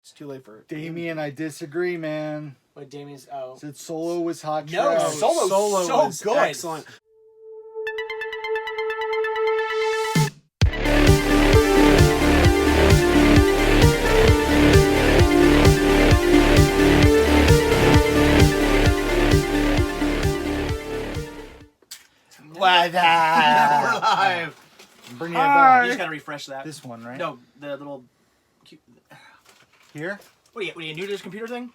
It's too late for it. Damien, I disagree, man. Wait, Damien's... Oh. Said Solo was hot No, trash. Solo so was good. excellent. We're live. I'm bringing it back. You just gotta refresh that. This one, right? No, the little... Here? What are you new to this computer thing?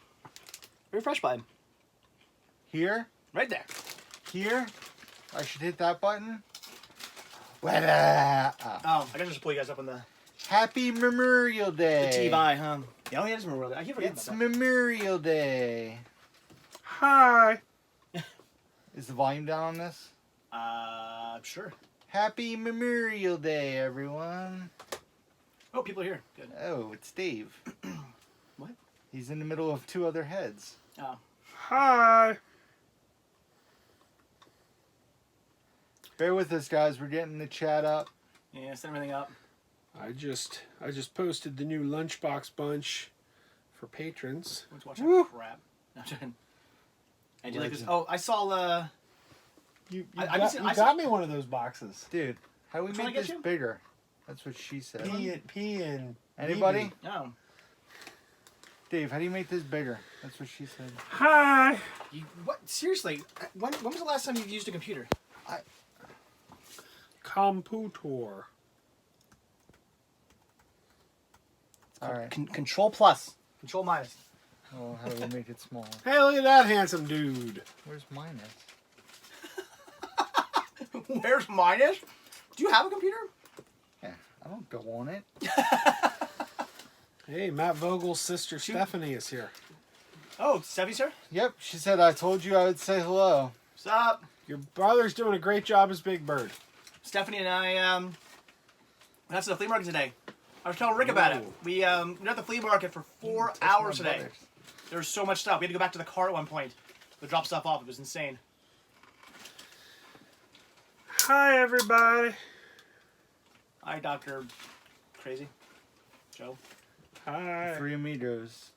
Refresh button. Here? Right there. Here? I should hit that button? Oh, I gotta just pull you guys up on the Happy Memorial Day. TVI, huh? Yeah, oh, yeah, it's Memorial Day. I keep forgetting It's about that. Memorial Day. Hi. Is the volume down on this? Sure. Happy Memorial Day, everyone. Oh, people are here. Good. Oh, it's Dave. What? He's in the middle of two other heads. Oh. Hi. Bear with us, guys. We're getting the chat up. Yeah, set everything up. I just posted the new Lunchbox Bunch for patrons. Let's watch that Woo. crap. No, I'm joking. I do like this. Oh, I saw, You I got me one of those boxes. Dude, how do we Which one make I this get you? bigger? That's what she said. P and Anybody? No. Dave, how do you make this bigger? That's what she said. Hi. What? Seriously? When was the last time you've used a computer? Computer. All right. Control plus. Control minus. Oh, how do we make it smaller? Hey, look at that handsome dude. Where's minus? Where's minus? Do you have a computer? Yeah, I don't go on it. Hey, Matt Vogel's sister Stephanie is here. Oh, Steffi's here? Yep, she said I told you I would say hello. What's up? Your brother's doing a great job as Big Bird. Stephanie and I, went out to the flea market today. I was telling Rick about it. Whoa. We were at the flea market for 4 Touch my hours today. buttocks. There was so much stuff. We had to go back to the car at one point to drop stuff off. It was insane. Hi, everybody. Hi, Dr. Crazy. Joe. Hi. Three amigos.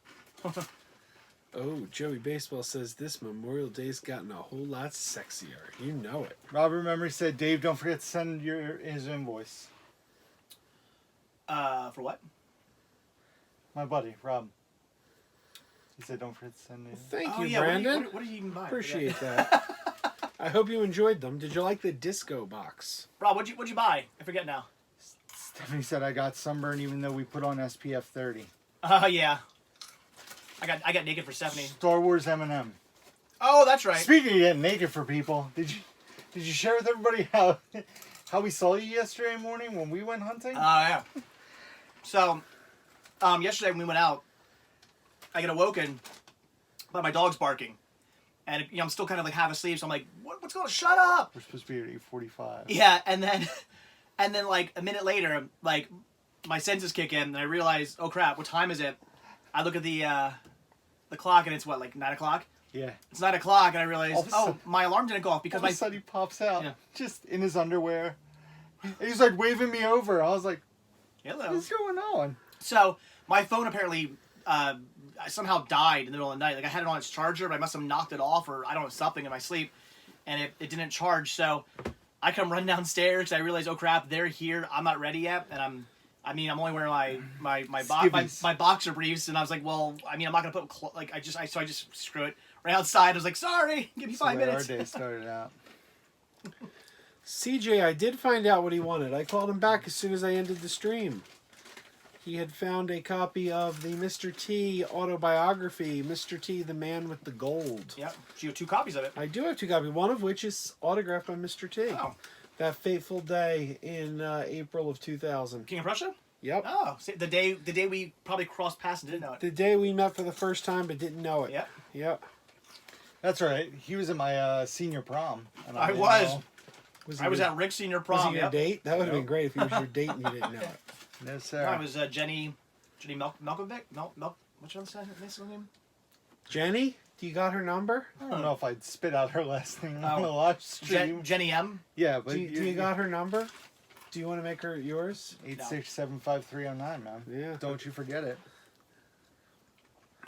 Oh, Joey Baseball says this Memorial Day's gotten a whole lot sexier. You know it. Robert Memory said, Dave, don't forget to send his invoice. For what? My buddy, Rob. He said, don't forget to send it. Thank you, Yeah, Brandon. What did you even buy? Appreciate that. I hope you enjoyed them. Did you like the disco box? Rob, what'd you buy? I forget now. Stephanie said I got sunburn even though we put on SPF 30. Yeah. I got naked for Stephanie. Star Wars M&M. Oh, that's right. Speaking of getting naked for people, did you share with everybody how we saw you yesterday morning when we went hunting? Oh, yeah. So, yesterday when we went out, I get awoken by my dog's barking. And, I'm still kind of like half asleep, so I'm like, what's going on? Shut up! We're supposed to be at 8:45. Yeah, and then like a minute later, like my senses kick in, and I realize, oh crap, what time is it? I look at the clock, and it's what, like 9 o'clock? Yeah. It's 9 o'clock, and I realize, All of a sudden- my alarm didn't go off because All of a sudden he pops out, Yeah. just in his underwear. He's like waving me over. I was like, hello. what's going on? So my phone apparently somehow died in the middle of the night. Like I had it on its charger, but I must have knocked it off or I don't know, something in my sleep, and it didn't charge. So I come running downstairs. I realize, oh crap, they're here. I'm not ready yet, and I'm only wearing my boxer briefs, and I was like, well, I'm not gonna put so I just screw it right outside. I was like, sorry, give me 5 minutes. Our day started out. CJ, I did find out what he wanted. I called him back as soon as I ended the stream. He had found a copy of the Mr. T autobiography, Mr. T, the Man with the Gold. Yep, you have 2 copies of it. I do have 2 copies, one of which is autographed by Mr. T. Oh, That fateful day in April of 2000. King of Prussia. Yep. Oh, see, the day we probably crossed paths and didn't know it. The day we met for the first time but didn't know it. Yep. Yep. That's right. He was at my senior prom. And I didn't was. know. I was at Rick's senior prom. Was he your Yep. date? That would have Yep. been great if he was your date and you didn't know it. No, sir. No, I was Jenny Malkovic. What's your last name? Jenny, do you got her number? I don't know if I'd spit out her last name Oh. on the live stream. Jenny M. Yeah, but Do you got her number? Do you want to make her yours? 8675309, man. Yeah. Don't you forget it.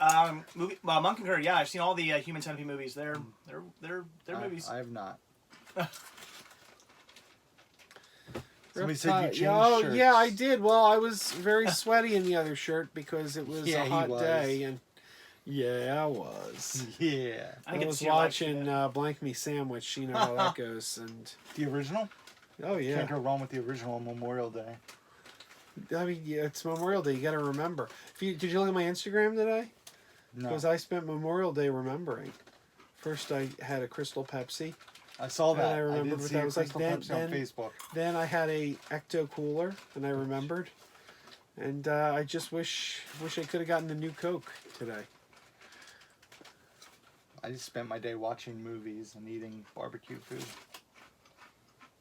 Monk and Concur, yeah, I've seen all the Human Centipede movies. They're movies. I have not. Somebody said you changed Oh, shirts. yeah, I did. Well, I was very sweaty in the other shirt because it was Yeah, a he hot was. day, and yeah, I was. Yeah. I I think was it's your watching Blank Me Sandwich. You know how that goes, and The original? oh yeah. Can't go wrong with the original on Memorial Day. I mean, yeah, it's Memorial Day. You got to remember. Did you look at my Instagram today? No. Because I spent Memorial Day remembering. First, I had a Crystal Pepsi. I saw that. I remembered did what see that a was like. Crystal Pepsi on Facebook. Then I had a Ecto Cooler, and I remembered. And I just wish I could have gotten the new Coke today. I just spent my day watching movies and eating barbecue food.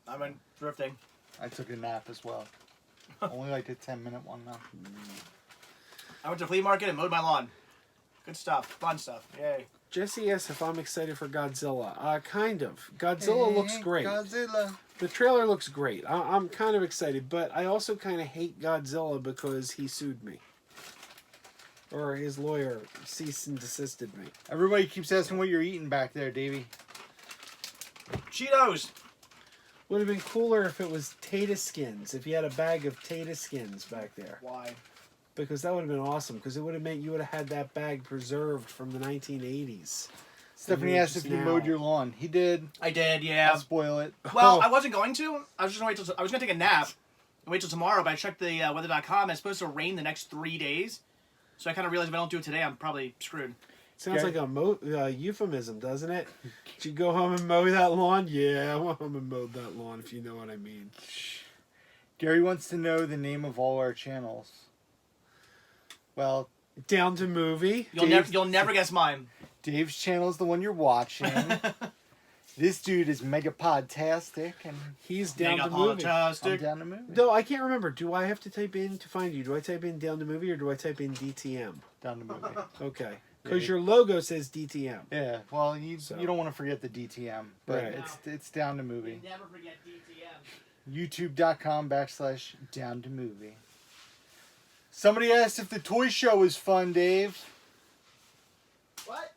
I went thrifting. I took a nap as well. Only like a 10-minute one though. I went to the flea market and mowed my lawn. Good stuff. Fun stuff. Yay. Jesse asks if I'm excited for Godzilla. Kind of. Godzilla looks great. Godzilla. The trailer looks great. I'm kind of excited, but I also kind of hate Godzilla because he sued me. Or his lawyer cease and desisted me. Everybody keeps asking what you're eating back there, Davey. Cheetos. Would have been cooler if it was Tata Skins, if you had a bag of Tata Skins back there. Why? Because that would have been awesome, because it would have meant you would have had that bag preserved from the 1980s. Stephanie asked if you mowed your lawn. He did. I did, yeah. I'll spoil it. Well, I wasn't going to. I was just going to wait till I was going to take a nap and wait till tomorrow, but I checked the weather.com and it's supposed to rain the next 3 days. So I kind of realized if I don't do it today, I'm probably screwed. Sounds like a euphemism, doesn't it? Did you go home and mow that lawn? Yeah, I went home and mowed that lawn, if you know what I mean. Gary wants to know the name of all our channels. Well, Down to Movie. You'll never guess mine. Dave's channel is the one you're watching. This dude is mega podtastic, and He's Down to I'm Movie. down to movie. Though I can't remember. Do I have to type in to find you? Do I type in Down to Movie or do I type in DTM? Down to movie. Okay. Because your logo says DTM. Yeah, well, you So. don't want to forget the DTM, but Right. it's down to movie. Never forget DTM. YouTube.com/down to movie. Somebody asked if the toy show was fun, Dave. What?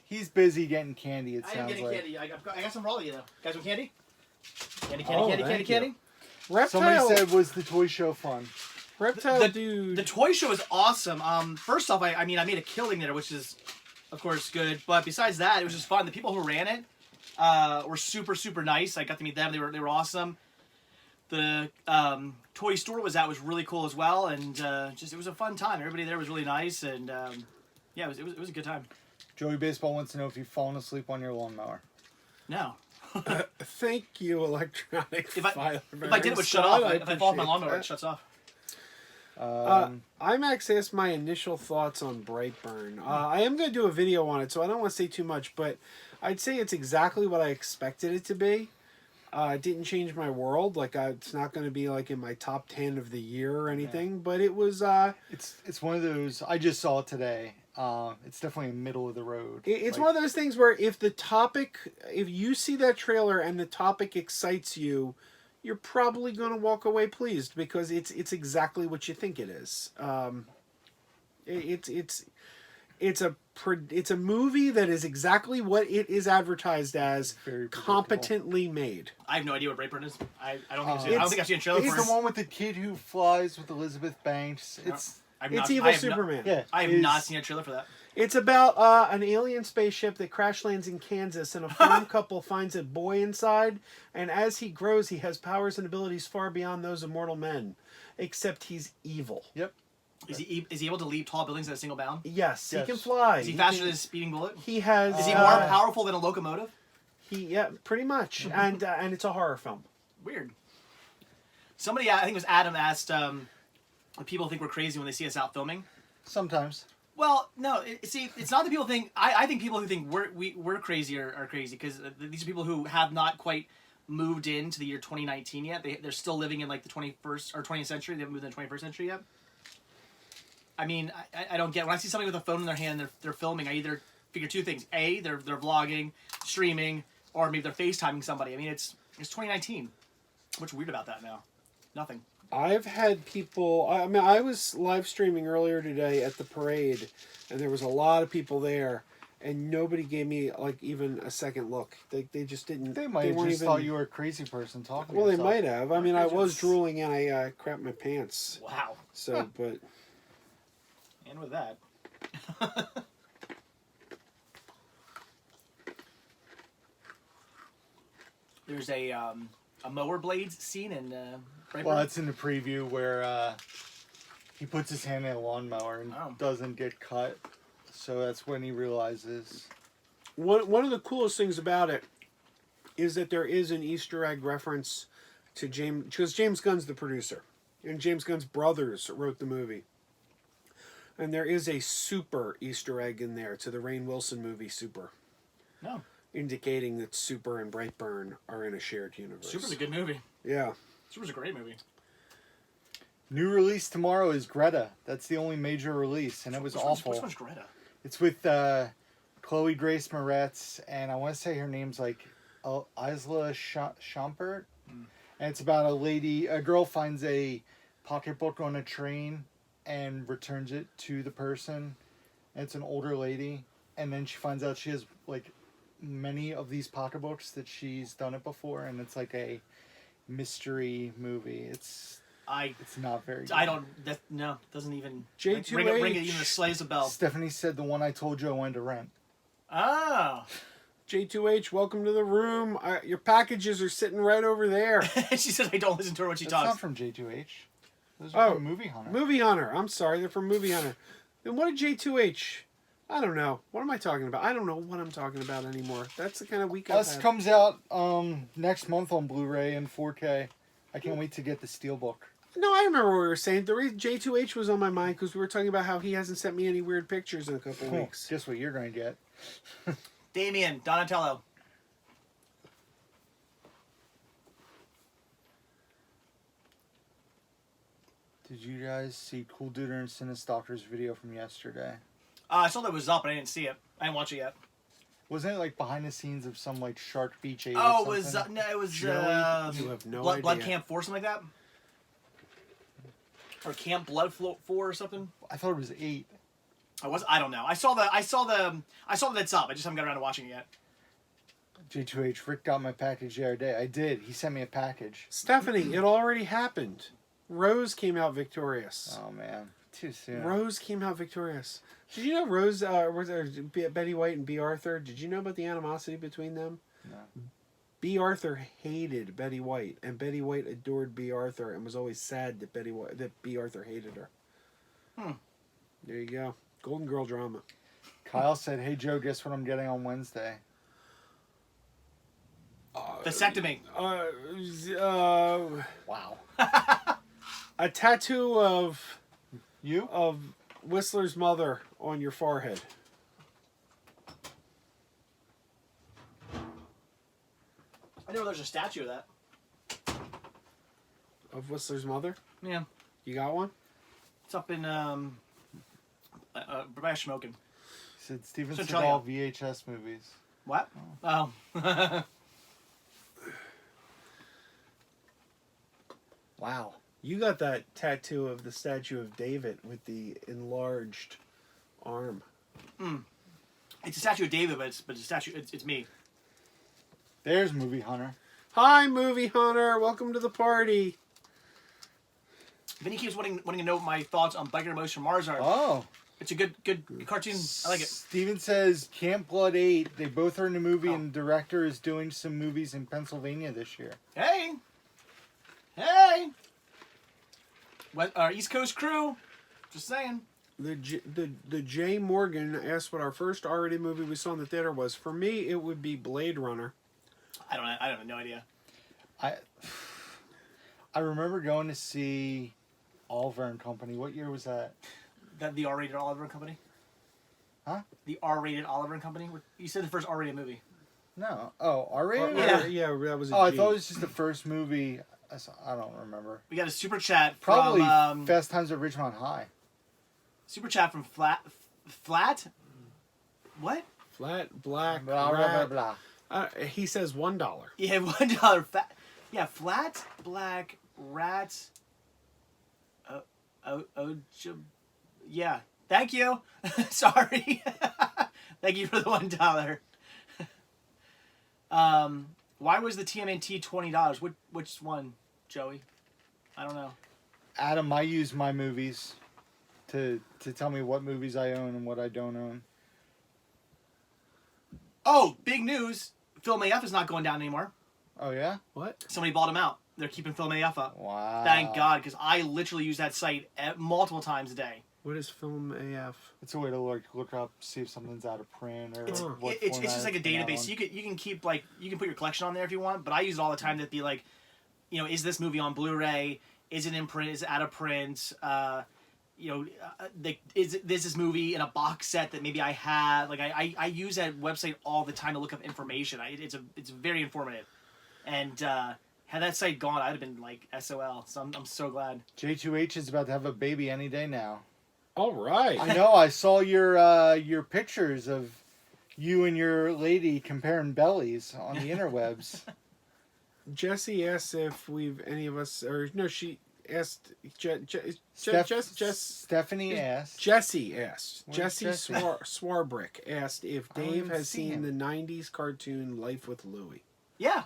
He's busy getting candy, it I am sounds getting like. candy. I got some for all of you, though. Guys want candy? Candy, Oh, candy, thank candy. you. Somebody Reptile, said, was the toy show fun? Reptile Dude. The toy show is awesome. First off, I made a killing there, which is, of course, good. But besides that, it was just fun. The people who ran it were super, super nice. I got to meet them. They were awesome. The toy store was really cool as well, and it was a fun time. Everybody there was really nice, and yeah, it was a good time. Joey Baseball wants to know if you've fallen asleep on your lawnmower. No. Thank you, electronic If I file. did, it would shut off. If I fall off my lawnmower, it shuts off. IMAX asked my initial thoughts on Brightburn. I am going to do a video on it, so I don't want to say too much, but I'd say it's exactly what I expected it to be. It didn't change my world. It's not going to be like in my top 10 of the year or anything, but it was... It's one of those... I just saw it today. It's definitely middle of the road. It's one of those things where if you see that trailer and the topic excites you, you're probably going to walk away pleased because it's exactly what you think it is. It's a movie that is exactly what it is advertised as, Very competently made. I have no idea what Brightburn is. I don't think I've seen a trailer for it. It's the one with the kid who flies with Elizabeth Banks. It's Evil Superman. Yeah, I have not seen a trailer for that. It's about an alien spaceship that crash lands in Kansas, and a farm couple finds a boy inside, and as he grows, he has powers and abilities far beyond those of mortal men, except he's evil. Yep. Is he able to leap tall buildings at a single bound? Yes, he can fly. Is he faster than a speeding bullet? He has. Is he more powerful than a locomotive? Yeah, pretty much, and it's a horror film. Weird. Somebody, I think it was Adam, asked if people think we're crazy when they see us out filming. Sometimes. Well, no. It's not that people think. I think people who think we're crazy are crazy because these are people who have not quite moved into the year 2019 yet. They're still living in like the 21st or 20th century. They haven't moved into the 21st century yet. I mean, I don't get when I see somebody with a phone in their hand and they're filming. I either figure two things: A, they're vlogging, streaming, or maybe they're FaceTiming somebody. I mean, it's 2019. What's weird about that now? Nothing. I've had people. I mean, I was live streaming earlier today at the parade, and there was a lot of people there, and nobody gave me like even a second look. They just didn't. They might have weren't just even, thought you were a crazy person talking. Well, to they yourself. might have. I mean, I was drooling and I crapped my pants. Wow. So, but And with that. There's a mower blades scene in Brightburn. Well, it's in the preview where he puts his hand in a lawnmower and Oh. doesn't get cut. So that's when he realizes. one of the coolest things about it is that there is an Easter egg reference to James, because James Gunn's the producer, and James Gunn's brothers wrote the movie. And there is a super Easter egg in there to the Rainn Wilson movie Super, No. indicating that Super and Brightburn are in a shared universe. Super's a good movie. Yeah. Super's a great movie. New release tomorrow is Greta. That's the only major release, and it was awful. Which one's Greta? It's with Chloe Grace Moretz, and I want to say her name's like Isla Schampert. And it's about a girl finds a pocketbook on a train and returns it to the person. And it's an older lady, and then she finds out she has like many of these pocketbooks that she's done it before, and it's like a mystery movie. It's not very good. I don't. That no, doesn't even. J2H. Ring it even slays a bell. Stephanie said the one I told you I wanted to rent. Oh. J2H, welcome to the room. Your packages are sitting right over there. She said I don't listen to her when she That's talks. not from J2H. Those are from Movie Hunter. Movie Hunter. I'm sorry, they're from Movie Hunter. Then what a J2H? I don't know. What am I talking about? I don't know what I'm talking about anymore. That's the kind of week I've Us had. comes out next month on Blu-ray and 4K. I can't wait to get the Steelbook. No, I remember what we were saying. The reason J2H was on my mind because we were talking about how he hasn't sent me any weird pictures in a couple of weeks. Guess what you're going to get? Damien Donatello. Did you guys see Cool Duder and Cinestalker's video from yesterday? I saw that it was up, but I didn't see it. I didn't watch it yet. Wasn't it like behind the scenes of some like Shark Beach 8 Oh, or it was something? no, it was Joey, you have no idea. Blood Camp 4, something like that, or Camp Blood 4 or something. I thought it was 8. I don't know. I saw that it's up. I just haven't got around to watching it yet. J2H, Rick got my package the other day. I did. He sent me a package. Stephanie, it already happened. Rose came out victorious. Oh man, too soon. Rose came out victorious. Did you know Rose, was there Betty White and B. Arthur? Did you know about the animosity between them? No. B. Arthur hated Betty White, and Betty White adored B. Arthur, and was always sad that B. Arthur hated her. There you go, Golden Girl drama. Kyle said, "Hey Joe, guess what I'm getting on Wednesday?" Vasectomy. Wow. A tattoo of You? Whistler's mother on your forehead. I know there's a statue of that. Of Whistler's mother? Yeah, You got one? it's up in by Smoking. He said Steven Centralia. Seagal VHS movies. What? Oh. Wow. You got that tattoo of the statue of David with the enlarged arm. It's a statue of David, but it's a statue. It's me. There's Movie Hunter. Hi, Movie Hunter. Welcome to the party. Vinny keeps wanting to know my thoughts on Biker Motion from Mars are. Oh. It's a good cartoon. I like it. Steven says Camp Blood 8. They both are in the movie, Oh. and the director is doing some movies in Pennsylvania this year. Hey. Our East Coast crew. Just saying. The Jay Morgan asked what our first R-rated movie we saw in the theater was. For me, it would be Blade Runner. I have no idea. I remember going to see Oliver and Company. What year was that? That the R-rated Oliver and Company. Huh? The R-rated Oliver and Company. You said the first R-rated movie. No. Oh, R-rated? Yeah. Yeah, that was a Oh, I G. thought it was just the first movie. I don't remember. We got a super chat Probably from Fast Times at Ridgemont High. super chat from Flat. What? Flat, black, Blah, blah, rat. blah, blah. He says $1. Yeah, $1. Yeah, Flat Black Rat Yeah. Thank you. Sorry. Thank you for the $1. Why was the TMNT $20? Which one, Joey? I don't know. Adam, I use my movies to tell me what movies I own and what I don't own. Oh, big news! Film AF is not going down anymore. Oh yeah? What? Somebody bought them out. They're keeping Film AF up. Wow. Thank God, because I literally use that site multiple times a day. What is Film AF? It's a way to look up, see if something's out of print or It's what it's format just like a it's been out database. on. You can keep you can put your collection on there if you want. But I use it all the time to be like, is this movie on Blu-ray? Is it in print? Is it out of print? Is this movie in a box set that maybe I have? Like I use that website all the time to look up information. It's very informative, and had that site gone, I'd have been like SOL. So I'm so glad. J2H is about to have a baby any day now. All right. I know. I saw your pictures of you and your lady comparing bellies on the interwebs. Jesse asked if any of us, or no, she asked. Stephanie asked. Jesse asked. Where's Jesse Jesse? Swarbrick asked if I don't Dave even has see seen him. the '90s cartoon Life with Louie. Yeah,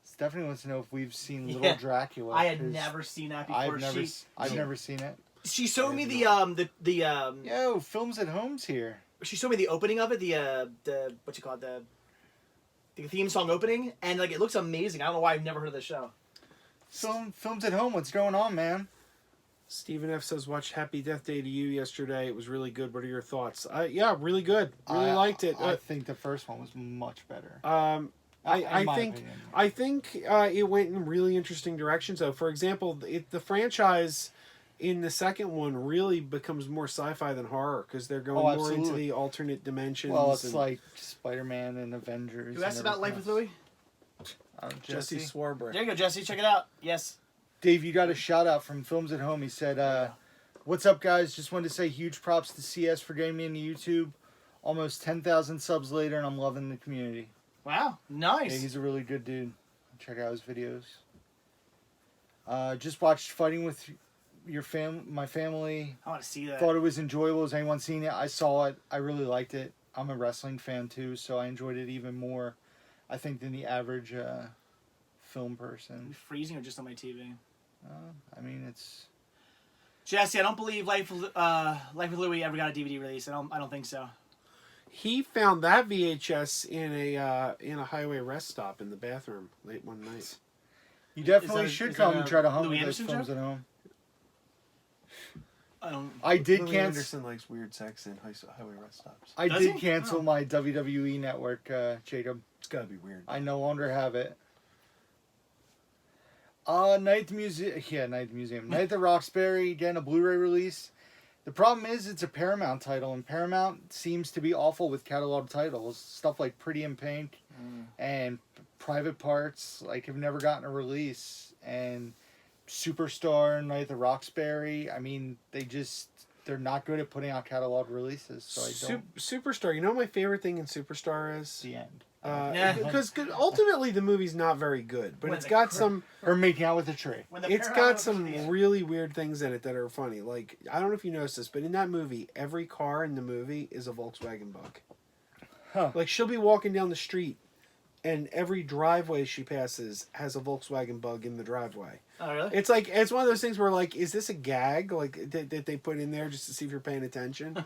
Stephanie wants to know if we've seen Yeah. Little Dracula. I had 'cause never seen that before. I've never seen it. She showed me the Yo, Films at Home's here. she showed me the opening of it, the what you call it, the theme song opening, and like it looks amazing. I don't know why I've never heard of this show. Films at Home. What's going on, man? Stephen F says, "Watched Happy Death Day to You yesterday. It was really good. What are your thoughts?" Yeah, really good. Really liked it. I think the first one was much better. I In my think opinion. I think it went in really interesting directions. So, for example, the franchise in the second one really becomes more sci-fi than horror because they're going more into absolutely. the alternate dimensions. Well, it's and like Spider-Man and Avengers. Who asked and about Life with Louie? Jesse Swarbrick. There you go, Jesse. Check it out. Yes. Dave, you got a shout out from Films at Home. He said, "What's up, guys? Just wanted to say huge props to CS for getting me into YouTube. Almost 10,000 subs later, and I'm loving the community." Wow. Yeah, Nice. he's a really good dude. Check out his videos. Just watched Fighting with my family. I want to see that. Thought it was enjoyable. Has anyone seen it? I saw it. I really liked it. I'm a wrestling fan too, so I enjoyed it even more, I think, than the average film Are we person. freezing or just on my TV? I mean, it's Jesse, I don't believe Life with Louie ever got a DVD release. I don't think so. He found that VHS in a highway rest stop in the bathroom late one night. you definitely Is should that come a and try to hunt Louis with those Anderson Films joke? at Home. I I did Louis cancel. Anderson likes weird sex in highway rest stops. I Does did he? cancel Oh. my WWE network, Jacob. It's gotta be weird. I no longer have it. Night at the Museum. Yeah, Night at the Museum. Night at the Roxbury getting a Blu-ray release. The problem is it's a Paramount title, and Paramount seems to be awful with catalog titles. Stuff like Pretty in Pink and Private Parts have never gotten a release. And Superstar, Night at the Roxbury. I mean, they're not good at putting out catalog releases. So I don't. Superstar. You know what my favorite thing in Superstar is? The end. Yeah. Because ultimately the movie's not very good, but When it's the got cr- some. Her making out with a tree. When the It's Paramount got some opens the- really weird things in it that are funny. Like, I don't know if you noticed this, but in that movie, every car in the movie is a Volkswagen Bug. Huh. Like, she'll be walking down the street, and every driveway she passes has a Volkswagen Bug in the driveway. Oh really? It's like, it's one of those things where, like, is this a gag, like, that they put in there just to see if you're paying attention?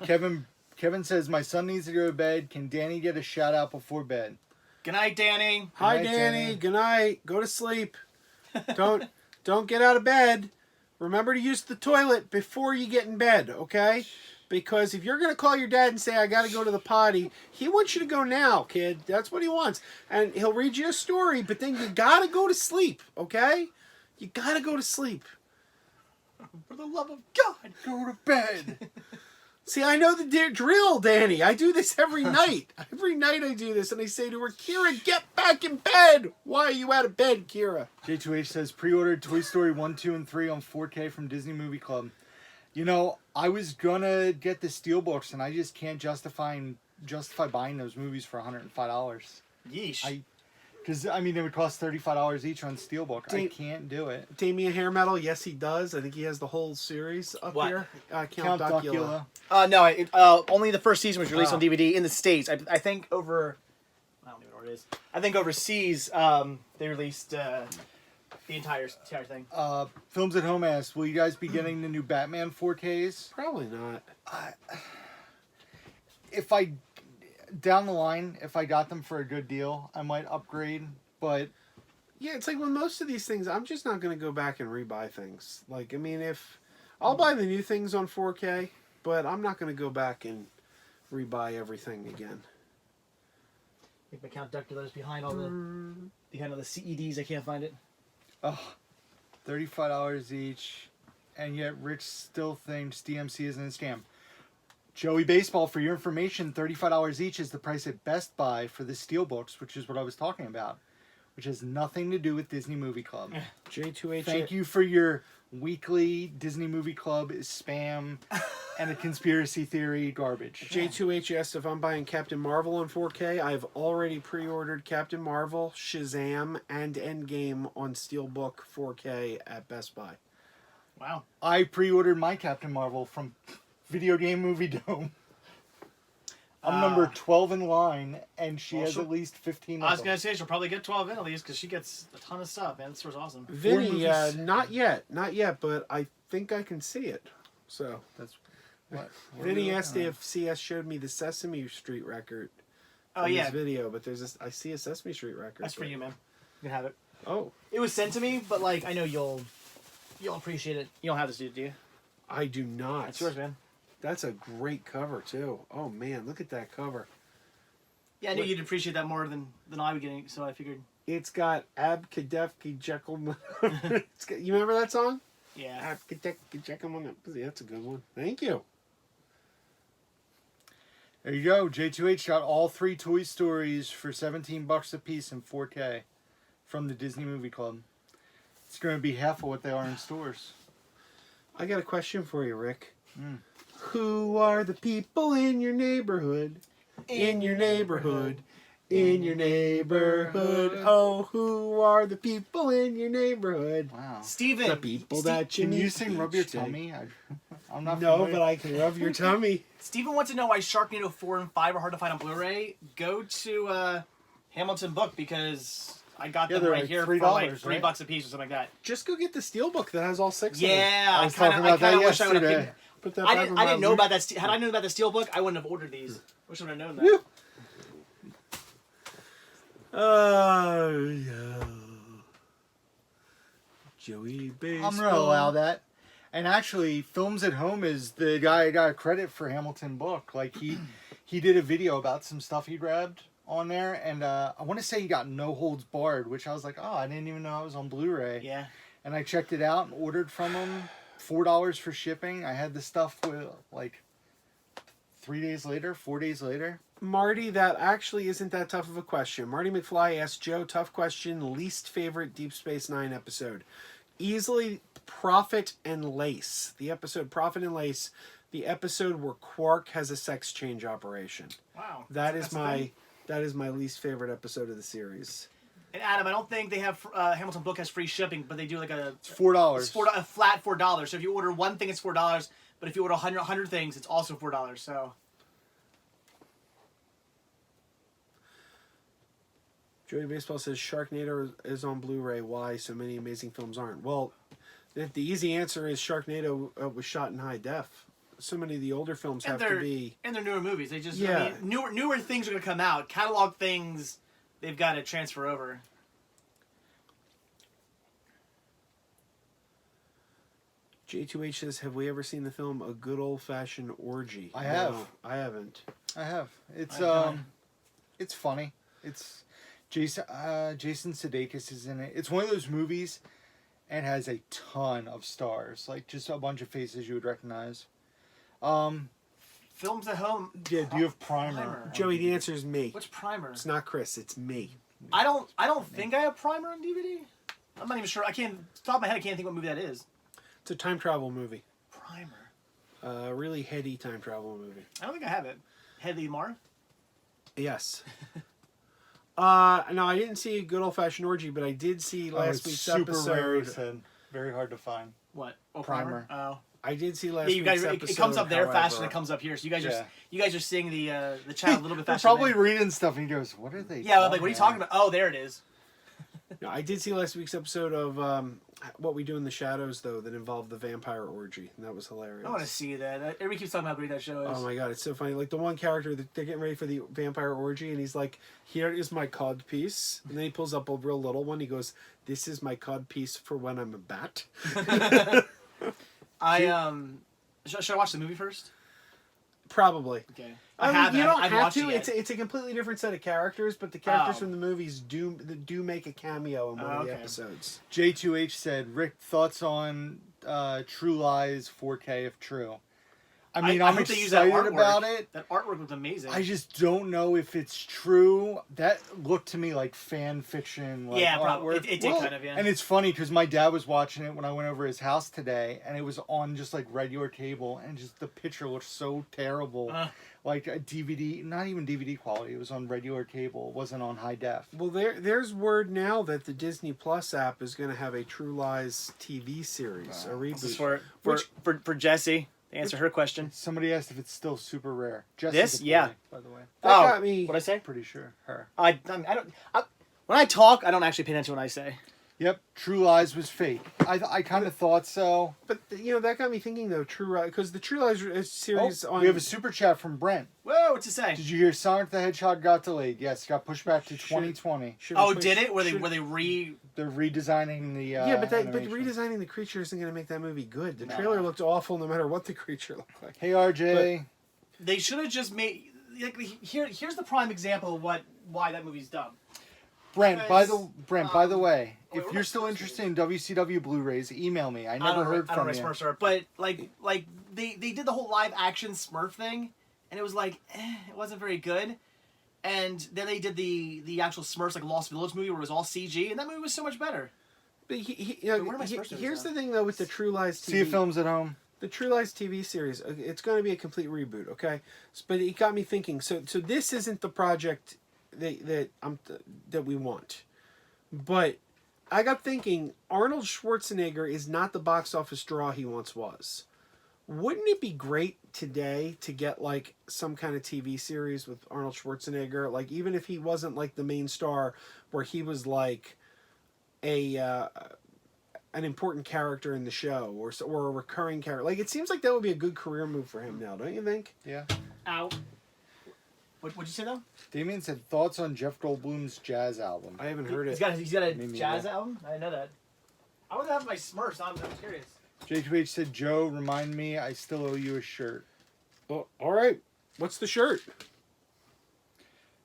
Kevin says, my son needs to go to bed. Can Danny get a shout out before bed? Good night, Danny. Hi, night, Danny. Danny. Good night. Go to sleep. Don't get out of bed. Remember to use the toilet before you get in bed, okay? Because if you're going to call your dad and say, I got to go to the potty, he wants you to go now, kid. That's what he wants. And he'll read you a story, but then you got to go to sleep, okay? You got to go to sleep. For the love of God. Go to bed. See, I know the drill, Danny. I do this every night. Every night I do this, and I say to her, Kira, get back in bed. Why are you out of bed, Kira? J2H says, pre-ordered Toy Story 1, 2, and 3 on 4K from Disney Movie Club. You know, I was gonna get the Steelbooks, and I just can't justify buying those movies for $105. Yeesh. Because, I mean, it would cost $35 each on Steelbook. I Da- can't do it. Damien Hair Metal, yes, he does. I think he has the whole series up What? here. Count Docula. Docula. No, only the first season was released on Oh. DVD in the States. I think over, I don't even know where it is. I think overseas, they released the entire thing. Films at Home asked, will you guys be getting the new Batman 4Ks? Probably not. If I, down the line, if I got them for a good deal, I might upgrade, but Yeah, it's like with most of these things, I'm just not going to go back and rebuy things. Like, I mean, if I'll buy the new things on 4K, but I'm not going to go back and rebuy everything again. I think my Count Docula is behind all the CEDs. I can't find it. oh, $35 each, and yet Rich still thinks DMC isn't a scam. Joey Baseball, for your information, $35 each is the price at Best Buy for the Steelbooks, which is what I was talking about, which has nothing to do with Disney Movie Club. J2H. Thank you for your weekly Disney Movie Club spam and a conspiracy theory garbage. J2H asked if I'm buying Captain Marvel on 4K. I've already pre-ordered Captain Marvel, Shazam, and Endgame on Steelbook 4K at Best Buy. Wow. I pre-ordered my Captain Marvel from Video Game Movie Dome. I'm number 12 in line, and she has at least 15 I was of gonna them. say she'll probably get 12 in at least because she gets a ton of stuff, man. This store's awesome. Vinny, movies. not yet, but I think I can see it. So That's what Vinny asked if CS showed me the Sesame Street record. Oh in yeah, this video, but I see a Sesame Street record. that's for but- you, man. You can have it. Oh, It was sent to me, but like I know you'll appreciate it. You don't have this, do you? I do not. It's yours, man. That's a great cover too. Oh man, look at that cover. Yeah, I knew you'd appreciate that more than I would getting, so I figured. It's got Abkadefki Jekyll. You remember that song? Yeah. Abkadefki Jekyll. That's a good one. Thank you. There you go. J2H got all 3 Toy Stories for $17 a piece in 4K from the Disney Movie Club. It's going to be half of what they are in stores. I got a question for you, Rick. Mm. Who are the people in your neighborhood? In your neighborhood. In your neighborhood. Oh, who are the people in your neighborhood? Wow. Steven. The people that you Can meet you sing Rub Your each day. Tummy? I'm not No, familiar. but I can rub your tummy. Steven wants to know why Sharknado 4 and 5 are hard to find on Blu-ray. Go to Hamilton Book because I got them they're right like here $3, for like $3 right? a piece or something like that. Just go get the steelbook that has all 6 of them. Yeah, I was talking about that wish I would have yesterday. picked. Put that I back didn't. on I didn't my know list. about that. Had I known about the Steelbook, I wouldn't have ordered these. Wish I would have known that. Whew. Oh, yeah. Joey Baseball. I'm going to allow that. And actually, Films at Home is the guy I got credit for Hamilton Book. Like, he did a video about some stuff he grabbed on there. And I want to say he got No Holds Barred, which I was like, oh, I didn't even know I was on Blu-ray. Yeah. And I checked it out and ordered from him. $4 for shipping. I had the stuff with, like, 4 days later. Marty, that actually isn't that tough of a question. Marty McFly asked Joe, tough question, least favorite Deep Space Nine episode. Easily Prophet and Lace. The episode Prophet and Lace. The episode where Quark has a sex change operation. Wow. That is That's a thing. my least favorite episode of the series. And Adam, I don't think they have Hamilton Book has free shipping, but they do like It's $4. it's a flat $4. So if you order one thing, it's $4. But if you order 100 things, it's also $4. So. Joey Baseball says Sharknado is on Blu-ray. Why so many amazing films aren't? Well, the easy answer is Sharknado was shot in high def. So many of the older films have to be. And they're newer movies. They just Yeah. I mean, newer things are gonna come out. Catalog things, they've got to transfer over. J2H says, have we ever seen the film A Good Old Fashioned Orgy? I have. No, I haven't. I have. It's I've done. it's funny. It's Jason Sudeikis is in it. It's one of those movies and has a ton of stars, like just a bunch of faces you would recognize. Films at home. Yeah, do you have Primer? Joey, the answer is me. What's Primer? It's not Chris, it's me. I don't think I have Primer on DVD. I'm not even sure. I can't. Off the top of my head, I can't think what movie that is. It's a time travel movie. Primer. Really heady time travel movie. I don't think I have it. Hedley Mar. Yes. No, I didn't see Good Old Fashioned Orgy, but I did see last week's super rare, he episode. said. Very hard to find. What? Oh, Primer. Oh. I did see last Yeah, you week's guys. episode. It comes up there faster than however. it comes up here. So Yeah. you guys are seeing the chat a little bit We're faster. probably than- reading stuff, and he goes, "What are they?" Yeah, like what are you talking about? Oh, there it is. No, I did see last week's episode of What We Do in the Shadows, though, that involved the vampire orgy, and that was hilarious. I want to see that. Everybody keeps talking about how great that show is. Oh my god, it's so funny. Like the one character, they're getting ready for the vampire orgy, and he's like, "Here is my cod piece," and then he pulls up a real little one. He goes, "This is my cod piece for when I'm a bat." Should I watch the movie first? Probably. Okay. I mean, you don't I've have watched to. it yet. It's a completely different set of characters, but the characters Oh. from the movies do make a cameo in one of the okay. episodes. J2H said, "Rick, thoughts on True Lies 4K if true?" I mean, I'm hope they use that excited artwork. about it. That artwork was amazing. I just don't know if it's true. That looked to me like fan fiction. Like Yeah, artwork. probably. It did kind of, yeah. And it's funny because my dad was watching it when I went over his house today, and it was on just like regular cable, and just the picture looked so terrible, like a DVD, not even DVD quality. It was on regular cable. It wasn't on high def. Well, there's word now that the Disney Plus app is going to have a True Lies TV series, a reboot. This is for Jessie to answer her question. Somebody asked if it's still super rare. This? the Yeah. boy, by the way. That got me. What'd I say? Pretty sure her. I don't. When I talk, I don't actually pay attention to what I say. Yep, True Lies was fake. I kind of thought so. But that got me thinking though. because the True Lies series on. We have a super chat from Brent. Whoa, what's it say? Did you hear Sonic the Hedgehog got delayed? Yes, got pushed back to 2020. Should we Oh, push- did it? Were they should- They're redesigning the Yeah, but animation. redesigning the creature isn't going to make that movie good. The trailer looked awful, no matter what the creature looked like. Hey RJ. They should have just made. Like, here's the prime example of why that movie's dumb. Brent, by the way, wait, if where you're my still Smurfs interested in WCW Blu-rays, email me. I never heard I don't from know you. Smurfs are, but like they did the whole live action Smurf thing, and it was like it wasn't very good. And then they did the actual Smurfs like Lost Village movie where it was all CG, and that movie was so much better. But what are my Smurfs doing here's now? the thing though with the True Lies TV. See your films at home. The True Lies TV series, it's going to be a complete reboot, okay? But it got me thinking. So this isn't the project that we want. But I got thinking, Arnold Schwarzenegger is not the box office draw he once was. Wouldn't it be great today to get like some kind of TV series with Arnold Schwarzenegger? Like even if he wasn't like the main star, where he was like an important character in the show or a recurring character. Like it seems like that would be a good career move for him now, don't you think? Yeah. Ow. What'd you say though? Damien said thoughts on Jeff Goldblum's jazz album. I haven't heard it. He's got a Me neither. jazz album. I didn't know that. I want to have my Smurfs. I'm curious. J2H said, Joe, remind me, I still owe you a shirt. Oh, all right. What's the shirt?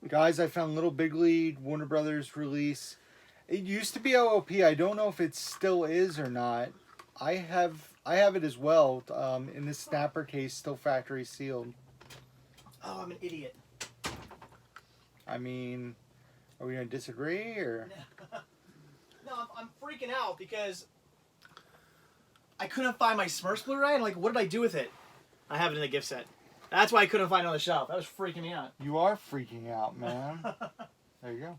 Guys, I found Little Big League, Warner Brothers release. It used to be OOP. I don't know if it still is or not. I have it as well. In this snapper case, still factory sealed. Oh, I'm an idiot. I mean, are we gonna disagree or? No, I'm freaking out because I couldn't find my Smurfs Blu-ray. And like, what did I do with it? I have it in a gift set. That's why I couldn't find it on the shelf. That was freaking me out. You are freaking out, man. There you go.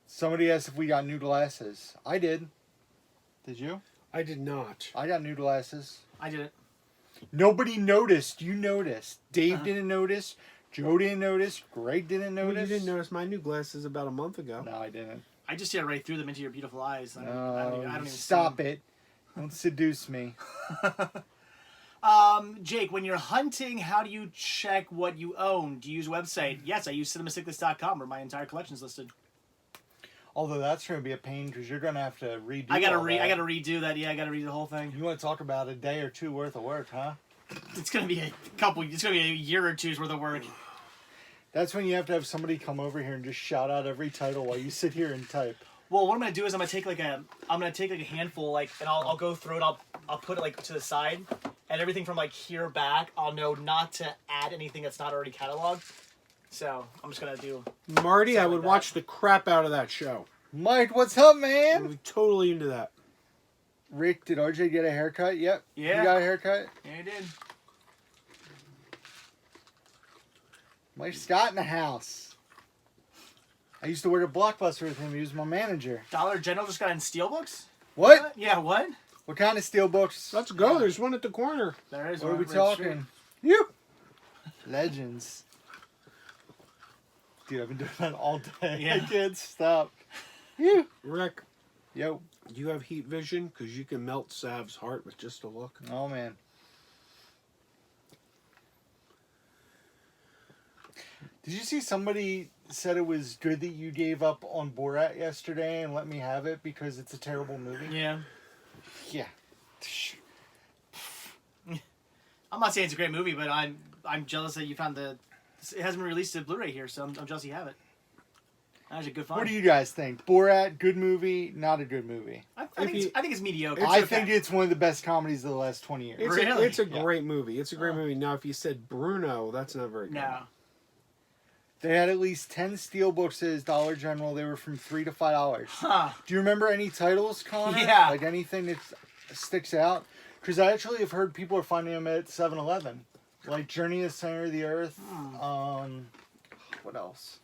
Somebody asked if we got new glasses. I did. Did you? I did not. I got new glasses. I did it. Nobody noticed. You noticed. Dave didn't notice. Joe didn't notice. Greg didn't Well, notice. you didn't notice my new glasses about a month ago. No, I didn't. I just see right through them into your beautiful eyes. I don't even Stop see them. it. Don't seduce me. Jake, when you're hunting, how do you check what you own? Do you use a website? Yes, I use cinemasickness.com where my entire collection is listed. Although that's going to be a pain because you're going to have to redo I gotta all that. redo that. Yeah, I gotta redo the whole thing. You want to talk about a day or two worth of work, huh? It's gonna be It's gonna be a year or two's worth of work. That's when you have to have somebody come over here and just shout out every title while you sit here and type. Well, what I'm gonna do is I'm gonna take like a handful, like, and I'll go through it. I'll put it like to the side, and everything from like here back, I'll know not to add anything that's not already cataloged. So I'm just gonna do. Marty, I Something would like watch the crap out of that show. Mike, what's up, I man? would be totally into that. Rick, did RJ get a haircut? Yep. Yeah. You got a haircut? Yeah, I did. Mike Scott in the house. I used to work at Blockbuster with him. He was my manager. Dollar General just got in Steelbooks? What? Yeah, what? What kind of steel books? Let's go. There's one at the corner. There is What are one we right straight. talking? You. Legends. Dude, I've been doing that all day. Yeah. I can't stop. You. Rick, Yo. do you have heat vision? Because you can melt Sav's heart with just a look. Oh, man. Did you see somebody said it was good that you gave up on Borat yesterday and let me have it because it's a terrible movie? Yeah. Yeah. I'm not saying it's a great movie, but I'm jealous that you found it hasn't been released to Blu-ray here, so I'm jealous you have it. That was a good find. What do you guys think? Borat, good movie, not a good movie? I think it's mediocre. I It's think okay. it's one of the best comedies of the last 20 years. It's Really? it's a Yeah. great movie. It's a great movie. Now, if you said Bruno, that's not very good. No. They had at least 10 steelbooks at Dollar General. They were from $3 to $5. Huh. Do you remember any titles, Connor? Yeah. Like anything that sticks out? Because I actually have heard people are finding them at 7-Eleven. Like Journey to the Center of the Earth. What else?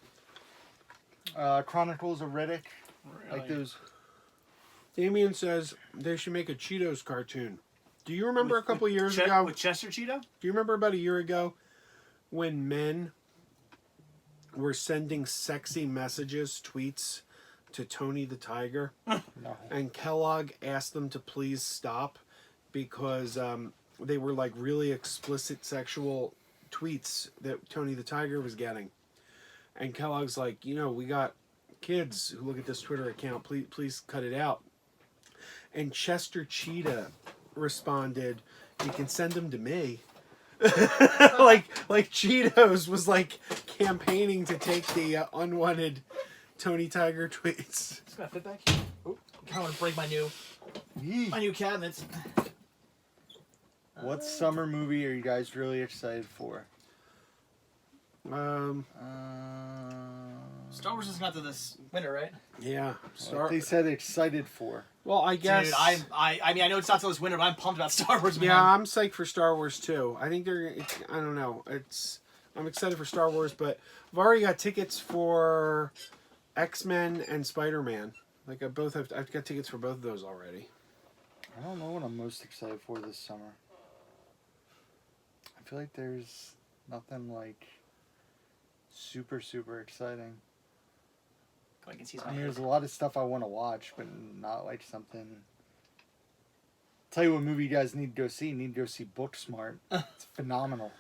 Chronicles of Riddick. Like Really? those. Damien says they should make a Cheetos cartoon. Do you remember a couple years ago? With Chester Cheetah? Do you remember about a year ago when men were sending sexy messages, tweets to Tony the Tiger? No. And Kellogg asked them to please stop because they were like really explicit sexual tweets that Tony the Tiger was getting. And Kellogg's like, we got kids who look at this Twitter account. Please cut it out. And Chester Cheetah responded, "You can send them to me." like Cheetos was like campaigning to take the unwanted Tony Tiger tweets. It's gonna fit back here. Oh, I want to break my new cabinets. What summer movie are you guys really excited for? Star Wars is not to this winter, right? Yeah. What they said excited for. Well, I guess. Dude, I mean, I know it's not till this winter, but I'm pumped about Star Wars. Man. Yeah, I'm psyched for Star Wars too. I think I don't know. I'm excited for Star Wars, but I've already got tickets for X-Men and Spider-Man. Like I've got tickets for both of those already. I don't know what I'm most excited for this summer. I feel like there's nothing like super exciting. I can see I mean, there's a lot of stuff I want to watch, but not like something. Tell you what movie you guys need to go see. You need to go see Booksmart. It's phenomenal.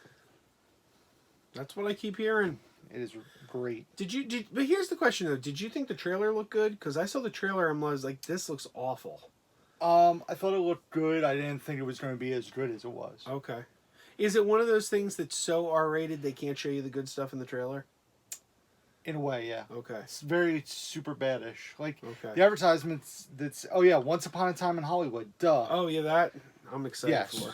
That's what I keep hearing. It is great. But here's the question though. Did you think the trailer looked good? Because I saw the trailer and I was like, this looks awful. I thought it looked good. I didn't think it was going to be as good as it was. Okay. Is it one of those things that's so R-rated they can't show you the good stuff in the trailer? In a way, yeah. Okay. It's very super badish. Like Okay. the advertisements. Once Upon a Time in Hollywood. Duh. Oh yeah, that I'm excited Yes. for.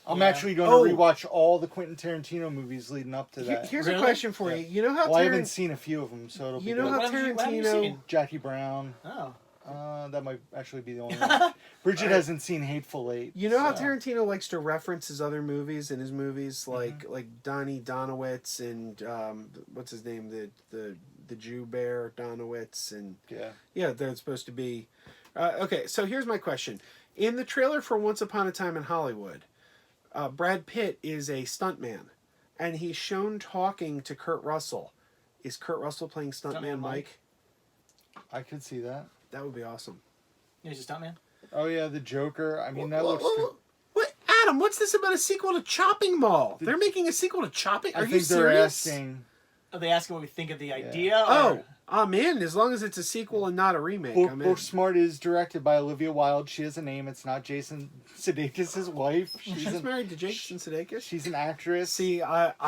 I'm Yeah. actually going to rewatch all the Quentin Tarantino movies leading up to that. Here's Really? a question for Yeah. you. You know how Well, I haven't seen a few of them, so it'll be you know good. how What have you Tarantino seen? Jackie Brown. Oh. That might actually be the only one. Bridget hasn't seen Hateful Eight. You know how so- Tarantino likes to reference his other movies in his movies, like Donnie Donowitz and what's his name, the Jew Bear Donowitz, and Yeah. they're supposed to be. Okay, so here's my question: in the trailer for Once Upon a Time in Hollywood, Brad Pitt is a stuntman, and he's shown talking to Kurt Russell. Is Kurt Russell playing stuntman Mike? I could see that. That would be awesome. He's a stuntman. Oh yeah, the Joker. I mean, that looks good. What, Adam? What's this about a sequel to Chopping Mall? They're making a sequel to Chopping. Are I you think they're serious? asking. Are they asking what we think of the idea? I'm in. As long as it's a sequel and not a remake, I'm in. Booksmart is directed by Olivia Wilde. She has a name. It's not Jason Sudeikis' wife. She's married to Jason Sudeikis. She's an actress. See,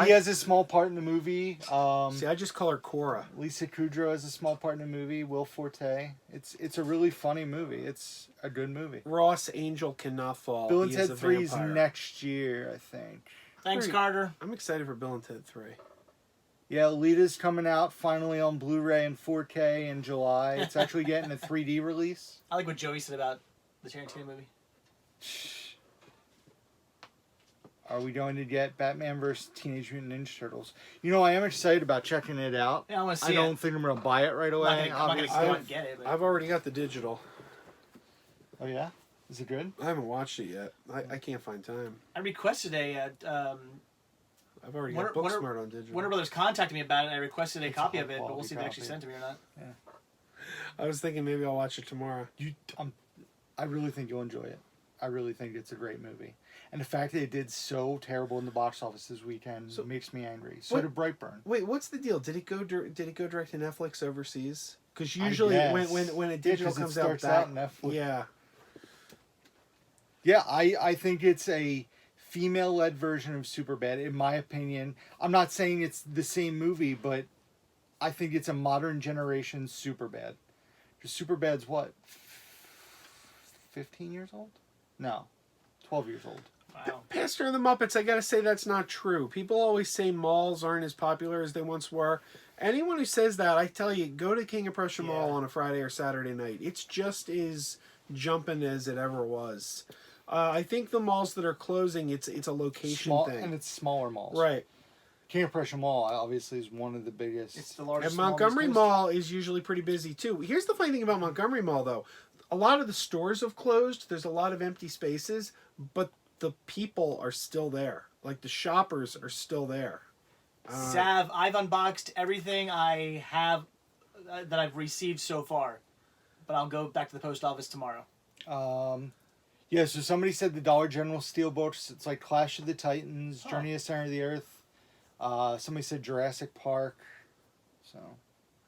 he has a small part in the movie. I just call her Cora. Lisa Kudrow has a small part in the movie. Will Forte. It's a really funny movie. It's a good movie. Ross Angel cannot fall. Bill and He is Ted a 3 is vampire. next year, I think. Thanks, Great. Carter. I'm excited for Bill and Ted 3. Yeah, Alita's coming out finally on Blu-ray and 4K in July. It's actually getting a 3D release. I like what Joey said about The Tarantino movie. Are we going to get Batman vs. Teenage Mutant Ninja Turtles? You know, I am excited about checking it out. Yeah, I want to see I it. don't think I'm going to buy it right away. I'm not gonna obviously. go out and get it. But... I've already got the digital. Oh, yeah? Is it good? I haven't watched it yet. I can't find time. I requested a. I've already Warner- got Booksmart on digital. Warner Brothers contacted me about it, and I requested a It's copy a of it, but we'll see if they high-quality actually sent it to me or not. I was thinking maybe I'll watch it tomorrow. I really think you'll enjoy it. I really think it's a great movie. And the fact that it did so terrible in the box office this weekend makes me angry. So did Brightburn. Wait, what's the deal? Did it go direct to Netflix overseas? Because usually when a digital comes out, Netflix. yeah. Yeah, I think it's a female-led version of Superbad, in my opinion. I'm not saying it's the same movie, but I think it's a modern generation Superbad. Because Superbad's what? 15 years old? No. 12 years old. Wow. Pastor of the Muppets, I gotta say that's not true. People always say malls aren't as popular as they once were. Anyone who says that, I tell you, go to King of Prussia Mall on a Friday or Saturday night. It's just as jumping as it ever was. I think the malls that are closing, it's a location thing. And it's smaller malls. Right. King of Prussia Mall obviously is one of the biggest. It's the largest. And Montgomery Mall is usually pretty busy too. Here's the funny thing about Montgomery Mall though. A lot of the stores have closed. There's a lot of empty spaces, but the people are still there. Like the shoppers are still there. Sav, I've unboxed everything I have that I've received so far, but I'll go back to the post office tomorrow. Yeah, so somebody said the Dollar General Steelbooks. It's like Clash of the Titans, Journey to the Center of the Earth. Somebody said Jurassic Park. So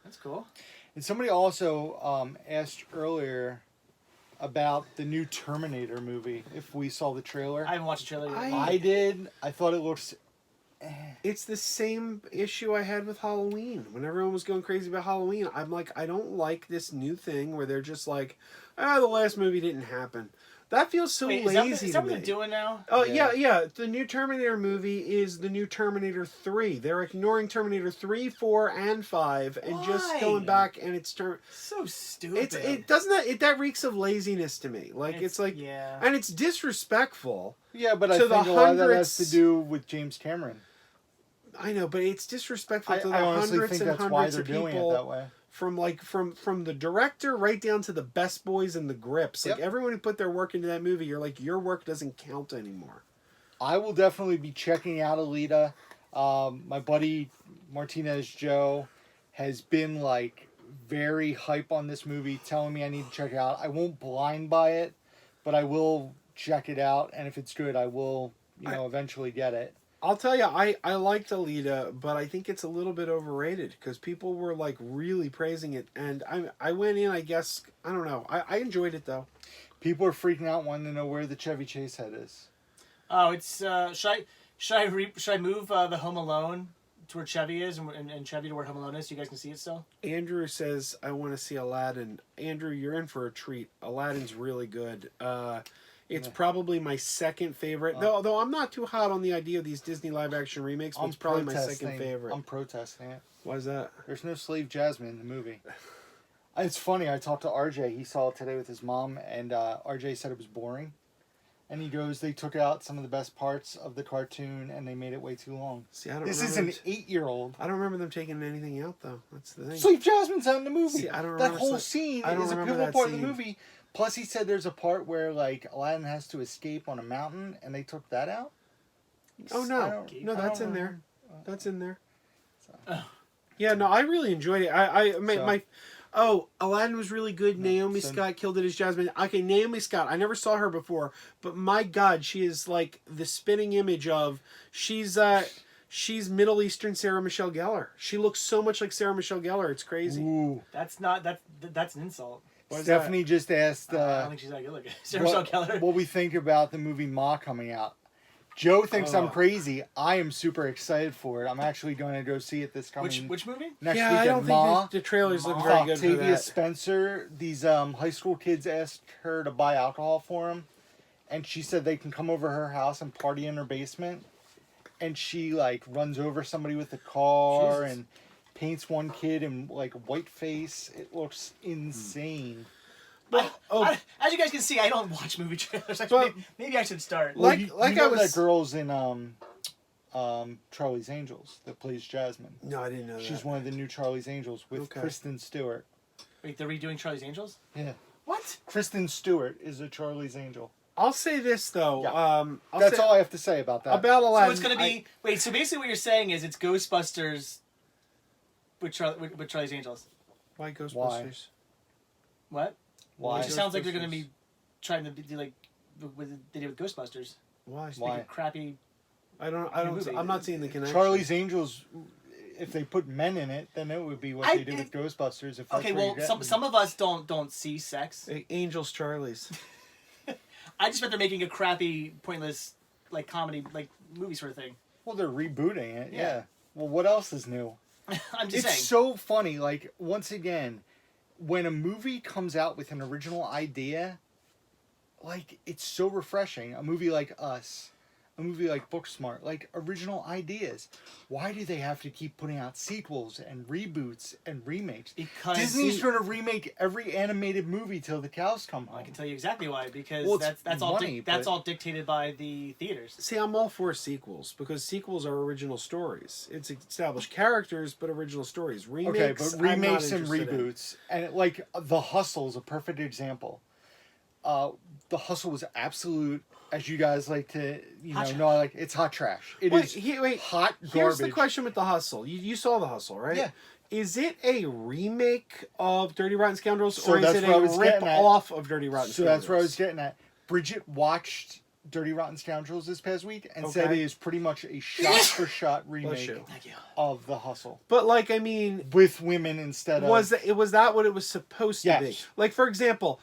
that's cool. And somebody also asked earlier about the new Terminator movie, if we saw the trailer. I haven't watched the trailer yet. I did. I thought it looks... It's the same issue I had with Halloween. When everyone was going crazy about Halloween, I'm like, I don't like this new thing where they're just like, the last movie didn't happen. That feels so Wait, lazy is that to what me. they're doing now? Oh, yeah. The new Terminator movie is the new Terminator 3. They're ignoring Terminator 3, 4, and 5 and just going back and it's... So stupid. It doesn't that reeks of laziness to me. Like, it's like... Yeah. And it's disrespectful. Yeah, but I to think the a lot of that hundreds- has to do with James Cameron. I know, but it's disrespectful to the I honestly hundreds think and that's why hundreds they're of doing it people... that way. From the director right down to the best boys and the grips. Like, Yep. everyone who put their work into that movie, you're like, your work doesn't count anymore. I will definitely be checking out Alita. My buddy Martinez Joe has been like very hype on this movie, telling me I need to check it out. I won't blind buy it, but I will check it out, and if it's good, I will, eventually get it. I'll tell you, I liked Alita, but I think it's a little bit overrated because people were like really praising it, and I went in, I guess, I don't know. I enjoyed it though. People are freaking out, wanting to know where the Chevy Chase head is. Oh, it's should I move the Home Alone to where Chevy is and Chevy to where Home Alone is so you guys can see it still? Andrew says, I want to see Aladdin. Andrew, you're in for a treat. Aladdin's really good. It's probably my second favorite. Though I'm not too hot on the idea of these Disney live-action remakes, but it's probably my second favorite. I'm protesting it. Why is that? There's no Slave Jasmine in the movie. It's funny, I talked to RJ. He saw it today with his mom, and RJ said it was boring. And he goes, they took out some of the best parts of the cartoon, and they made it way too long. See, I don't This remember is an 8-year-old. I don't remember them taking anything out, though. That's the thing. Slave Jasmine's out in the movie. See, I don't that remember whole scene is a pivotal part of the movie. Plus, he said there's a part where like Aladdin has to escape on a mountain, and they took that out. Oh no, that's in there. That's in there. Yeah, no, I really enjoyed it. Aladdin was really good. Naomi Scott killed it as Jasmine. Okay, Naomi Scott. I never saw her before, but my God, she is like the spitting image of she's Middle Eastern Sarah Michelle Gellar. She looks so much like Sarah Michelle Gellar. It's crazy. Ooh. That's an insult. Stephanie just asked I don't think she's that good looking. Sarah Michelle Gellar. What we think about the movie Ma coming out. Joe thinks I'm crazy. I am super excited for it. I'm actually going to go see it this coming Which movie? next Yeah, weekend. I don't Ma. think the trailers look very good for Octavia that. Spencer. These high school kids asked her to buy alcohol for them, and she said they can come over her house and party in her basement. And she like runs over somebody with a car and paints one kid in like white face. It looks insane. As you guys can see, I don't watch movie trailers. But- Maybe I should start. Well, Like- you like know I was- that girl's in Charlie's Angels that plays Jasmine. No, I didn't know that. She's one of the new Charlie's Angels with Okay. Kristen Stewart. Wait, they're redoing Charlie's Angels? Yeah. What? Kristen Stewart is a Charlie's Angel. I'll say this though. Yeah. I'll That's say, all I have to say about that. about So Aladdin. it's gonna be wait. So basically, what you're saying is it's Ghostbusters with Charlie's Angels. Why Ghostbusters? What? Why? It just sounds like they're gonna be trying to do like what they did with Ghostbusters. Why? Why? Like a crappy. I don't. movie. I'm not seeing the connection. Charlie's Angels, if they put men in it, then it would be what they did with Ghostbusters. If that's Okay, where well, you're some getting- some of us don't see sex. Angels, Charlies. I just bet they're making a crappy, pointless, like comedy, like movie sort of thing. Well, they're rebooting it. Yeah. Yeah. Well, what else is new? I'm just It's saying. so funny. Like, once again, when a movie comes out with an original idea, like, it's so refreshing. A movie like Us, a movie like Booksmart, like, original ideas. Why do they have to keep putting out sequels and reboots and remakes? Because Disney's trying to remake every animated movie till the cows come home. I can tell you exactly why. Because Well, it's that's all money, that's but- all dictated by the theaters. See, I'm all for sequels because sequels are original stories. It's established characters, but original stories. Remakes, Okay, but I'm not remakes and interested in. reboots, and like The Hustle is a perfect example. The Hustle was absolute, as you guys like to, Hot trash. like it's hot trash. It Wait, is wait. hot garbage. Here's the question with The Hustle. You saw The Hustle, right? Yeah. Is it a remake of Dirty Rotten Scoundrels, So or is that's it what I a was rip getting at. off of Dirty Rotten So Scoundrels? that's where I was getting at. Bridget watched Dirty Rotten Scoundrels this past week and said Okay. it is pretty much a shot-for-shot Bless remake you. Thank you. of The Hustle But like, I mean, with women instead of. was that what it was supposed to be? Yes. Like, for example,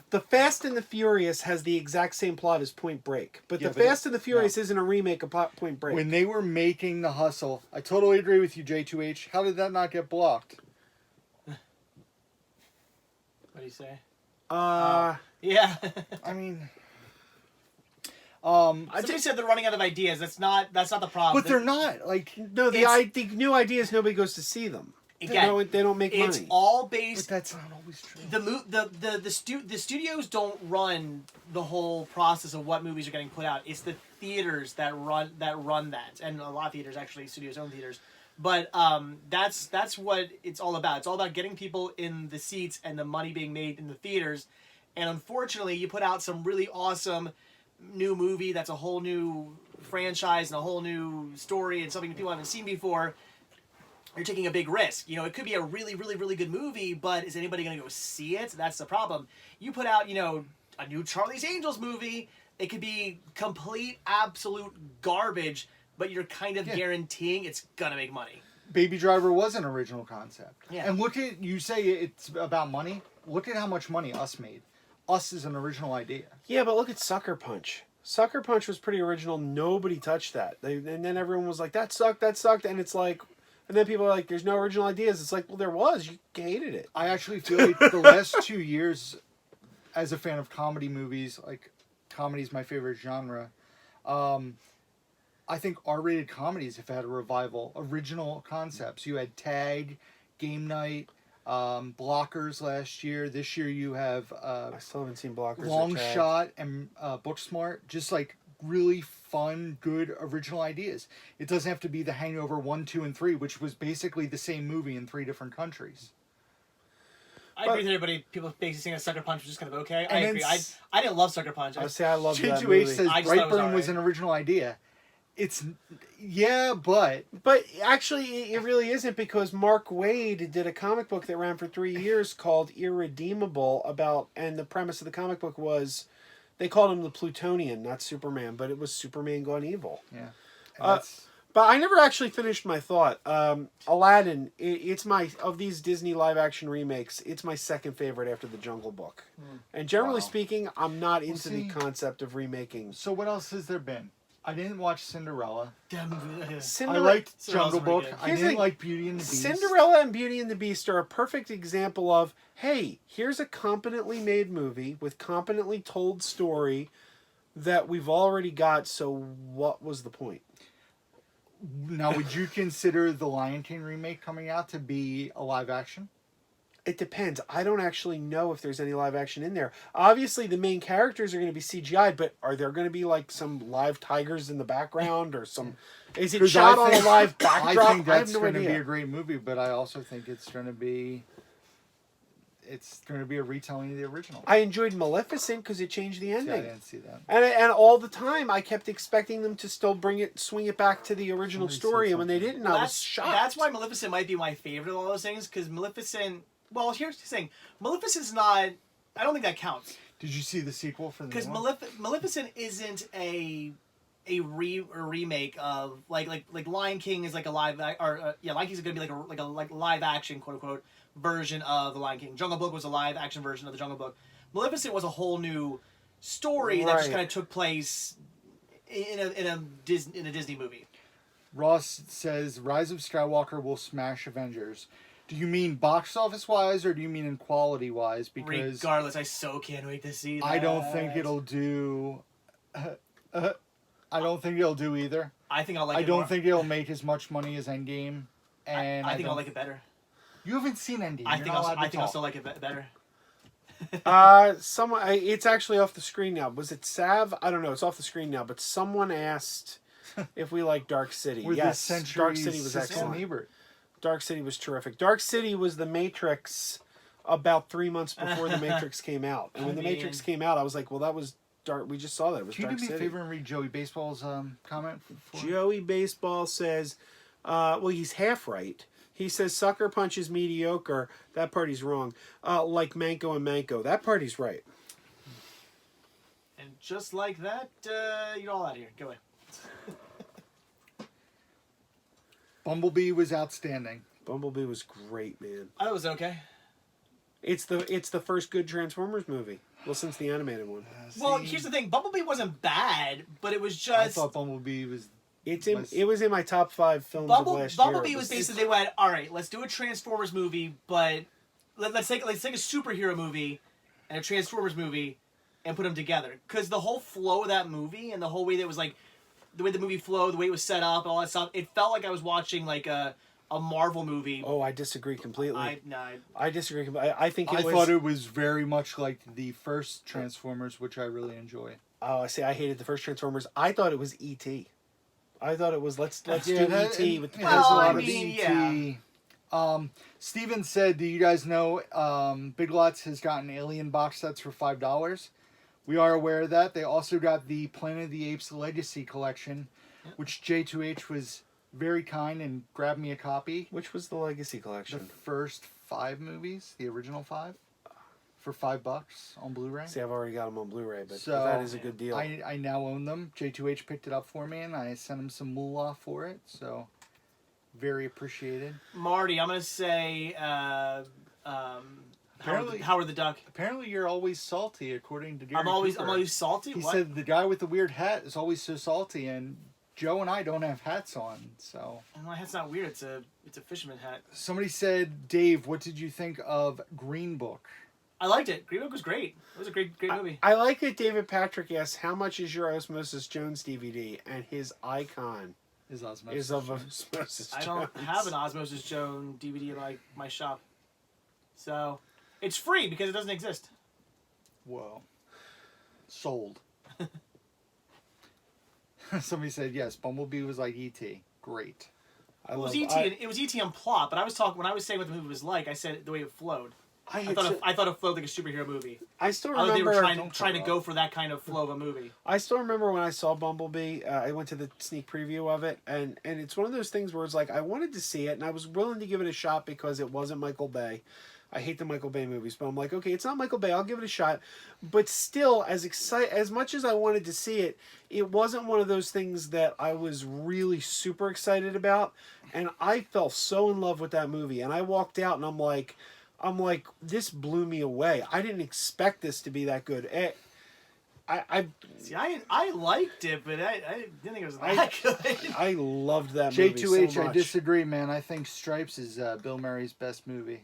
The Fast and the Furious has the exact same plot as Point Break, but Yeah, The but Fast and the Furious isn't a remake of Point Break. When they were making The Hustle, I totally agree with you, J2H. How did that not get blocked? What do you say? Yeah. I mean, Somebody said they're running out of ideas. That's not the problem. but they're not like. no, the new ideas, nobody goes to see them. Again, They don't make it's money. all But based. that's not always true. The studios don't run the whole process of what movies are getting put out. It's the theaters that run that, and a lot of theaters actually studios own theaters. But that's what it's all about. It's all about getting people in the seats and the money being made in the theaters. And unfortunately, you put out some really awesome new movie that's a whole new franchise and a whole new story and something that people haven't seen before. You're taking a big risk. You know, it could be a really, really, really good movie, but is anybody going to go see it? That's the problem. You put out, a new Charlie's Angels movie. It could be complete, absolute garbage, but you're kind of guaranteeing it's going to make money. Baby Driver was an original concept. Yeah. And look at, you say it's about money. Look at how much money Us made. Us is an original idea. Yeah, but look at Sucker Punch. Sucker Punch was pretty original. Nobody touched that. And then everyone was like, that sucked, and it's like, and then people are like, there's no original ideas. It's like, well, there was. You hated it. I actually feel like the last 2 years, as a fan of comedy movies, like comedy's my favorite genre, I think R-rated comedies have had a revival. Original concepts. You had Tag, Game Night, Blockers last year. This year you have I still haven't seen Blockers. Long or Tag. Shot and Booksmart. Just like really fun, good original ideas. It doesn't have to be The Hangover 1, 2, and 3, which was basically the same movie in 3 different countries. I agree with everybody. People basically saying that Sucker Punch was just kind of okay. I And agree. it's- I didn't love Sucker Punch. I would say I love that J2H movie. says I just thought it was Brightburn was alright. an original idea. It's, yeah, but But actually, it really isn't, because Mark Waid did a comic book that ran for 3 years called Irredeemable and the premise of the comic book was, they called him the Plutonian, not Superman, but it was Superman gone evil. yeah. And But I never actually finished my thought. Aladdin, it's of these Disney live action remakes, it's my second favorite after The Jungle Book. And generally Wow. speaking, I'm not into see- the concept of remaking. so what else has there been? I didn't watch Cinderella. I Cinderella, liked Cinderella's Jungle pretty Book. good. I Here's didn't the- like Beauty and the Beast. Cinderella and Beauty and the Beast are a perfect example of, hey, here's a competently made movie with competently told story that we've already got, so what was the point? Now, would you consider the Lion King remake coming out to be a live action? It depends. I don't actually know if there's any live action in there. Obviously, the main characters are going to be CGI'd, but are there going to be like some live tigers in the background or some? Is it 'Cause shot I on a think- live backdrop? I think I that's have no going to be idea. a great movie, but I also think it's going to be a retelling of the original. I enjoyed Maleficent because it changed the See, I ending. didn't see that. And all the time, I kept expecting them to still swing it back to the original Somebody story, said and when they something. didn't, I was shocked. That's why Maleficent might be my favorite of all those things, because Maleficent. Well, here's the thing: Maleficent's not. I don't think that counts, Did you see the sequel for the because new one? Maleficent isn't a remake of like Lion King is like a live Lion King's gonna be like a live action quote unquote version of the Lion King. Jungle Book was a live action version of the Jungle Book. Maleficent was a whole new story that just Right. kind of took place in a Disney movie. Ross says Rise of Skywalker will smash Avengers. Do you mean box office wise or do you mean in quality wise? Because Regardless, I so can't wait to see that. I don't think it'll do. I don't think it'll do either. I think I'll like I it don't more. think it'll make as much money as Endgame. And I think I'll like it better. You haven't seen Endgame. I You're think not allowed to I'll talk. still like it better. It's actually off the screen now. Was it Sav? I don't know. It's off the screen now. But someone asked if we like Dark City. With Yes, the Dark City was Siskel excellent. Ebert. Dark City was terrific. Dark City was the Matrix about 3 months before the Matrix came out. And when the Matrix came out, I was like, well, that was Dark. We just saw that. It was Can you Dark do me a City. favor and read Joey Baseball's comment? Joey Baseball says, well, he's half right. He says Sucker Punch is mediocre. That party's wrong. Like Manko and Manko. That party's right. And just like that, you're all out of here. Go away. Bumblebee was outstanding. Bumblebee was great, man. I thought it was okay. It's the first good Transformers movie. Well, since the animated one. Well, See, here's the thing: Bumblebee wasn't bad, but it was I just thought Bumblebee was. It was in my top 5 films of last year. Bumblebee was basically they went, all right, let's do a Transformers movie, but let's take a superhero movie and a Transformers movie and put them together, because the whole flow of that movie and the whole way that was like the way the movie flowed, the way it was set up, all that stuff, it felt like I was watching like a Marvel movie. Oh, I disagree completely. I I disagree. I think I it was. thought it was very much like the first Transformers, which I really enjoy. Oh, I see. I hated the first Transformers. I thought it was E.T. I thought it was let's Yeah, do that- E.T. with the it has a Well, I lot of mean, E.T. Steven said, do you guys know Big Lots has gotten Alien box sets for $5? We are aware of that. They also got the Planet of the Apes Legacy Collection, which J2H was very kind and grabbed me a copy. Which was the Legacy The Collection? first 5 movies, the original 5, for $5 on Blu-ray. See, I've already got them on Blu-ray, but So, that is a good deal. I now own them. J2H picked it up for me, and I sent him some moolah for it. So, very appreciated. Marty, I'm gonna say Apparently- Howard the Duck. Apparently, you're always salty, according to Gary I'm always Cooper. salty. He What? said the guy with the weird hat is always so salty, and Joe and I don't have hats on. So My hat's not weird. It's a fisherman hat. somebody said, Dave, what did you think of Green Book? I liked it. Green Book was great. It was a great movie. I like that David Patrick asked, how much is your Osmosis Jones DVD? And his icon Is Osmosis is of Jones. Osmosis I Jones. don't have an Osmosis Jones DVD in my shop, so it's free because it doesn't exist. Whoa. Sold. Somebody said, yes, Bumblebee was like E.T. Great. It was ET. It was ET on plot, but I was talking when I was saying what the movie was like. I said the way it flowed. I thought it flowed like a superhero movie. I still I thought they remember. were trying to go for that kind of flow of a movie. I still remember when I saw Bumblebee. I went to the sneak preview of it, and it's one of those things where it's like I wanted to see it, and I was willing to give it a shot because it wasn't Michael Bay. I hate the Michael Bay movies, but I'm like, okay, it's not Michael Bay. I'll give it a shot. But still, as much as I wanted to see it, it wasn't one of those things that I was really super excited about. And I fell so in love with that movie, and I walked out, and I'm like, this blew me away. I didn't expect this to be that good. See, I liked it, but I didn't think it was that good. I loved that movie J2H, so much. I disagree, man. I think Stripes is Bill Murray's best movie.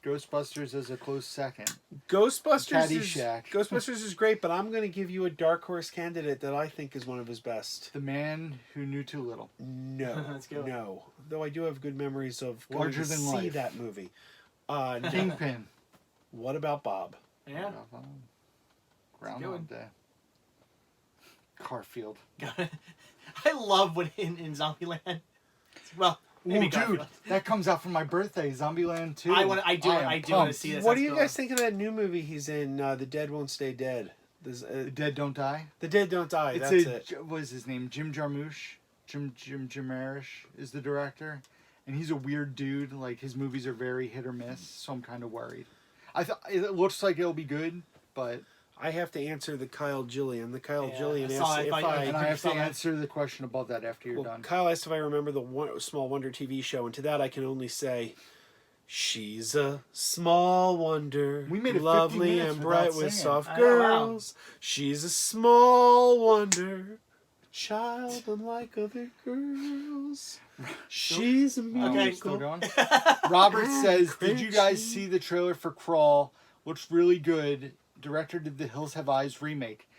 Ghostbusters is a close second. Ghostbusters is great, but I'm going to give you a dark horse candidate that I think is one of his best. The Man Who Knew Too Little. No, Let's go. no. Though I do have good memories of going Larger to Than see Life. that movie. No. Kingpin. What about Bob? Yeah. Groundhog Day. Garfield. I love when in Zombieland. Well, maybe Oh, dude, Garfield. that comes out for my birthday. Zombieland 2. I do want to pumped. see this. What do you guys think of that new movie he's in? The Dead Won't Stay Dead. The Dead Don't Die. The Dead Don't Die. It's That's it. What is his name? Jim Jarmusch. Jim Jarmusch is the director, and he's a weird dude. Like his movies are very hit or miss, so I'm kind of worried. I thought it looks like it'll be good, but I have to answer the Kyle Gillian. The Kyle Yeah, Gillian I saw asked it, if but I. and I have to saw that. answer the question above that after you're Well, done. Kyle asked if I remember the Small Wonder TV show, and to that I can only say, she's a small wonder, We made it 50 lovely minutes and bright without with singing. soft I know, wow. girls. She's a small wonder, child unlike other girls. She's a Okay. miracle. Still going? Robert says, "Did you guys see the trailer for Crawl? Looks really good. Director did the Hills Have Eyes remake."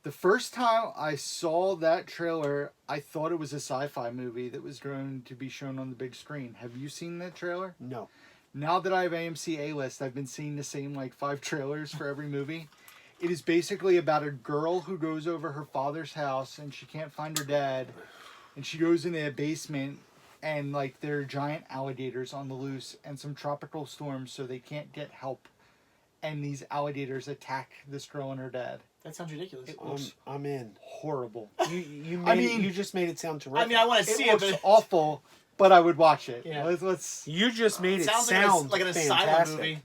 The first time I saw that trailer, I thought it was a sci-fi movie that was going to be shown on the big screen. Have you seen that trailer? No. Now that I have AMC A-List, I've been seeing the same 5 trailers for every movie. It is basically about a girl who goes over her father's house and she can't find her dad, and she goes in a basement and there are giant alligators on the loose and some tropical storms, so they can't get help, and these alligators attack this girl and her dad. That sounds ridiculous. I'm in. Horrible. You just made it sound terrific. I mean, I want to see It it, looks but awful, but I would watch it. Yeah. Let's You just made it sounds sound like an fantastic. asylum movie.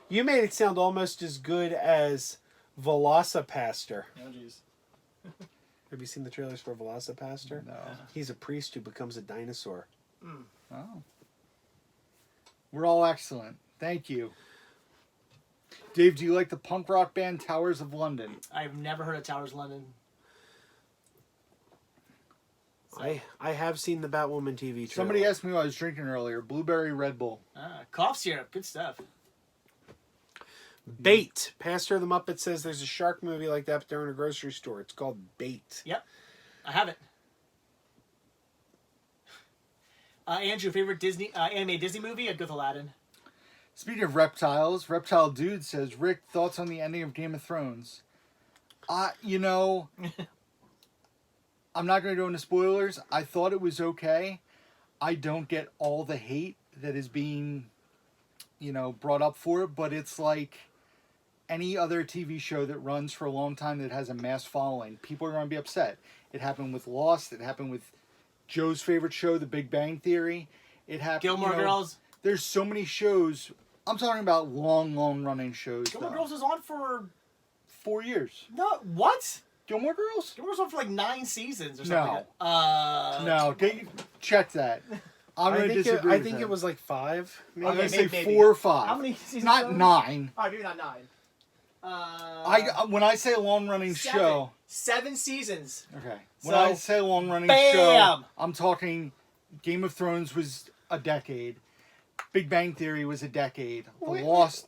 You made it sound almost as good as Velocipaster. Oh, jeez. Have you seen the trailers for Velocipaster? No. He's a priest who becomes a dinosaur. Oh. We're all excellent. Thank you. Dave, do you like the punk rock band Towers of London? I've never heard of Towers London. I have seen the Batwoman TV trailer. Somebody asked me what I was drinking earlier. Blueberry Red Bull. Cough syrup. Good stuff. Bait. Pastor of the Muppet says there's a shark movie like that, but they're in a grocery store. It's called Bait. Yep. I have it. Andrew, favorite Disney anime Disney movie? I'd go with Aladdin. Speaking of reptiles, Reptile Dude says, Rick, thoughts on the ending of Game of Thrones? I'm not going to go into spoilers. I thought it was okay. I don't get all the hate that is being, brought up for it, but it's like any other TV show that runs for a long time that has a mass following. People are going to be upset. It happened with Lost. It happened with Joe's favorite show, The Big Bang Theory. It happened. Gilmore Girls. There's so many shows. I'm talking about long running shows. Gilmore though. Girls was on for 4 years. no what? Gilmore Girls? Gilmore Girls was on for 9 seasons or something. No. Like that. No, check that. I'm I going to think disagree. I with think him. it was 5. Maybe. I'm going to say maybe. 4 or 5. How many seasons? Not are there? 9. All right, maybe not 9. When I say long running show. 7 seasons. Okay. When So, I say long running bam! show, I'm talking Game of Thrones was a decade. Big Bang Theory was a decade. The Wait, Lost.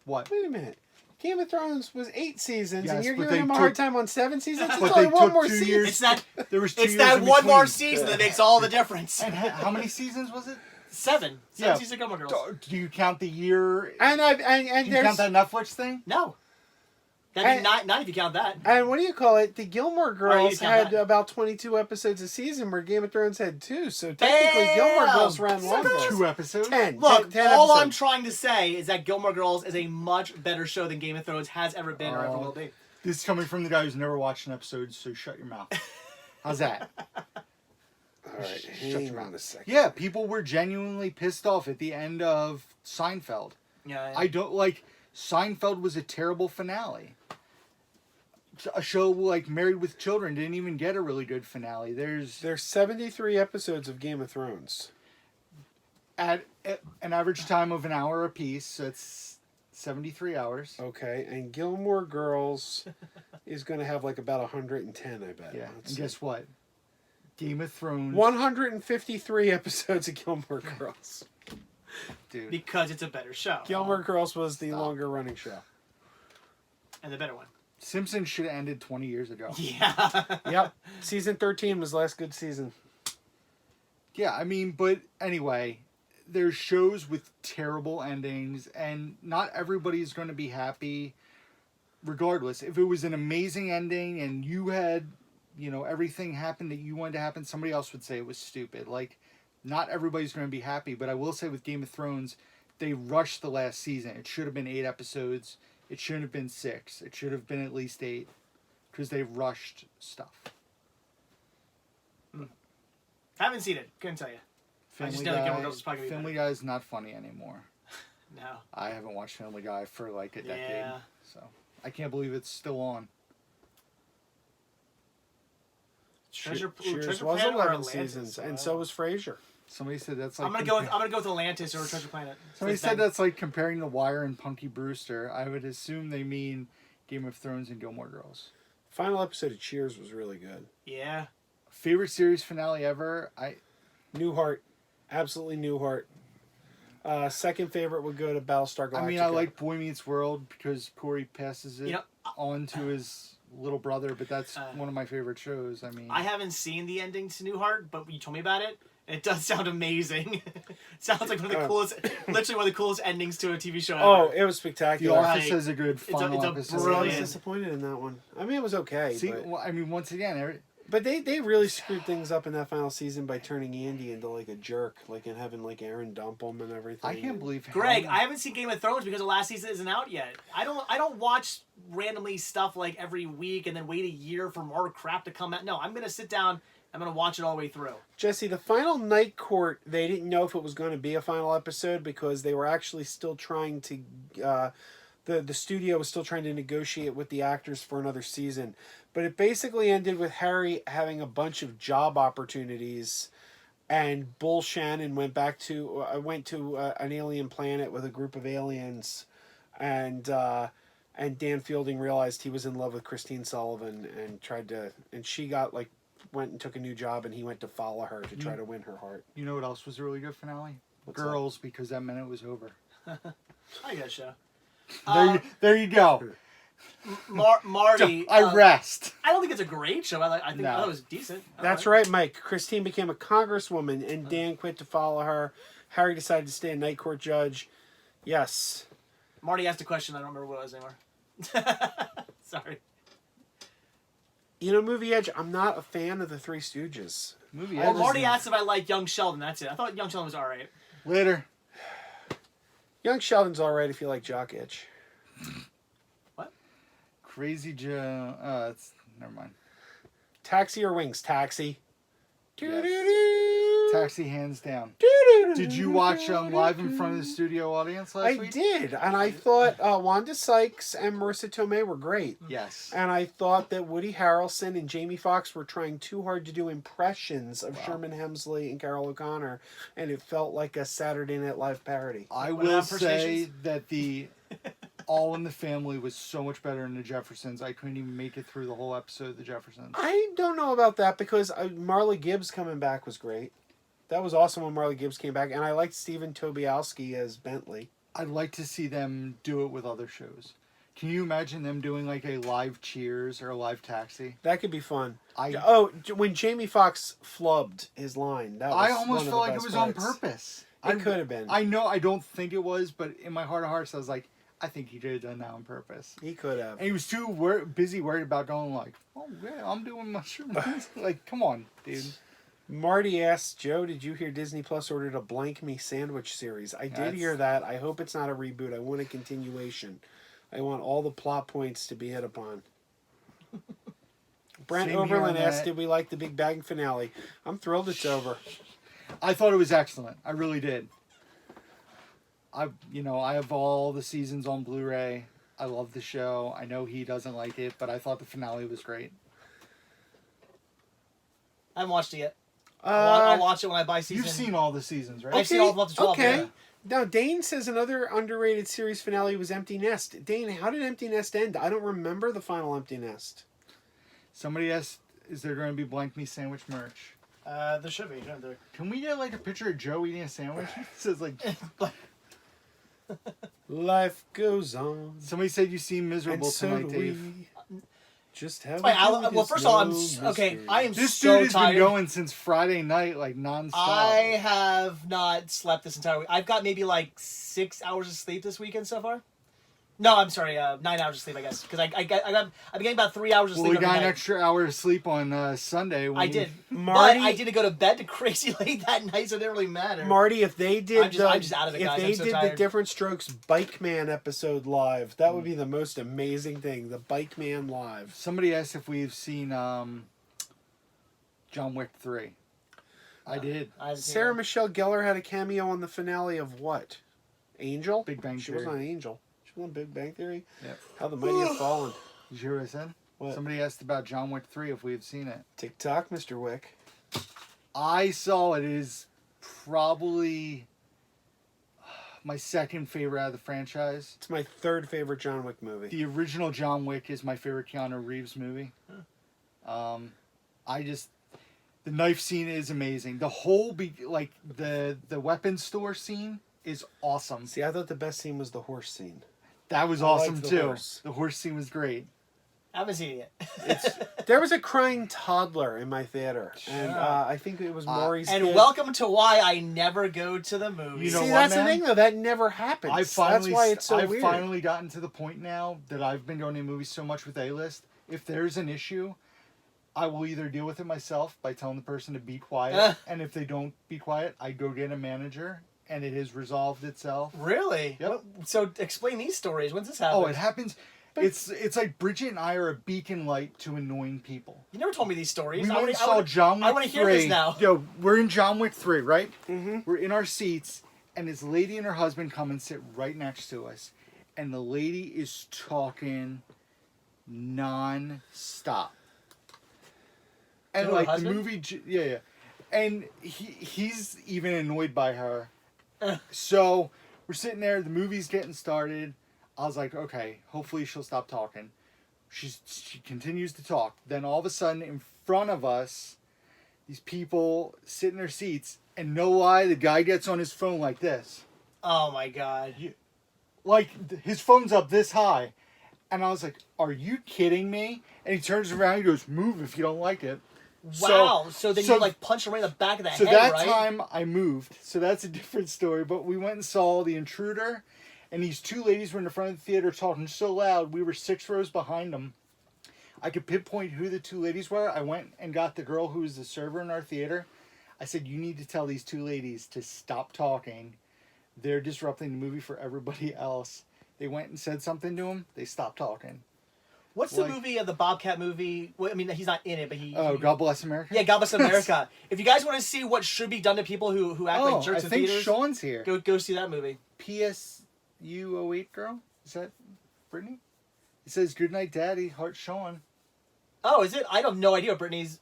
What? Wait a minute. Game of Thrones was 8 seasons, Yes, and you're but giving they him a took- hard time on 7 seasons? It's But only they one took more 2 season. years. It's that There was 2 it's years that in one more between. season that makes all the difference. And how many seasons was it? 7 Yeah. seasons of Gilmore Girls. Do you count the year? And Do you count there's that Netflix thing? No. That'd be And- 9 if you count that. and what do you call it? The Gilmore you Girls count had that. about 22 episodes a season, where Game of Thrones had 2. So technically, Gilmore Bam! Girls ran longer. 2 episodes? 10. Look, 10 all I'm episodes. trying to say is that Gilmore Girls is a much better show than Game of Thrones has ever been or ever will be. This is coming from the guy who's never watched an episode, so shut your mouth. How's that? All right, Shut hang your on mouth. a second. Yeah, people were genuinely pissed off at the end of Seinfeld. Yeah. I don't like Seinfeld was a terrible finale. A show like Married with Children didn't even get a really good finale. There's 73 episodes of Game of Thrones. at an average time of an hour apiece, so it's 73 hours. Okay, and Gilmore Girls is going to have about 110, I bet. Yeah, Let's and see. guess what? Game of Thrones. 153 episodes of Gilmore Girls. Dude. Because it's a better show. Gilmore Girls was the Stop. longer running show. And the better one. Simpsons should have ended 20 years ago. Yeah. Yep, season 13 was last good season. Yeah, I mean, but anyway, there's shows with terrible endings, and not everybody's going to be happy regardless. If it was an amazing ending and you had, everything happened that you wanted to happen, somebody else would say it was stupid. Like, not everybody's going to be happy, but I will say with Game of Thrones, they rushed the last season. It should have been 8 episodes. It shouldn't have been 6. It should have been at least 8, because they rushed stuff. Haven't seen it. Couldn't tell you. I just know that Gilmore Girls is probably Family Guy is not funny anymore. No. I haven't watched Family Guy for like a decade. Yeah. So I can't believe it's still on. Treasure Cheers was Planet or 11 Atlantis? seasons, and so was Frasier. Somebody said that's like... I'm gonna go with Atlantis or Treasure Planet. Somebody said that's like comparing The Wire and Punky Brewster. I would assume they mean Game of Thrones and Gilmore Girls. Final episode of Cheers was really good. Yeah. Favorite series finale ever? Newhart. Absolutely Newhart. Second favorite would go to Battlestar Galactica. I mean, I like Boy Meets World because Corey passes it on to his little brother, but that's one of my favorite shows. I mean, I haven't seen the ending to Newhart, but you told me about it. It does sound amazing. Sounds like one of the coolest, literally one of the coolest endings to a TV show ever. Oh, it was spectacular. The Office has a good final episode. I was disappointed in that one. I mean, it was okay. See, but... well, I mean, once again, But they really screwed things up in that final season by turning Andy into like a jerk, like and having like Aaron dump him and everything. I can't believe Greg, I haven't seen Game of Thrones because the last season isn't out yet. I don't watch randomly stuff like every week and then wait a year for more crap to come out. No, I'm gonna sit down. I'm gonna watch it all the way through. Jesse, the final Night Court, they didn't know if it was going to be a final episode because they were actually still trying to. The studio was still trying to negotiate with the actors for another season. But it basically ended with Harry having a bunch of job opportunities, and Bull Shannon went to an alien planet with a group of aliens, and Dan Fielding realized he was in love with Christine Sullivan and she went and took a new job, and he went to follow her to try to win her heart. You know what else was a really good finale? What's Girls, that? Because that meant it was over. I got a show. There you go. Marty. I rest. I don't think it's a great show. I think it was decent. That's right, Mike. Christine became a congresswoman, and Dan quit to follow her. Harry decided to stay a night court judge. Yes. Marty asked a question. I don't remember what it was anymore. Sorry. You know, Movie Edge, I'm not a fan of the Three Stooges. Marty asked if I like Young Sheldon. That's it. I thought Young Sheldon was all right. Later. Young Sheldon's all right if you like Jock Itch. What? Crazy Joe. Never mind. Taxi or Wings? Taxi. Yes. Taxi, hands down. Did you watch live in front of the studio audience last week? I did, and I thought Wanda Sykes and Marissa Tomei were great. Yes. And I thought that Woody Harrelson and Jamie Foxx were trying too hard to do impressions of Sherman Hemsley and Carol O'Connor, and it felt like a Saturday Night Live parody. I will say that the All in the Family was so much better than the Jeffersons. I couldn't even make it through the whole episode of the Jeffersons. I don't know about that because Marla Gibbs coming back was great. That was awesome when Marla Gibbs came back, and I liked Stephen Tobielski as Bentley. I'd like to see them do it with other shows. Can you imagine them doing like a live Cheers or a live Taxi? That could be fun. When Jamie Foxx flubbed his line, I almost felt like it was on purpose. It could have been. I know, I don't think it was, but in my heart of hearts, I was like, I think he could have done that on purpose. He could have. And he was too busy worried about going like, oh yeah, I'm doing mushrooms. Like, come on, dude. Marty asked, Joe, did you hear Disney Plus ordered a Blank Me sandwich series? I did hear that. I hope it's not a reboot. I want a continuation. I want all the plot points to be hit upon. Brent Oberlin asked, did we like the Big Bang finale? I'm thrilled it's over. I thought it was excellent. I really did. I have all the seasons on Blu-ray. I love the show. I know he doesn't like it, but I thought the finale was great. I haven't watched it yet. I'll watch it when I buy season. You've seen all the seasons, right? I've seen all up to 12. Okay. Yeah. Now, Dane says another underrated series finale was Empty Nest. Dane, how did Empty Nest end? I don't remember the final Empty Nest. Somebody asked, is there going to be Blank Me sandwich merch? There should be, shouldn't there? Can we get like a picture of Joe eating a sandwich? It says like... Life goes on. Somebody said you seem miserable and so tonight, do we. Dave. Just have. Wait, well, first of all, okay. I am This so dude has tired. been going since Friday night, like nonstop. I have not slept this entire week. I've got maybe like 6 hours of sleep this weekend so far. No, I'm sorry, 9 hours of sleep, I guess, because I've been getting about 3 hours of sleep. Well, we every got night. an extra hour of sleep on Sunday. I did, Marty, but I didn't go to bed to crazy late that night, so it didn't really matter. Marty, if they did, I'm just out of it, guys. If I'm they so did tired. the Different Strokes Bike Man episode live, that would be the most amazing thing. The Bike Man live. Somebody asked if we've seen John Wick 3. I did. Sarah Michelle Gellar had a cameo on the finale of what? Angel? Big Bang She Theory. was on Angel. She was on Big Bang Theory. Yep. How the Mighty Have Fallen. Did you hear what I said? What? Somebody asked about John Wick 3 if we have seen it. TikTok, Mr. Wick. I saw it. It is probably my second favorite out of the franchise. It's my third favorite John Wick movie. The original John Wick is my favorite Keanu Reeves movie. The knife scene is amazing. The whole the weapons store scene is awesome. See, I thought the best scene was the horse scene. That was I awesome liked the too. horse. The horse scene was great. I haven't seen it yet. There was a crying toddler in my theater, and I think it was Maury's And kid. welcome to why I never go to the movies. You know See, what, that's man? the thing, though. That never happens. That's why it's so I've weird. finally gotten to the point now that I've been going to movies so much with A-List. If there's an issue, I will either deal with it myself by telling the person to be quiet, and if they don't be quiet, I go get a manager, and it has resolved itself. Really? Yep. So explain these stories. When's this happen? Oh, it happens. It's like Bridget and I are a beacon light to annoying people. You never told me these stories. We went and saw John Wick 3. I want to hear this now. Yo, we're in John Wick 3, right? Mm-hmm. We're in our seats, and this lady and her husband come and sit right next to us. And the lady is talking non-stop. And To her like the husband? movie, yeah. And he's even annoyed by her. So we're sitting there, the movie's getting started. I was like, okay, hopefully she'll stop talking. She continues to talk. Then all of a sudden, in front of us, these people sit in their seats, and no lie, the guy gets on his phone like this. Oh my god. His phone's up this high. And I was like, are you kidding me? And he turns around, he goes, move if you don't like it. Wow. So then you like punched him right in the back of the head, that right? time I moved. So that's a different story. But we went and saw The Intruder. And these two ladies were in the front of the theater talking so loud, we were 6 rows behind them. I could pinpoint who the two ladies were. I went and got the girl who was the server in our theater. I said, you need to tell these two ladies to stop talking. They're disrupting the movie for everybody else. They went and said something to him. They stopped talking. What's the movie of the Bobcat movie? Well, I mean, he's not in it, but he... Oh, God Bless America? Yeah, God Bless America. If you guys want to see what should be done to people who act like jerks I in think theaters... Sean's here. Go see that movie. PSU08 girl? Is that Brittany? It says, good night, Daddy. Heart Sean. Oh, is it? I have no idea what Brittany's...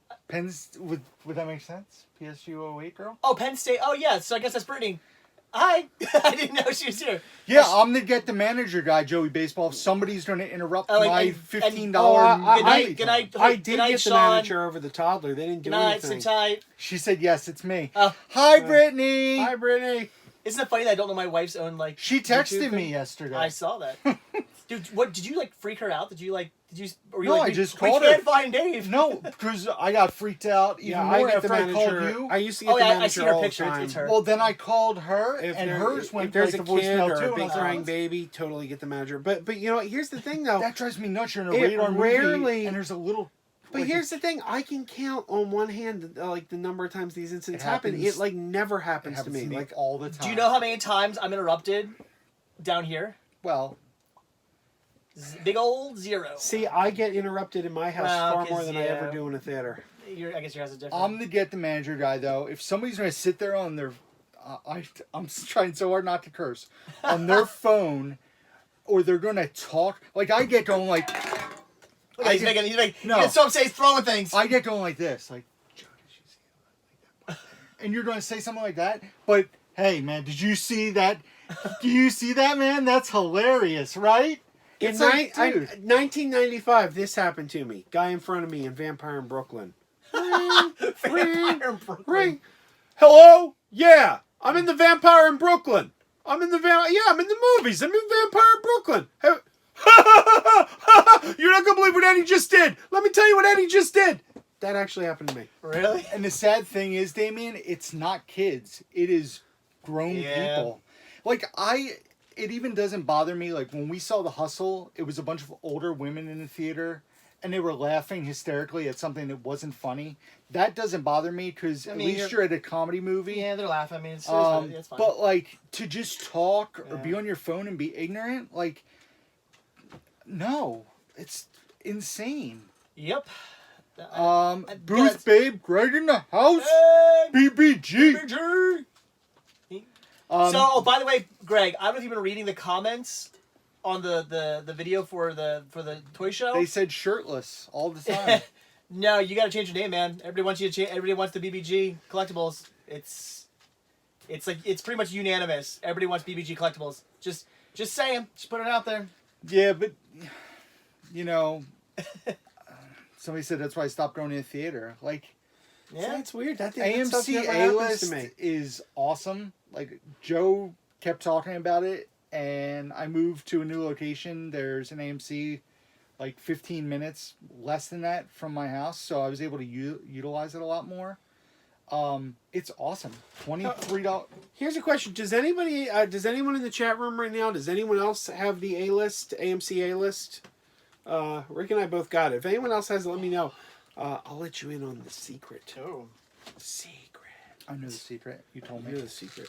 Would that make sense? PSU08 girl? Oh, Penn State. Oh, yeah. So I guess that's Brittany. Hi. I didn't know she was here. Yeah, I'm the get the manager guy, Joey Baseball. If somebody's going to interrupt my $15 Good night. I did Good night, get the Sean. manager over the toddler. They didn't do Good night. anything. Sit tight. She said, yes, it's me. Oh. Hi, Brittany. Hi, Brittany. Isn't it funny that I don't know my wife's own, like... She YouTube texted me thing? yesterday. I saw that. Dude, what, did you, like, freak her out? Or you, No, like, I just we called can't her. find Dave. No, because I got freaked out even more I get after the I called manager. you. I used to get Oh, the yeah, I manager see her all the picture. time. It's her. Well, then I called her, If and there- hers went if there's right a to voicemail kid or too. a and I big was like, crying baby, totally get the manager. But you know what? Here's the thing, though. that drives me nuts. You're in a It radar rarely- movie, and there's a little... But like, here's the thing: I can count on one hand, like the number of times these incidents happen. happens- It like never it happens to happens me. to me Like, all the time. Do you know how many times I'm interrupted down here? Well, Big old 0. see, I get interrupted in my house Well, far more 'cause, than I yeah. ever do in a theater. I guess yours is different. I'm the get the manager guy, though. If somebody's going to sit there on their... I'm trying so hard not to curse. On their phone, or they're going to talk... Like, I get going like... Look, he's making, No. you can so say he's throwing things. I get going like this. Like, Joe, did you see it like that? And you're going to say something like that? But, hey, man, did you see that? Do you see that, man? That's hilarious, right? In It's like, dude. 1995, this happened to me. Guy in front of me in Vampire in Brooklyn. Vampire in Brooklyn. Ring. Hello? Yeah, I'm in the Vampire in Brooklyn. I'm in the movies. I'm in Vampire in Brooklyn. Hey, You're not gonna believe what Eddie just did. Let me tell you what Eddie just did. That actually happened to me. Really? And the sad thing is, Damien, it's not kids. It is grown people. Like, it even doesn't bother me. Like, when we saw The Hustle, it was a bunch of older women in the theater, and they were laughing hysterically at something that wasn't funny. That doesn't bother me, because at least you're at a comedy movie. Yeah, they're laughing. I mean, it's fine. But, like, to just talk or be on your phone and be ignorant, like, no. It's insane. Yep. Bruce, babe, Greg in the house. Hey, BBG. BBG. So, by the way, Greg, I don't know if you've been reading the comments on the video for the toy show. They said shirtless all the time. No, you got to change your name, man. Everybody wants you to change. Everybody wants the BBG collectibles. It's pretty much unanimous. Everybody wants BBG collectibles. Just saying. Just put it out there. Yeah, but somebody said that's why I stopped going to the theater. Like, Yeah, it's weird. That AMC A-list is awesome. Like, Joe kept talking about it, and I moved to a new location. There's an AMC like 15 minutes less than that from my house, so I was able to utilize it a lot more. It's awesome. $23. Here's a question: does anyone in the chat room right now? Does anyone else have the A-list, AMC A-list? Rick and I both got it. If anyone else has it, let me know. I'll let you in on the secret. Oh, Secret. I know the secret. You told me. I know the secret.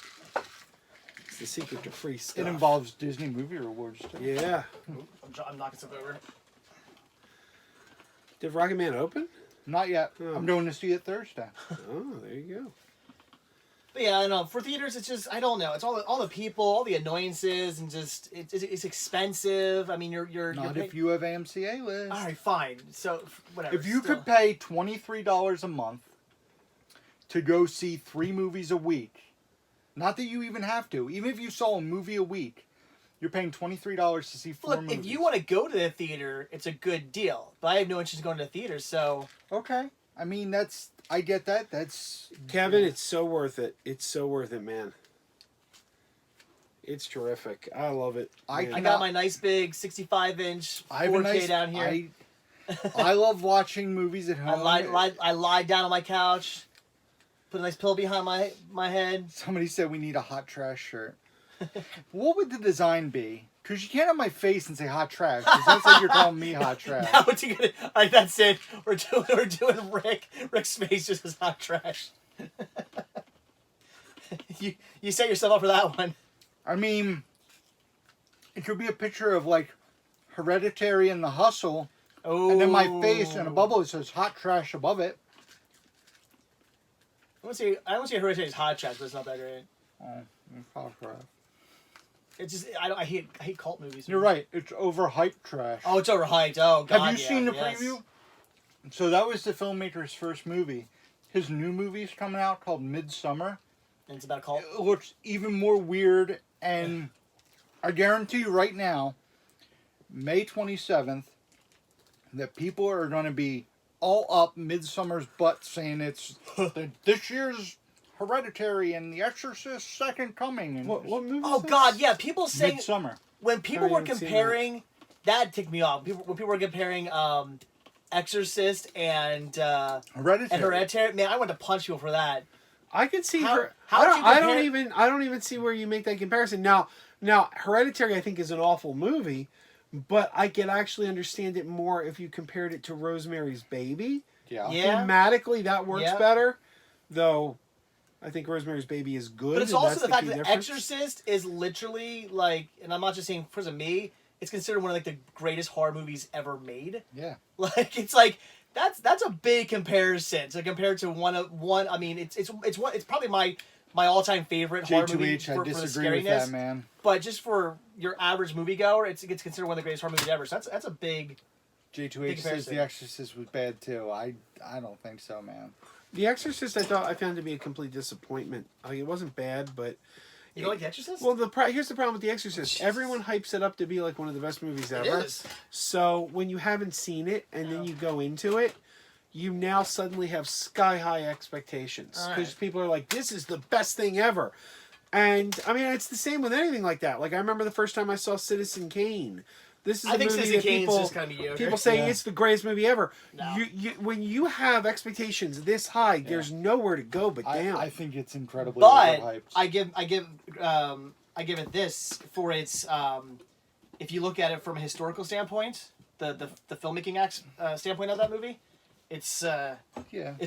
It's the secret to free stuff. It involves Disney movie rewards too. Yeah. I'm knocking stuff over. Did Rocket Man open? Not yet. Oh. I'm going to see it Thursday. Oh, there you go. But yeah, I know. For theaters, it's just, I don't know. It's all the people, all the annoyances, and just it's expensive. I mean, you're Not if you have AMC A-list. All right, fine. So whatever. If you could pay $23 a month to go see 3 movies a week, not that you even have to, even if you saw a movie a week, you're paying $23 to see 4 movies. If you want to go to the theater, it's a good deal. But I have no interest in going to the theater, so Okay. I mean, I get that. That's... Kevin, it's so worth it. It's so worth it, man. It's terrific. I love it. I got my nice big 65-inch 4K down here. I love watching movies at home. I lie down on my couch, put a nice pillow behind my head. Somebody said we need a hot trash shirt. What would the design be? Because you can't have my face and say hot trash. Because that's like you're calling me hot trash. Now what you gonna? All right, that's it. We're doing Rick's face just as hot trash. you set yourself up for that one. I mean, it could be a picture of like Hereditary and The Hustle, and then my face and a bubble that says hot trash above it. I want to see Hereditary's hot trash, but it's not that great. Oh, hot trash. It's just I hate cult movies. You're right. It's overhyped trash. Oh, it's overhyped. Oh God. Have you seen the preview? So that was the filmmaker's first movie. His new movie's coming out called Midsummer. And it's about a cult. It looks even more weird, and I guarantee you right now, May 27th, that people are going to be all up Midsummer's butt saying it's this year's Hereditary and The Exorcist Second Coming. And What movie? Oh God, yeah. People saying Midsummer. when people were haven't seen comparing that ticked me off. When people were comparing Exorcist and Hereditary. Man, I went to punch people for that. I could see How- her. how would you I compare- don't even see where you make that comparison. Now, Hereditary I think is an awful movie, but I could actually understand it more if you compared it to Rosemary's Baby. Yeah. Yeah. Thematically, that works Yeah. better. Though, I think Rosemary's Baby is good. But it's and also that's the fact key that difference. Exorcist is literally like, and I'm not just saying because of me. It's considered one of like the greatest horror movies ever made. Yeah. Like it's like that's a big comparison. So compared to one. I mean, it's probably my all-time favorite horror movie J2H, I for the disagree with scariness. that, man. But just for your average moviegoer, it gets considered one of the greatest horror movies ever. So that's a big. J2H says comparison. The Exorcist was bad too. I don't think so, man. The Exorcist, I found to be a complete disappointment. It wasn't bad, but You don't like The Exorcist? well, here's the problem with The Exorcist. Everyone hypes it up to be like one of the best movies it ever. is. So when you haven't seen it and then you go into it, you now suddenly have sky high expectations All because right. people are like, "This is the best thing ever." And I mean, it's the same with anything like that. Like I remember the first time I saw Citizen Kane. This is I a think movie Citizen that Kane is people just kind of mediocre. people say Yeah. it's the greatest movie ever. No. When you have expectations this high, there's nowhere to go but down. I think it's incredibly But overhyped. I give it this for its if you look at it from a historical standpoint, the filmmaking standpoint of that movie, it's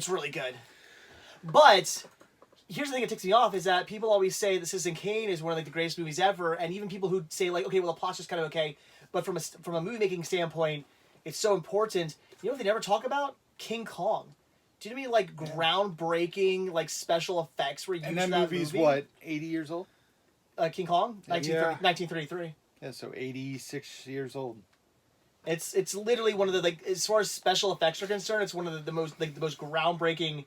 really good. But here's the thing that ticks me off is that people always say that Citizen Kane is one of like the greatest movies ever, and even people who say like, okay, well the plot's just kind of okay, but from a movie making standpoint, it's so important. You know what they never talk about? King Kong. Do you know what I mean? Like groundbreaking like special effects were used And in that that movie's movie. what, 80 years old? King Kong, 1933. Yeah, so 86 years old. It's literally one of the like as far as special effects are concerned, it's one of the most groundbreaking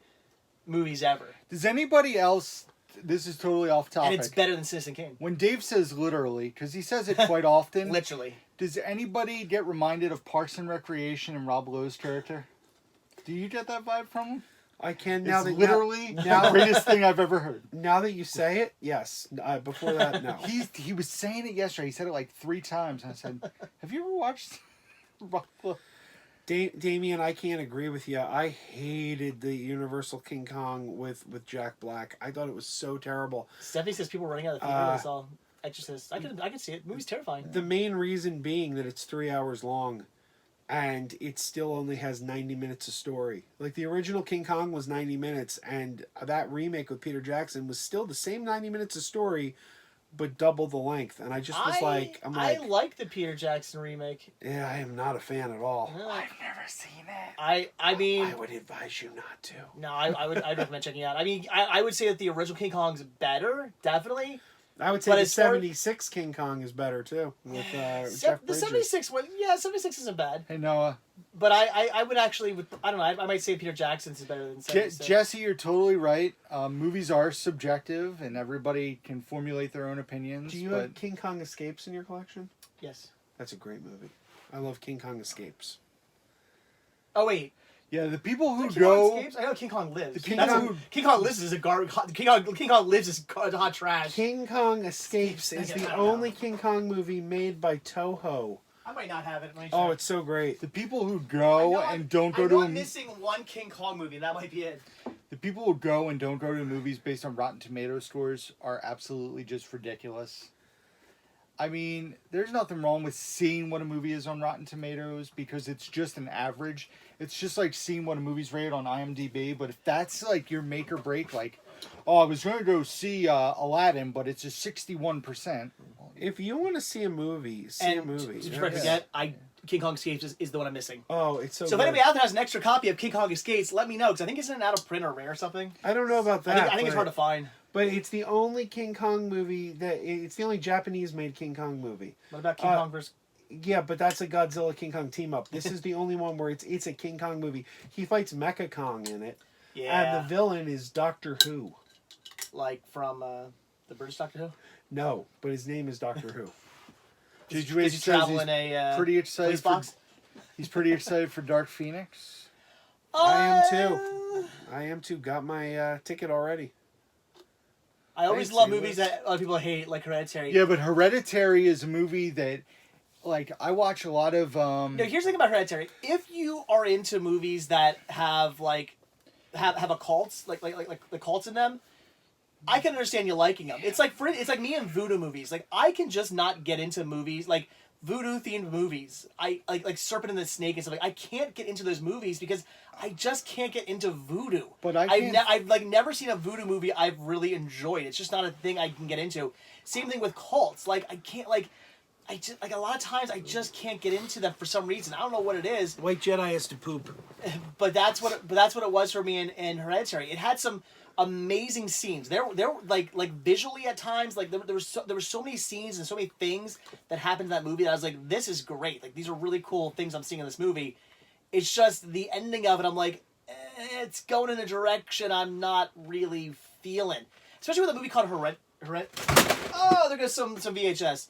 movies ever. Does anybody else? This is totally off topic. And it's better than Citizen Kane. When Dave says literally, because he says it quite often. Literally. Does anybody get reminded of Parks and Recreation and Rob Lowe's character? Do you get that vibe from him? I can It's literally the greatest thing I've ever heard. Now that you say it, yes. Before that, no. He was saying it yesterday. He said it like 3 times. And I said, "Have you ever watched Rob Lowe?" Damien, I can't agree with you. I hated the Universal King Kong with Jack Black. I thought it was so terrible. Stephanie says people running out of the theater. They saw Exorcist. I can see it. The movie's terrifying. The main reason being that it's 3 hours long, and it still only has 90 minutes of story. Like the original King Kong was 90 minutes, and that remake with Peter Jackson was still the same 90 minutes of story, but double the length. And I just was I like the Peter Jackson remake. yeah, I am not a fan at all. I've never seen it. I mean, I would advise you not to. no, I'd recommend checking it out. I mean, I would say that the original King Kong's better, definitely. I would say But the as far- 76 King Kong is better too. With Jeff The Bridges. 76 one, yeah, 76 isn't bad. Hey Noah, But I would actually, I don't know, I might say Peter Jackson's is better than 76. Jesse, you're totally right. Movies are subjective, and everybody can formulate their own opinions. Do you but have King Kong Escapes in your collection? Yes. That's a great movie. I love King Kong Escapes. Oh wait, yeah, the people who King Kong go, Escapes? I know King Kong Lives. The King That's Kong- a- King Kong Lives is a King Kong Lives is hot trash. King Kong Escapes is I the don't only know. King Kong movie made by Toho. I might not have it. Let me Oh, check. it's so great. the people who I go know and don't go I to know a I'm missing one King Kong movie. That might be it. the people who go and don't go to movies based on Rotten Tomatoes scores are absolutely just ridiculous. I mean, there's nothing wrong with seeing what a movie is on Rotten Tomatoes because it's just an average. It's just like seeing what a movie's rated on IMDb. But if that's like your make or break, like, oh, I was going to go see Aladdin, but it's a 61%. If you want to see a movie, see a movie. Did you forget? King Kong Escapes is the one I'm missing. Oh, it's so So if good. anybody out there has an extra copy of King Kong Escapes, let me know because I think it's out of print or rare or something. I don't know about that. I think it's hard to find. But it's the only King Kong movie it's the only Japanese-made King Kong movie. What about King Kong versus? Yeah, but that's a Godzilla King Kong team up. This is the only one where it's a King Kong movie. He fights Mecha Kong in it, Yeah, and the villain is Doctor Who. like from the British Doctor Who. No, but his name is Doctor Who. Did JJ you says travel he's in a pretty excited police for, box? he's pretty excited for Dark Phoenix. I am too. I am too. Got my ticket already. I always Thanks, love Amos. movies that other people hate, like Hereditary. Yeah, but Hereditary is a movie that, like, I watch a lot of. No, here's the thing about Hereditary. If you are into movies that have like have a cults, like the cults in them, I can understand you liking them. It's like it's like me and voodoo movies. Like I can just not get into movies like voodoo themed movies. I like Serpent and the Snake and stuff. Like I can't get into those movies because I just can't get into voodoo. But I've like never seen a voodoo movie I've really enjoyed. It's just not a thing I can get into. Same thing with cults. Like I can't I just like a lot of times I just can't get into them for some reason. I don't know what it is. White Jedi has to poop. But that's what it was for me in Hereditary. It had some amazing scenes. There like visually at times like there were so many scenes and so many things that happened in that movie that I was like, this is great. Like these are really cool things I'm seeing in this movie. It's just the ending of it. I'm like, it's going in a direction I'm not really feeling. Especially with a movie called Oh, there goes some VHS.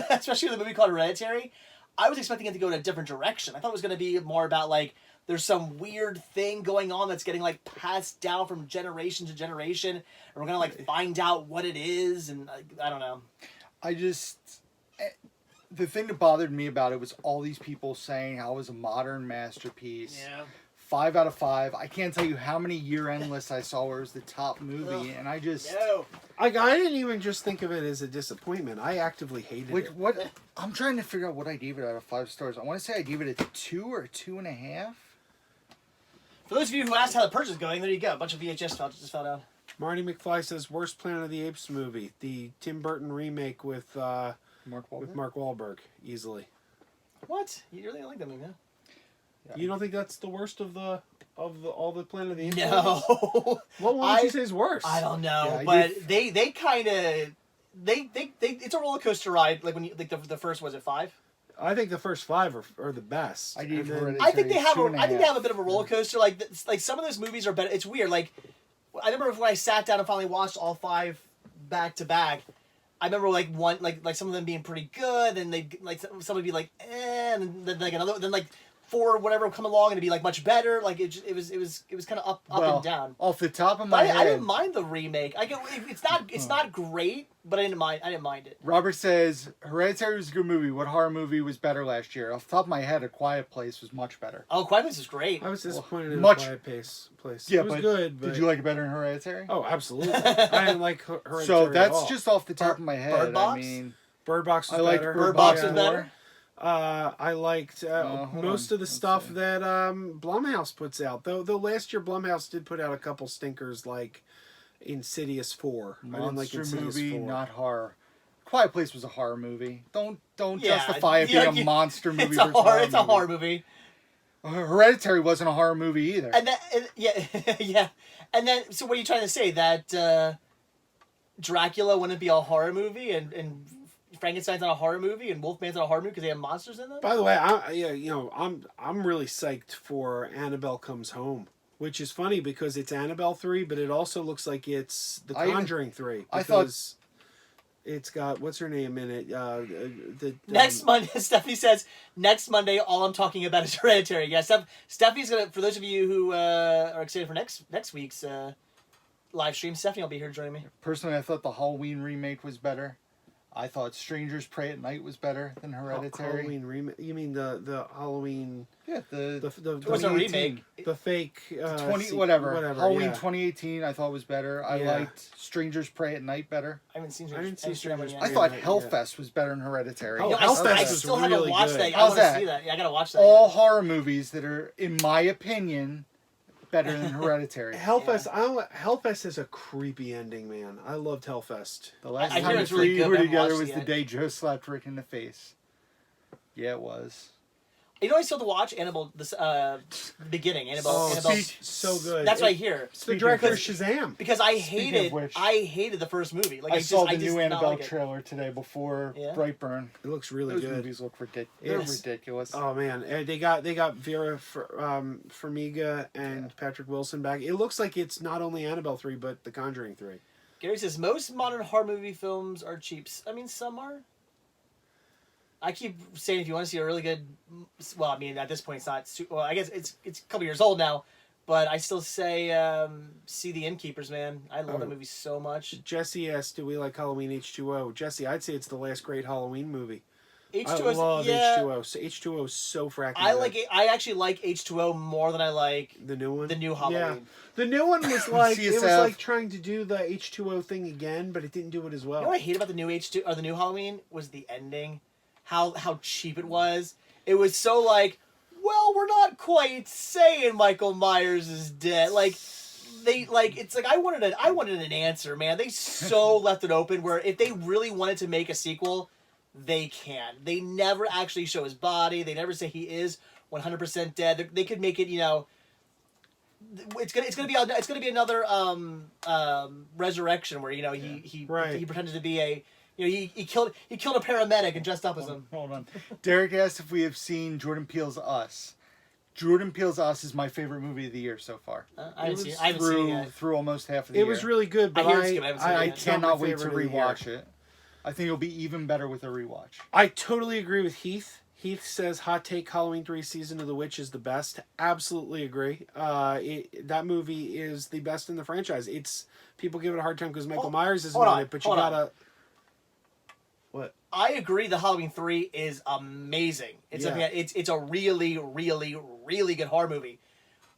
Especially with a movie called Hereditary. I was expecting it to go in a different direction. I thought it was going to be more about like there's some weird thing going on that's getting like passed down from generation to generation, and we're gonna like find out what it is, and I don't know. the thing that bothered me about it was all these people saying how it was a modern masterpiece. Yeah. 5 out of 5. I can't tell you how many year-end lists I saw where it was the top movie, and I just... No. I didn't even just think of it as a disappointment. I actively hated Like, it. what? I'm trying to figure out what I gave it out of 5 stars. I want to say I gave it a 2 or a 2.5. For those of you who asked how the purge is going, there you go. A bunch of VHS files just fell down. Marty McFly says worst Planet of the Apes movie, the Tim Burton remake with Mark Wahlberg? Mark Wahlberg, easily. What? You really don't like that movie, huh? Yeah. You don't think that's the worst of all the Planet of the Apes? movies? No. What one would you say is worse? I don't know, Yeah, but they kind of they it's a roller coaster ride. Like when you like the first was it 5? I think the first 5 are the best. I gave And then- Hereditary I think they have 2.5. a bit of a roller coaster. Like some of those movies are better. It's weird. Like I remember when I sat down and finally watched all 5 back to back. I remember like some of them being pretty good, and they like some would be like and then like another then like 4 whatever would come along and it'd be like much better. Like it was kind of up and down. Off the top of But my head, I didn't mind the remake. It's not great, but I didn't mind it. Robert says, Hereditary was a good movie. What horror movie was better last year? Off the top of my head, A Quiet Place was much better. Oh, Quiet Place is great. I was disappointed in much- a Quiet Place. Yeah, it was but good, but... did you like it better than Hereditary? Oh, absolutely. I didn't like Hereditary So at that's all. just off the top of my head. Bird Box? I mean, Bird Box was I like better. Bird Box Box is more. better? I liked hold most on. of the Let's stuff see. that Blumhouse puts out. Though last year Blumhouse did put out a couple stinkers like Insidious 4. I didn't like Monster Insidious movie, 4. not horror. Quiet Place was a horror movie. Don't Yeah, justify it being a monster movie. It's a versus horror. It's a horror movie. Hereditary wasn't a horror movie either. And yeah. And then so what are you trying to say that Dracula wouldn't be a horror movie and Frankenstein's not a horror movie and Wolfman's not a horror movie because they have monsters in them? By the way, I'm really psyched for Annabelle Comes Home, which is funny because it's Annabelle 3, but it also looks like it's The Conjuring 3. I thought- Because it's got what's her name in it. Next Monday, Stephanie says, next Monday, all I'm talking about is Hereditary. Yeah, Stephanie's going to, for those of you who are excited for next week's live stream, Stephanie will be here joining me. Personally, I thought the Halloween remake was better. I thought Strangers Pray at Night was better than Hereditary. Halloween remake. You mean the Halloween? Yeah, The It wasn't a 2018. remake. the fake 20 whatever. Halloween yeah. 2018 I thought was better. I Yeah. liked Strangers Pray at Night better. I haven't seen I didn't see Strangers I Pray thought at Night Hellfest was better than Hereditary. Oh, You know, Hellfest I was still haven't really watched good. that. I How's want to that? see that. Yeah, I got to watch that. All horror movies that are, in my opinion, better than Hereditary. Hellfest. Hellfest has a creepy ending, man. I loved Hellfest. The last I hear time it's the really three good, were but I haven't together watched was it the yet. day Joe slapped Rick in the face. Yeah, it was. You know, I still have to watch Annabelle, the beginning. Annabelle. So good. That's what I hear. It's the director of Shazam. Because I Speaking of which, hated the first movie. Like I saw the just new did not Annabelle like it. trailer today before Yeah? Brightburn. It looks really Those good. movies look ridiculous. They're Yes. ridiculous. Oh man, they got Vera Farmiga and Patrick Wilson back. It looks like it's not only Annabelle 3 but The Conjuring 3. Gary says most modern horror movie films are cheap. I mean, some are. I keep saying if you want to see a really good, well, I mean at this point it's not. Well, I guess it's a couple years old now, but I still say see The Innkeepers, man. I love that movie so much. Jesse asked, "Do we like Halloween H2O?" Jesse, I'd say it's the last great Halloween movie. H2O, I love yeah, H2O. So H2O is so fracking. I good. like it. I actually like H2O more than I like the new one. the new Halloween. Yeah. The new one was like it was CSF. like trying to do the H2O thing again, but it didn't do it as well. You know what I hate about the new H2 or the new Halloween was the ending. How cheap it was. It was so like, well, we're not quite saying Michael Myers is dead. Like they like it's like I wanted an answer, man. They so left it open where if they really wanted to make a sequel, they can. They never actually show his body. They never say he is 100% dead. They could make it, you know. It's gonna be another resurrection where you know he pretended to be a. You know, he killed a paramedic and dressed up as him. Hold on. Derek asked if we have seen Jordan Peele's Us. Jordan Peele's Us is my favorite movie of the year so far. I haven't seen it yet. Through almost half of the year. It was really good, but I hear it's good, I haven't seen it I yet. it's not cannot my wait to favorite of the year. rewatch it. I think it'll be even better with a rewatch. I totally agree with Heath. Heath says hot take Halloween 3 Season of the Witch is the best. Absolutely agree. That movie is the best in the franchise. It's people give it a hard time because Michael Myers isn't hold on on, it, but you hold on. gotta. What? I agree that Halloween 3 is amazing. It's Yeah. it's a really, really, really good horror movie.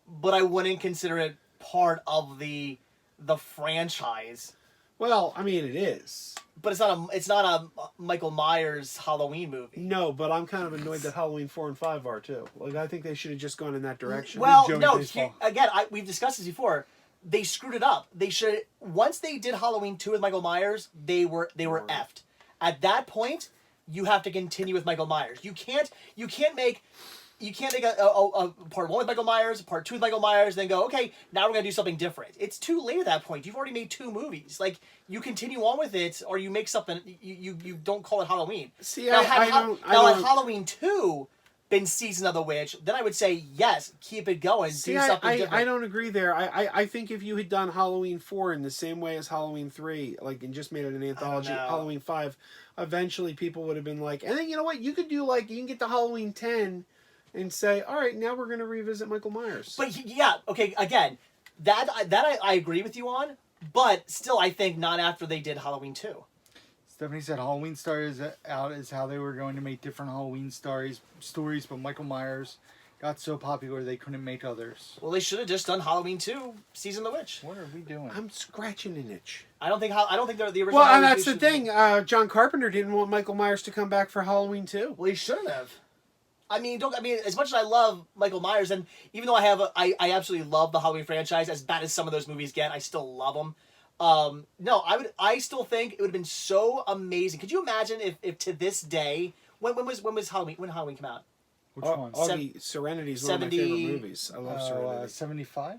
But I wouldn't consider it part of the franchise. Well, I mean, it is. But it's not a Michael Myers Halloween movie. No, but I'm kind of annoyed that Halloween 4 and 5 are too. Like, I think they should have just gone in that direction. Well, Joey no, Baseball. again, we've discussed this before. They screwed it up. They should once they did Halloween 2 with Michael Myers, they were effed. At that point, you have to continue with Michael Myers. You can't make a part 1 with Michael Myers, part 2 with Michael Myers, then go, okay, now we're gonna do something different. It's too late at that point. You've already made 2 movies. Like, you continue on with it, or you make something. You don't call it Halloween. See, now, I had don't. Halloween 2 been Season of the Witch, then I would say yes, keep it going, See, do something different. I don't agree there. I think if you had done Halloween 4 in the same way as Halloween 3, like, and just made it an anthology, know. Halloween 5, eventually people would have been like, and then you know what? You could do, like, you can get to Halloween 10 and say, all right, now we're going to revisit Michael Myers. But yeah, okay, again, that I agree with you on, but still I think not after they did Halloween 2. Stephanie said Halloween Stars Out is how they were going to make different Halloween stories, but Michael Myers got so popular they couldn't make others. Well, they should have just done Halloween 2, Season of the Witch. What are we doing? I'm scratching an itch. I don't think they're the original. Well, and Halloween that's the 2 thing. John Carpenter didn't want Michael Myers to come back for Halloween 2. Well, he shouldn't have. I mean, as much as I love Michael Myers, and even though I absolutely love the Halloween franchise, as bad as some of those movies get, I still love them. No, I still think it would have been so amazing. Could you imagine if to this day, when Halloween came out? Which one? Augie, Serenity is one of my favorite 70 movies. I love Serenity. 75?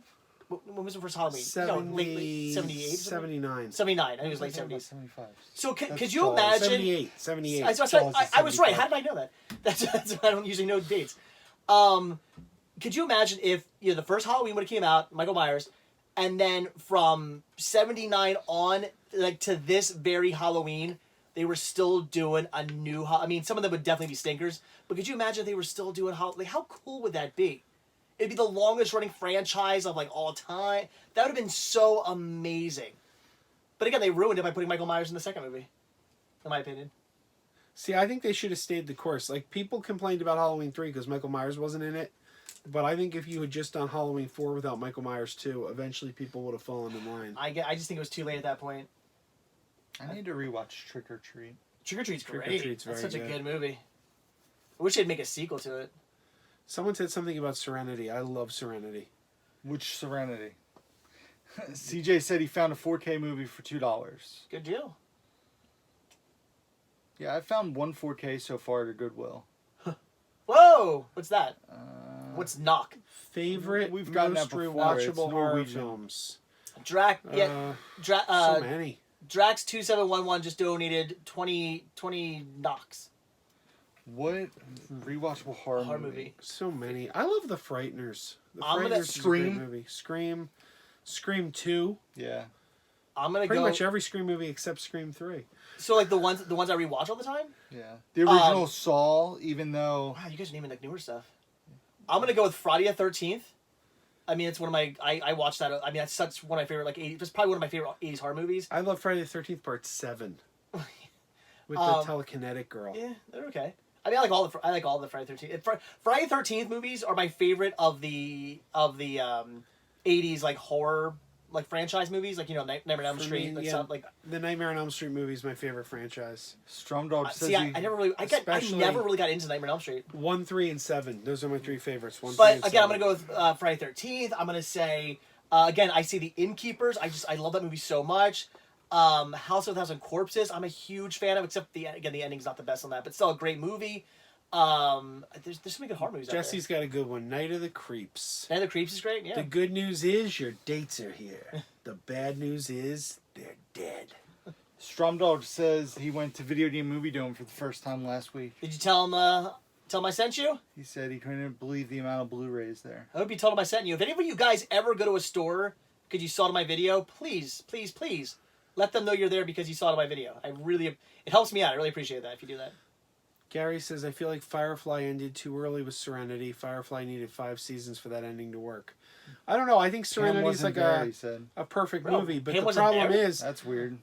When was the first Halloween? 70, 78? 79. 79. I think it was late 70s. 75. So That's could you Charles. imagine? 78. 78. I was right. How did I know that? That's I don't usually know dates. Could you imagine if the first Halloween would have came out, Michael Myers, and then from 79 on, like to this very Halloween, they were still doing a new. I mean, some of them would definitely be stinkers, but could you imagine if they were still doing Halloween? Like, how cool would that be? It'd be the longest running franchise of like all time. That would have been so amazing. But again, they ruined it by putting Michael Myers in the second movie, in my opinion. See, I think they should have stayed the course. Like, people complained about Halloween 3 because Michael Myers wasn't in it. But I think if you had just done Halloween 4 without Michael Myers 2, eventually people would have fallen in line. I just think it was too late at that point. I need to rewatch Trick or Treat. Trick or Treat's Trick or great. Treat's That's very such a good. good movie. I wish they'd make a sequel to it. Someone said something about Serenity. I love Serenity. Which Serenity? CJ said he found a 4K movie for $2. Good deal. Yeah, I found one 4K so far at Goodwill. Whoa! What's that? What's Knock? Favorite, We've gotten most that before. It's rewatchable horror Norwegian. films. So Many. Drax2711 just donated 20 knocks. What rewatchable horror Horror movie? movie. So many. I love The Frighteners. The I'm gonna- Frighteners is a great Scream? movie. Scream 2. Yeah. I'm gonna Pretty go. much every Scream movie except Scream 3. So like the ones I rewatch all the time. Yeah. The original Saw, even though... Wow, you guys are naming like newer stuff. I'm gonna go with Friday the 13th. I mean, it's one of my. I watched that. I mean, that's such one of my favorite 80s. It's probably one of my favorite 80s horror movies. I love Friday the 13th Part 7. With the telekinetic girl. Yeah, they're okay. I mean, I like all the Friday the 13th. Friday the 13th movies are my favorite of the 80s like horror like franchise movies, like Nightmare on Elm Street, like stuff like. The Nightmare on Elm Street movie is my favorite franchise. Stromdog says See, I never really, I especially- never really got into Nightmare on Elm Street. 1, 3, and 7. Those are my 3 favorites. 1, 3, But and again, I'm 7. gonna go with Friday 13th. I'm gonna say again, I see The Innkeepers. I love that movie so much. House of a Thousand Corpses. I'm a huge fan of, except the ending's not the best on that, but still a great movie. There's so many good horror movies. Jesse's got a good one. Night of the Creeps. Night of the Creeps is great. Yeah. The good news is your dates are here. The bad news is they're dead. Stromdog says he went to Video Game Movie Dome for the first time last week. Did you tell him? Tell him I sent you? He said he couldn't believe the amount of Blu-rays there. I hope you told him I sent you. If any of you guys ever go to a store because you saw it in my video, please let them know you're there because you saw it in my video. It helps me out. I really appreciate that if you do that. Gary says, I feel like Firefly ended too early with Serenity. Firefly needed 5 seasons for that ending to work. I don't know. I think Pam Serenity is wasn't like there, he said. a perfect Bro, movie, but Pam the wasn't problem there? is, That's weird.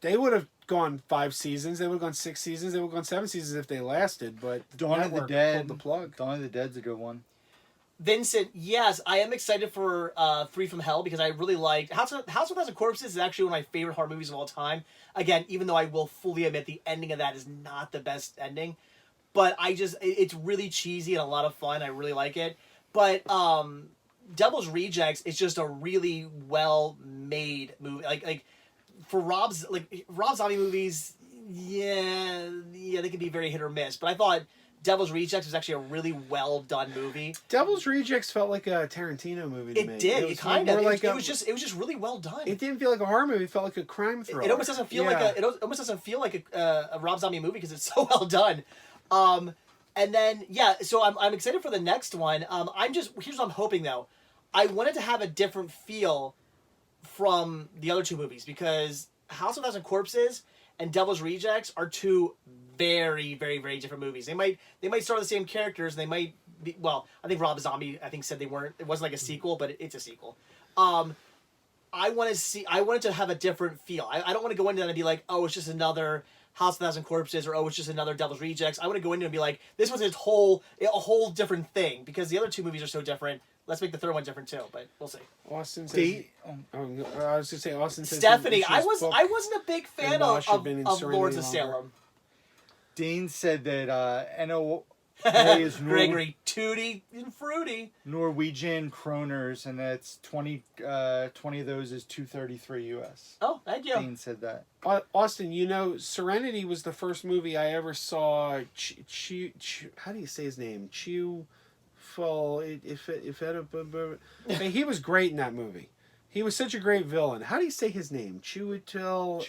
They would have gone 5 seasons. They would have gone 6 seasons. They would have gone 7 seasons if they lasted. But Dawn of the network Dead. pulled the plug. Dawn of the Dead's a good one. Vincent, yes, I am excited for Three from Hell because I really liked House of 1,000 Corpses is actually one of my favorite horror movies of all time. Again, even though I will fully admit the ending of that is not the best ending, but it's really cheesy and a lot of fun. I really like it. But Devil's Rejects is just a really well made movie. Like for Rob Zombie movies, yeah, they can be very hit or miss. But I thought Devil's Rejects was actually a really well done movie. Devil's Rejects felt like a Tarantino movie to me. It did. It kind of. Like it was just really well done. It didn't feel like a horror movie. It felt like a crime thriller. It almost doesn't feel like a Rob Zombie movie because it's so well done. And then so I'm excited for the next one. Here's what I'm hoping though. I wanted to have a different feel from the other two movies because House of 1,000 Corpses and Devil's Rejects are two very, very, very different movies. They might star the same characters. And they might be, well, I think Rob Zombie said they weren't. It wasn't like a sequel, but it's a sequel. I wanted to have a different feel. I don't want to go into that and be like, oh, it's just another House of 1,000 Corpses, or oh, it's just another Devil's Rejects. I want to go in and be like, this was a whole different thing because the other two movies are so different. Let's make the third one different too, but we'll see. Austin says. I was gonna say Austin says. Stephanie, I wasn't a big fan of Lords of longer. Salem. Dane said that NOA is Gregory, Tootie and Fruity. Norwegian kroners, and that's 20 of those is $233 US. Oh, thank you. Dane said that. Austin, Serenity was the first movie I ever saw. How do you say his name? He was great in that movie. He was such a great villain. How do you say his name? Chewbacca.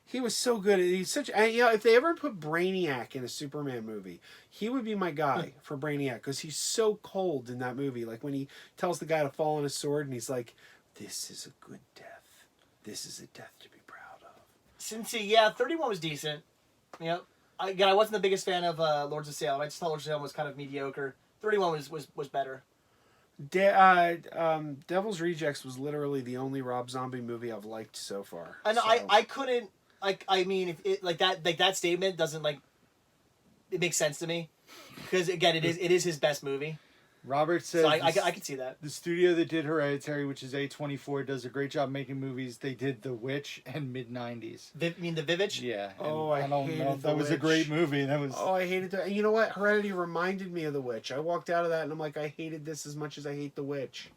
He was so good. He's such. If they ever put Brainiac in a Superman movie, he would be my guy for Brainiac because he's so cold in that movie. Like when he tells the guy to fall on his sword, and he's like, "This is a good death. This is a death to be proud of." Cincy, 31 was decent. Yep. Again, I wasn't the biggest fan of Lords of Salem. I just thought Lords of Salem was kind of mediocre. 31 was better. Devil's Rejects was literally the only Rob Zombie movie I've liked so far. And so. I couldn't if it that statement doesn't it makes sense to me because again it is his best movie. Robert says so I can see that. The studio that did Hereditary, which is A24, does a great job making movies. They did The Witch and mid-90s. You mean The Vivitch? Yeah. Oh, I don't know if that was a great movie. Oh, I hated that. And you know what? Heredity reminded me of The Witch. I walked out of that and I'm like, I hated this as much as I hate The Witch.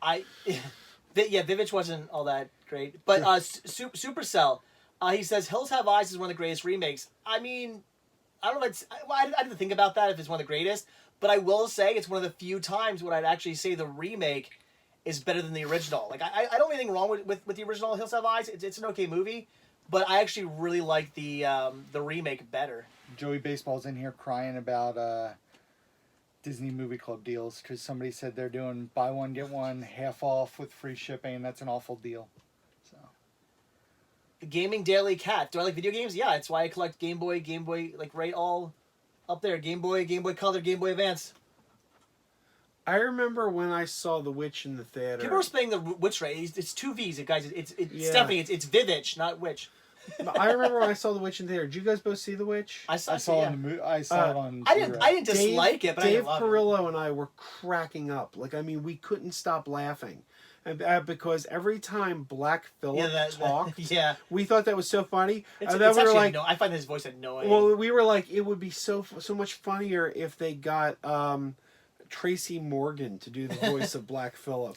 Vivitch wasn't all that great. But Supercell, he says Hills Have Eyes is one of the greatest remakes. I mean, I don't know. I didn't think about that if it's one of the greatest. But I will say it's one of the few times when I'd actually say the remake is better than the original. Like I don't have anything wrong with the original Hills Have Eyes. It's an okay movie, but I actually really like the remake better. Joey Baseball's in here crying about Disney Movie Club deals because somebody said they're doing buy one get one half off with free shipping, and that's an awful deal. So. Gaming Daily Cat. Do I like video games? Yeah, that's why I collect Game Boy, right all. Up there, Game Boy Color, Game Boy Advance. I remember when I saw The Witch in the theater. People were saying the Witch right. It's two V's, guys. It's Stephanie. It's Vivitch, not Witch. I remember when I saw The Witch in the theater. Did you guys both see The Witch? I saw it on. I didn't dislike it, but Dave I Perillo and I were cracking up. We couldn't stop laughing. Because every time Black Phillip talked, we thought that was so funny. I find his voice annoying. Well, we were like, it would be so much funnier if they got Tracy Morgan to do the voice of Black Phillip.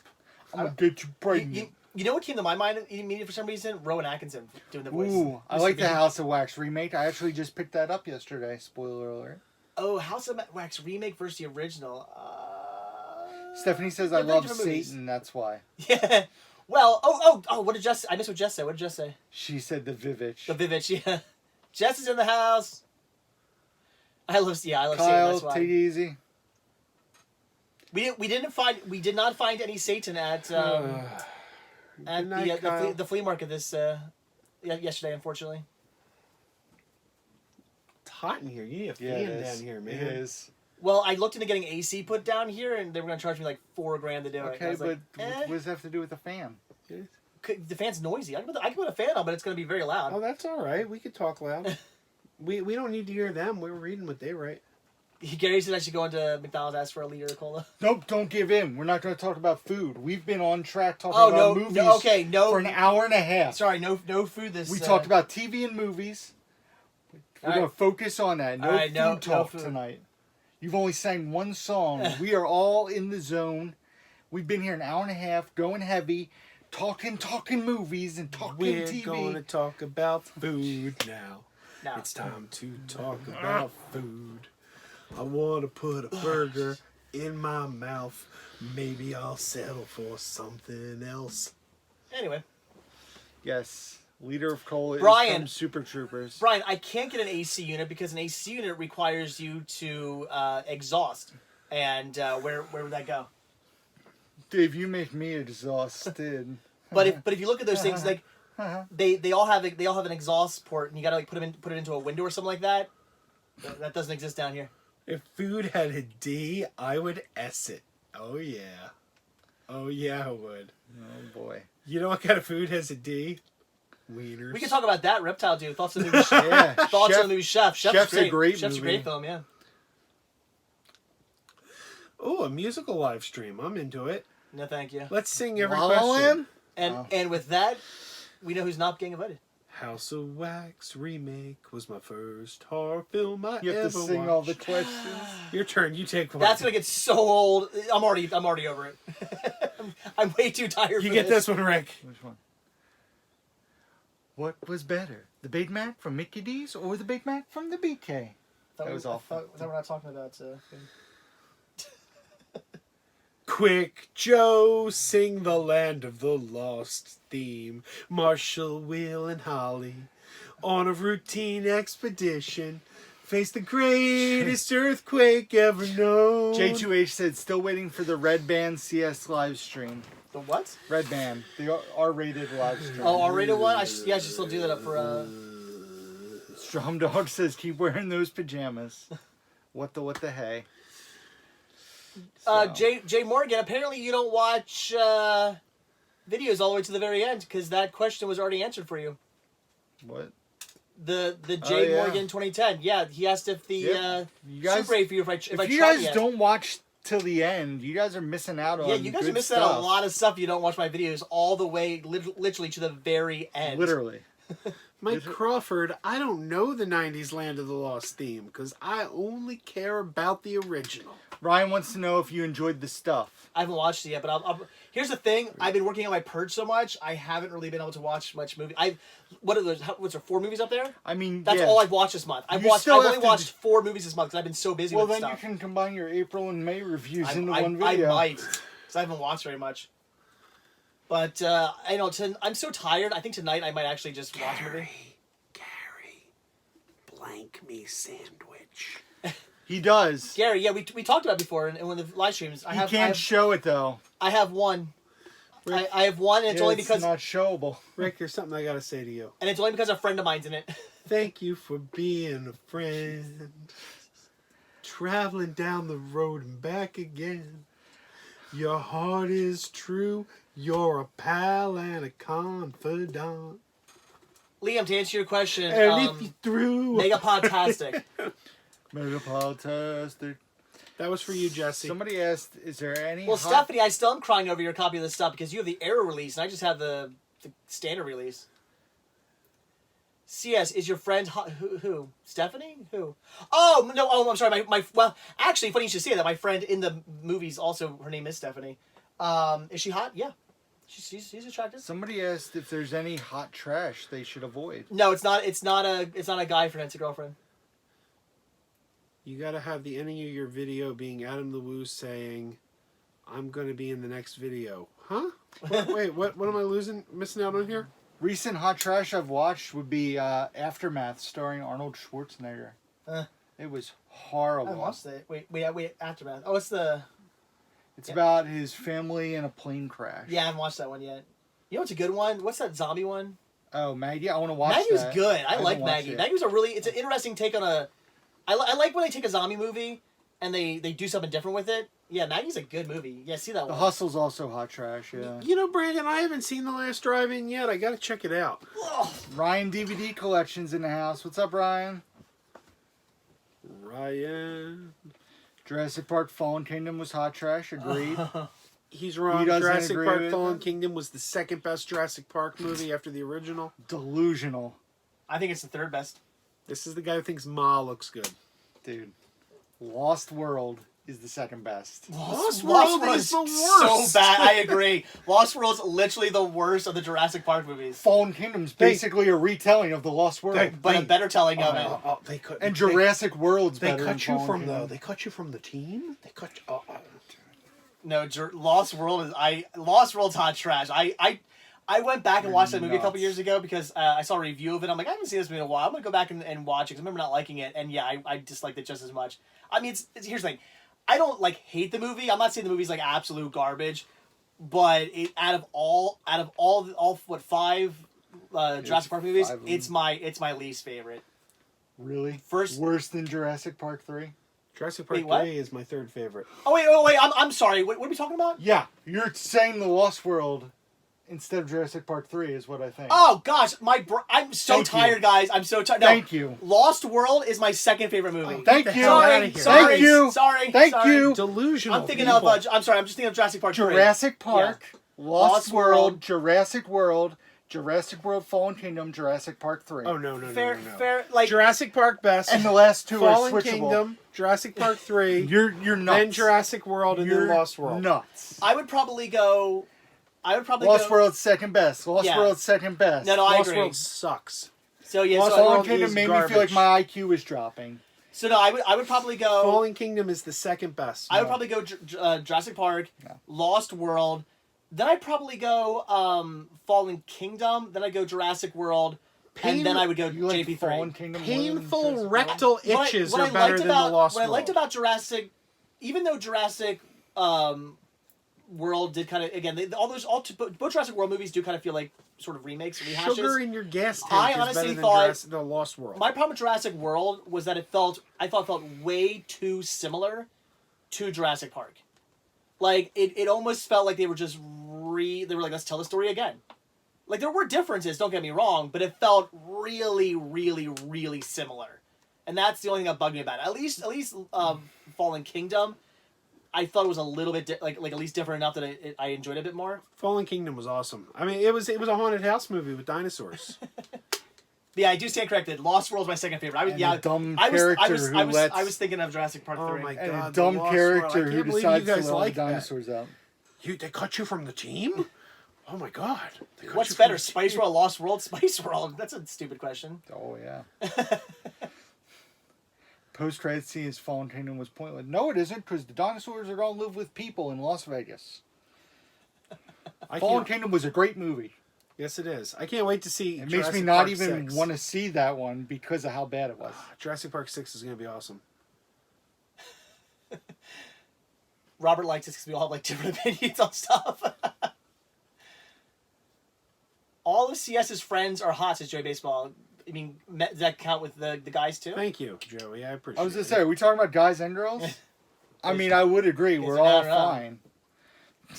I'm gonna get you pregnant. You know what came to my mind immediately for some reason? Rowan Atkinson doing the voice. Ooh, I like the House of Wax remake. I actually just picked that up yesterday. Spoiler alert. Oh, House of Wax remake versus the original. Stephanie says I love Satan. That's why. Yeah. Well, what did Jess? I missed what Jess said. What did Jess say? She said the Vivitch. The Vivitch. Yeah. Jess is in the house. I love Satan. Kyle, take it easy. We did not find any Satan at the flea market yesterday, unfortunately. It's hot in here. You need a fan down here, man. It is. Well, I looked into getting AC put down here, and they were going to charge me like $4,000 to do it. Okay, but what does that have to do with the fan? the fan's noisy. I can put a fan on, but it's going to be very loud. Oh, that's all right. We could talk loud. we don't need to hear them. We're reading what they write. Gary said I should go into McDonald's, ask for a liter of cola. Nope, don't give in. We're not going to talk about food. We've been on track talking about movies for an hour and a half. Sorry, no food this... We talked about TV and movies. We're going to focus on that. No food talk tonight. You've only sang one song. We are all in the zone. We've been here an hour and a half, going heavy, talking movies and talking TV. We're going to talk about food now. It's time to talk about food. I want to put a burger in my mouth. Maybe I'll settle for something else. Anyway. Yes. Liter of cola is from Super Troopers. Brian, I can't get an AC unit because an AC unit requires you to exhaust. And where would that go? Dave, you make me exhausted. But if you look at those things, like they all have an exhaust port, and you gotta like put it into a window or something like that. That doesn't exist down here. If food had a D, I would S it. Oh yeah. Oh yeah, I would. Oh boy. You know what kind of food has a D? Wieners. We can talk about that. Reptile Dude. Thoughts on the movie Chef? Yeah. Thoughts on the movie Chef. Chef's a great Chef's movie. a great film, yeah. Oh, a musical live stream. I'm into it. No, thank you. Let's sing every question. And with that, we know who's not getting invited. House of Wax remake was my first horror film I You have ever to sing watched. all the questions. Your turn. You take one. That's gonna get so old. I'm already over it. I'm way too tired. You get this one, Rick. Which one? What was better, the Big Mac from Mickey D's or the Big Mac from the BK? That was awful. That we're not talking about. Quick Joe, sing the Land of the Lost theme. Marshall, Will, and Holly, on a routine expedition, face the greatest earthquake ever known. J2H said, still waiting for the Red Band CS live stream. The what? Red Band, the R-rated live stream. Oh, R-rated one? I should still do that up for... Strom Dog says, keep wearing those pajamas. What the hey? Jay Morgan, apparently you don't watch videos all the way to the very end because that question was already answered for you. What? The Jay Morgan 2010. Yeah, he asked if the you guys, Super 8 for you if you guys don't watch till the end, you guys are missing out on you guys are missing out on a lot of stuff. You don't watch my videos all the way, literally to the very end. Literally. Mike Crawford, I don't know the 90s Land of the Lost theme because I only care about the original. Ryan wants to know if you enjoyed the stuff. I haven't watched it yet, but here's the thing. I've been working on my purge so much, I haven't really been able to watch much movie. What's there, 4 movies up there? I mean, that's all I've watched this month. I've only watched 4 movies this month because I've been so busy with stuff. Well, then you can combine your April and May reviews into one video. I might, because I haven't watched very much. But, I know, I'm so tired. I think tonight I might actually just watch a movie. Gary, blank me sandwich. He does. Gary, yeah, we talked about it before in one of the live streams. I can't show it, though. I have one. I have one, and it's only because... it's not showable. Rick, there's something I got to say to you. And it's only because a friend of mine's in it. Thank you for being a friend. Traveling down the road and back again. Your heart is true. You're a pal and a confidant. Liam, to answer your question, and if you threw... Megapodtastic. Megapodtastic. That was for you, Jesse. Somebody asked, is there any... Well, Stephanie, I still am crying over your copy of this stuff because you have the Arrow release, and I just have the standard release. CS, is your friend... Who? Stephanie? Who? Oh, no, I'm sorry. Well, actually, funny you should say that. My friend in the movies also, her name is Stephanie. Is she hot? Yeah. She's attractive. Somebody asked if there's any hot trash they should avoid. No, it's not a guy friend, it's a girlfriend. You gotta have the ending of your video being Adam the Woo saying, I'm gonna be in the next video. Huh? Wait, what am I missing out on here? Recent hot trash I've watched would be Aftermath, starring Arnold Schwarzenegger. It was horrible. I watched it. Wait, Aftermath. Oh, it's about his family in a plane crash. Yeah, I haven't watched that one yet. You know what's a good one? What's that zombie one? Oh, Maggie. I want to watch Maggie was that. good. I like Maggie. Maggie was it's an interesting take on a... I like when they take a zombie movie and they do something different with it. Yeah, Maggie's a good movie. Yeah, see that The one. Hustle's also hot trash. Yeah. You know, Brandon, I haven't seen The Last Drive-In yet. I got to check it out. Ugh. Ryan DVD collection's in the house. What's up, Ryan? Ryan. Jurassic Park Fallen Kingdom was hot trash. Agreed. He's wrong. He doesn't Jurassic agree Park with Fallen it? Kingdom was the second best Jurassic Park movie after the original. Delusional, I think it's the third best. This is the guy who thinks Ma looks good. dude. Lost World is the second best. Lost World is the worst. So bad. I agree. Lost World's literally the worst of the Jurassic Park movies. Fallen Kingdom's basically a retelling of the Lost World. But a better telling of it. They cut, And Jurassic World's They better cut than you Fallen from Kingdom. They cut you from the team. They cut. No, Lost World is Lost World's hot trash. I went back and watched that movie a couple years ago because I saw a review of it. I'm like, I haven't seen this movie in a while. I'm gonna go back and watch it because I remember not liking it. And yeah, I disliked it just as much. I mean, it's here's the thing. I don't like hate the movie. I'm not saying the movie's like absolute garbage, but out of all what five Jurassic Park movies, it's my least favorite. Really? First, worse than Jurassic Park 3? Jurassic Park Wait, what? 3 is my third favorite. oh wait, I'm sorry. What are we talking about? Yeah, you're saying the Lost World instead of Jurassic Park 3 is what I think. Oh gosh, I'm so Thank tired, you. guys. I'm so tired. No, Thank you. Lost World is my second favorite movie. Oh, Thank Get the you. hell outta Sorry, here. sorry, Thank you. sorry. Thank sorry. you. Delusional. I'm thinking people. of. I'm sorry. I'm just thinking of Jurassic Park 3. Jurassic Park, Lost, Lost World, World. Jurassic World, Jurassic World Fallen Kingdom, Jurassic Park 3. Oh no. Fair, No. fair. Like Jurassic Park best. And the last two Fallen are switchable. Kingdom, Jurassic Park 3, You're nuts. then Jurassic World, and You're then Lost World. nuts. I would probably go. Lost go. World's second best. Lost Yeah. World's second best. No, I Lost agree. World sucks. So yeah, Lost so, World Fallen Kingdom is made me feel like garbage. my IQ is dropping. so no, I would probably go. Fallen Kingdom is the second best. I would probably go Jurassic Park, No. Lost World. Then I'd probably go Fallen Kingdom. Then I'd go Jurassic World, and then I would go You like JP3. Fallen Kingdom more than Painful Jurassic World? rectal itches are better than the Lost What I World. liked about Jurassic, even though Jurassic World did kind of again, both Jurassic World movies do kind of feel like sort of remakes, rehashes. Sugar in your gas tank I is honestly better than thought- the Lost World. My problem with Jurassic World was that I thought it felt way too similar to Jurassic Park. Like it almost felt like they were just they were like, let's tell the story again. Like there were differences, don't get me wrong, but it felt really, really, really similar. And that's the only thing that bugged me about it. At least Fallen Kingdom, I thought it was a little bit like at least different enough that I enjoyed it a bit more. Fallen Kingdom was awesome. I mean, it was a haunted house movie with dinosaurs. Yeah, I do stand corrected. Lost World's my second favorite. And a dumb I character was thinking of Jurassic Park 3. Oh my And a God, dumb the Lost World. I character can't who believe decides you to guys let all the like that. dinosaurs out. They cut you from the team? Oh my God. They cut What's you from better, the Spice team? World, Lost World, Spice World? That's a stupid question. Oh, yeah. Post-credit scene is Fallen Kingdom was pointless. No, it isn't, because the dinosaurs are going to live with people in Las Vegas. Fallen can't- Kingdom was a great movie. Yes, it is. I can't wait to see. It makes Jurassic me not Park even 6. want to see that one because of how bad it was. Jurassic Park 6 is going to be awesome. Robert likes this because we all have like different opinions on stuff. All of CS's friends are hot, says Joey Baseball. I mean, does that count with the guys too? Thank you, Joey. I appreciate it. I was going to say, are we talking about guys and girls? I mean, I would agree. It's We're a all matter of- fine.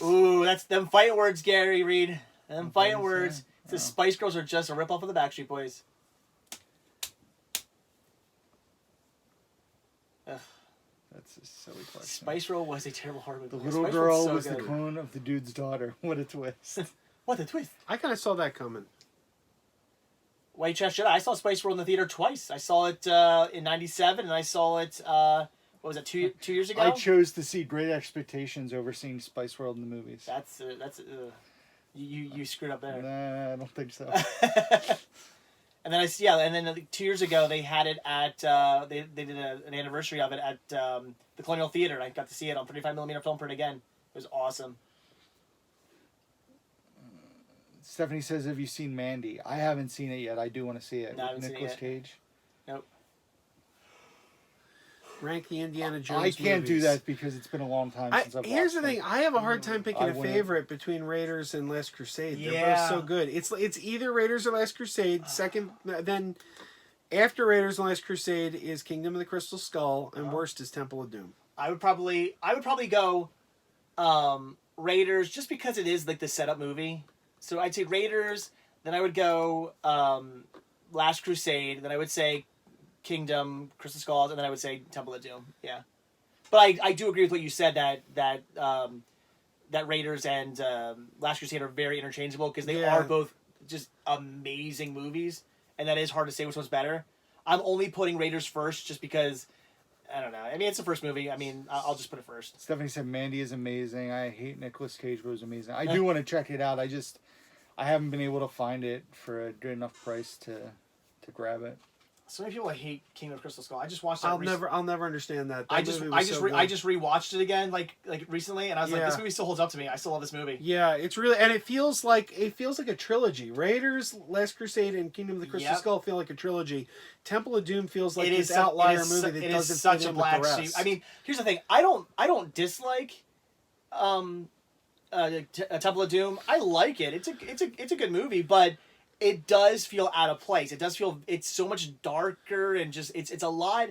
Ooh, that's them fighting words, Gary Reed. Them fighting say? words. The Oh. Spice Girls are just a ripoff of the Backstreet Boys. Ugh. That's a silly question. Spice Girl was a terrible horror movie. The little Spice girl Girl's so was the good. clone of the dude's daughter. What a twist. What a twist! I kind of saw that coming. White Trash Jedi. I saw Spice World in the theater twice. I saw it in '97, and I saw it. What was it? Two years ago. I chose to see Great Expectations over seeing Spice World in the movies. That's you screwed up there. Nah, I don't think so. And then and then like, 2 years ago they had it at they did an anniversary of it at the Colonial Theater, and I got to see it on 35mm film print again. It was awesome. Stephanie says, have you seen Mandy? I haven't seen it yet. I do want to see it. No, I with haven't seen it Nicolas yet. Cage. Nope. Rank the Indiana Jones I can't do movies. that because it's been a long time since I've Here's watched the thing. them. I have a hard time picking I a wouldn't. favorite between Raiders and Last Crusade. They're Yeah. both so good. It's either Raiders or Last Crusade. Second, then after Raiders and Last Crusade is Kingdom of the Crystal Skull, and worst is Temple of Doom. I would probably go Raiders, just because it is like the setup movie. So I'd say Raiders. Then I would go Last Crusade. Then I would say Kingdom, Crystal Skulls, and then I would say Temple of Doom. Yeah, but I do agree with what you said that Raiders and Last Crusade are very interchangeable because they are both just amazing movies, and that is hard to say which one's better. I'm only putting Raiders first just because. I don't know. I mean, it's the first movie. I mean, I'll just put it first. Stephanie said Mandy is amazing. I hate Nicolas Cage, but it was amazing. I do want to check it out. I haven't been able to find it for a good enough price to grab it. So many people hate King of Crystal Skull. I just watched that. I'll never understand that. I just rewatched it again like recently, and I was like, this movie still holds up to me. I still love this movie. Yeah, it's really, and it feels like a trilogy. Raiders, Last Crusade, and Kingdom of the Crystal Skull feel like a trilogy. Temple of Doom feels like this outlier movie that doesn't fit in with the rest. I mean, here's the thing. I don't dislike Temple of Doom. I like it. It's a good movie, but it does feel out of place. It does feel, it's so much darker and just it's a lot.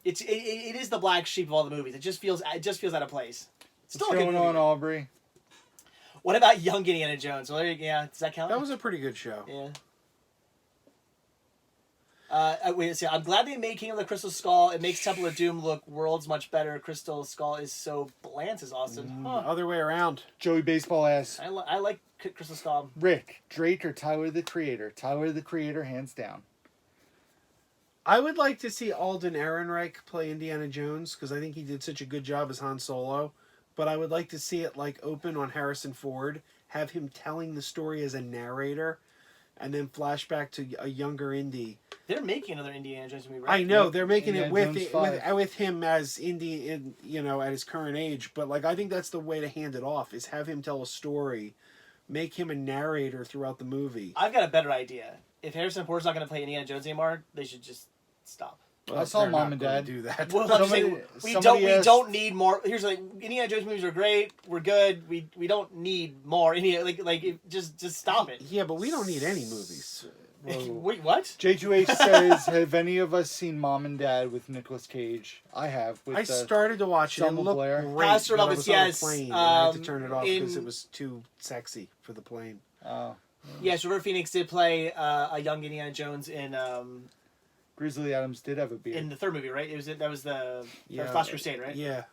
It is the black sheep of all the movies. It just feels out of place. What's going on, Aubrey? What about Young Indiana Jones? Well, yeah, does that count? That was a pretty good show. Yeah. Wait, see, I'm glad they made King of the Crystal Skull. It makes Temple of Doom look worlds much better. Crystal Skull is so bland, says Austin. Other way around. Joey Baseball asks, I like Crystal Skull. Rick, Drake, or Tyler the Creator? Tyler the Creator, hands down. I would like to see Alden Ehrenreich play Indiana Jones because I think he did such a good job as Han Solo. But I would like to see it like open on Harrison Ford, have him telling the story as a narrator, and then flashback to a younger Indy. They're making another Indiana Jones movie, right? I know they're making Indiana it with him as Indy, at his current age. But like I think that's the way to hand it off is have him tell a story, make him a narrator throughout the movie. I've got a better idea. If Harrison Ford's not going to play Indiana Jones anymore, they should just stop. Well, I saw Mom and Dad do that. Well, we don't need more. Here's the thing: Indiana Jones movies are great. We're good. We don't need more. Just stop it. Yeah, but we don't need any movies. Wait, what? J2H says, have any of us seen Mom and Dad with Nicolas Cage? I have. I started to watch it. It looked great, Pastor but I Elvis, was yes. on a plane, and I had to turn it off because it was too sexy for the plane. Oh. Yes, River Phoenix did play a young Indiana Jones in Grizzly Adams did have a beard. in the third movie, right? That was the Last Crusade, right? Yeah.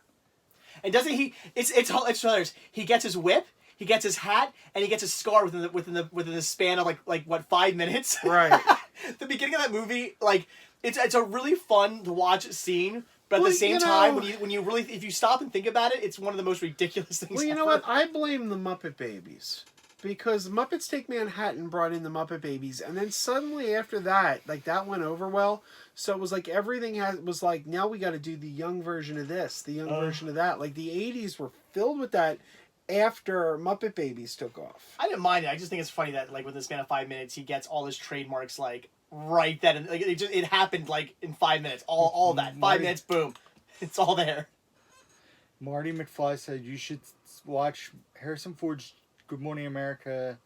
And doesn't he? It's hilarious. He gets his whip, he gets his hat, and he gets his scar within the span of like what 5 minutes. Right. The beginning of that movie, like it's a really fun to watch scene, but at the same time, when you really if you stop and think about it, it's one of the most ridiculous things. Well, you know what? I blame the Muppet Babies. Because Muppets Take Manhattan brought in the Muppet Babies, and then suddenly after that, like that went over well. So it was like everything was like, now we got to do the young version of this, the young version of that. Like the 80s were filled with that after Muppet Babies took off. I didn't mind it. I just think it's funny that like within the span of 5 minutes, he gets all his trademarks like right then. Like it happened like in 5 minutes. All that 5 minutes, boom, it's all there. Marty McFly said you should watch Harrison Ford's Good Morning America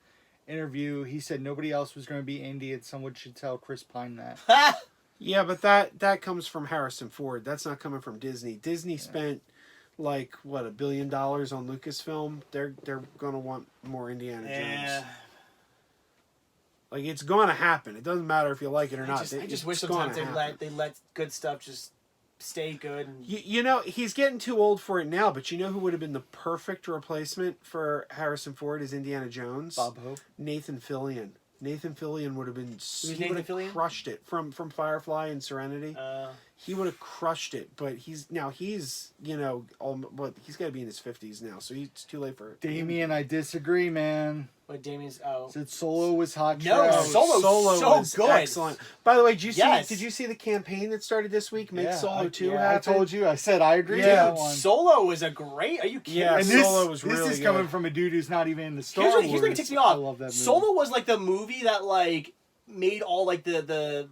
interview. He said nobody else was going to be Indy, and someone should tell Chris Pine that. Yeah, but that comes from Harrison Ford. That's not coming from Disney. Disney spent like what $1 billion on Lucasfilm. They're going to want more Indiana Jones. Like it's going to happen. It doesn't matter if you like it or not. I just wish sometimes they let good stuff just stay good. And... You know, he's getting too old for it now, but you know who would have been the perfect replacement for Harrison Ford as Indiana Jones? Bob Hope. Nathan Fillion. Nathan Fillion would have been... He would have crushed it. From Firefly and Serenity. He would have crushed it, but he's got to be in his 50s now, so it's too late for... Damien, I disagree, man. What Damien's... Said Solo was hot trash. No, Solo was so good. Excellent. By the way, did you see the campaign that started this week? Make Solo 2 happen? I told you. I said I agree. Yeah, with that one. Solo was a great... Are you kidding? Yeah, and Solo was really This is coming from a dude who's not even in the Star Wars. Here's what takes me off. I love that movie. Solo was like the movie that like made all like the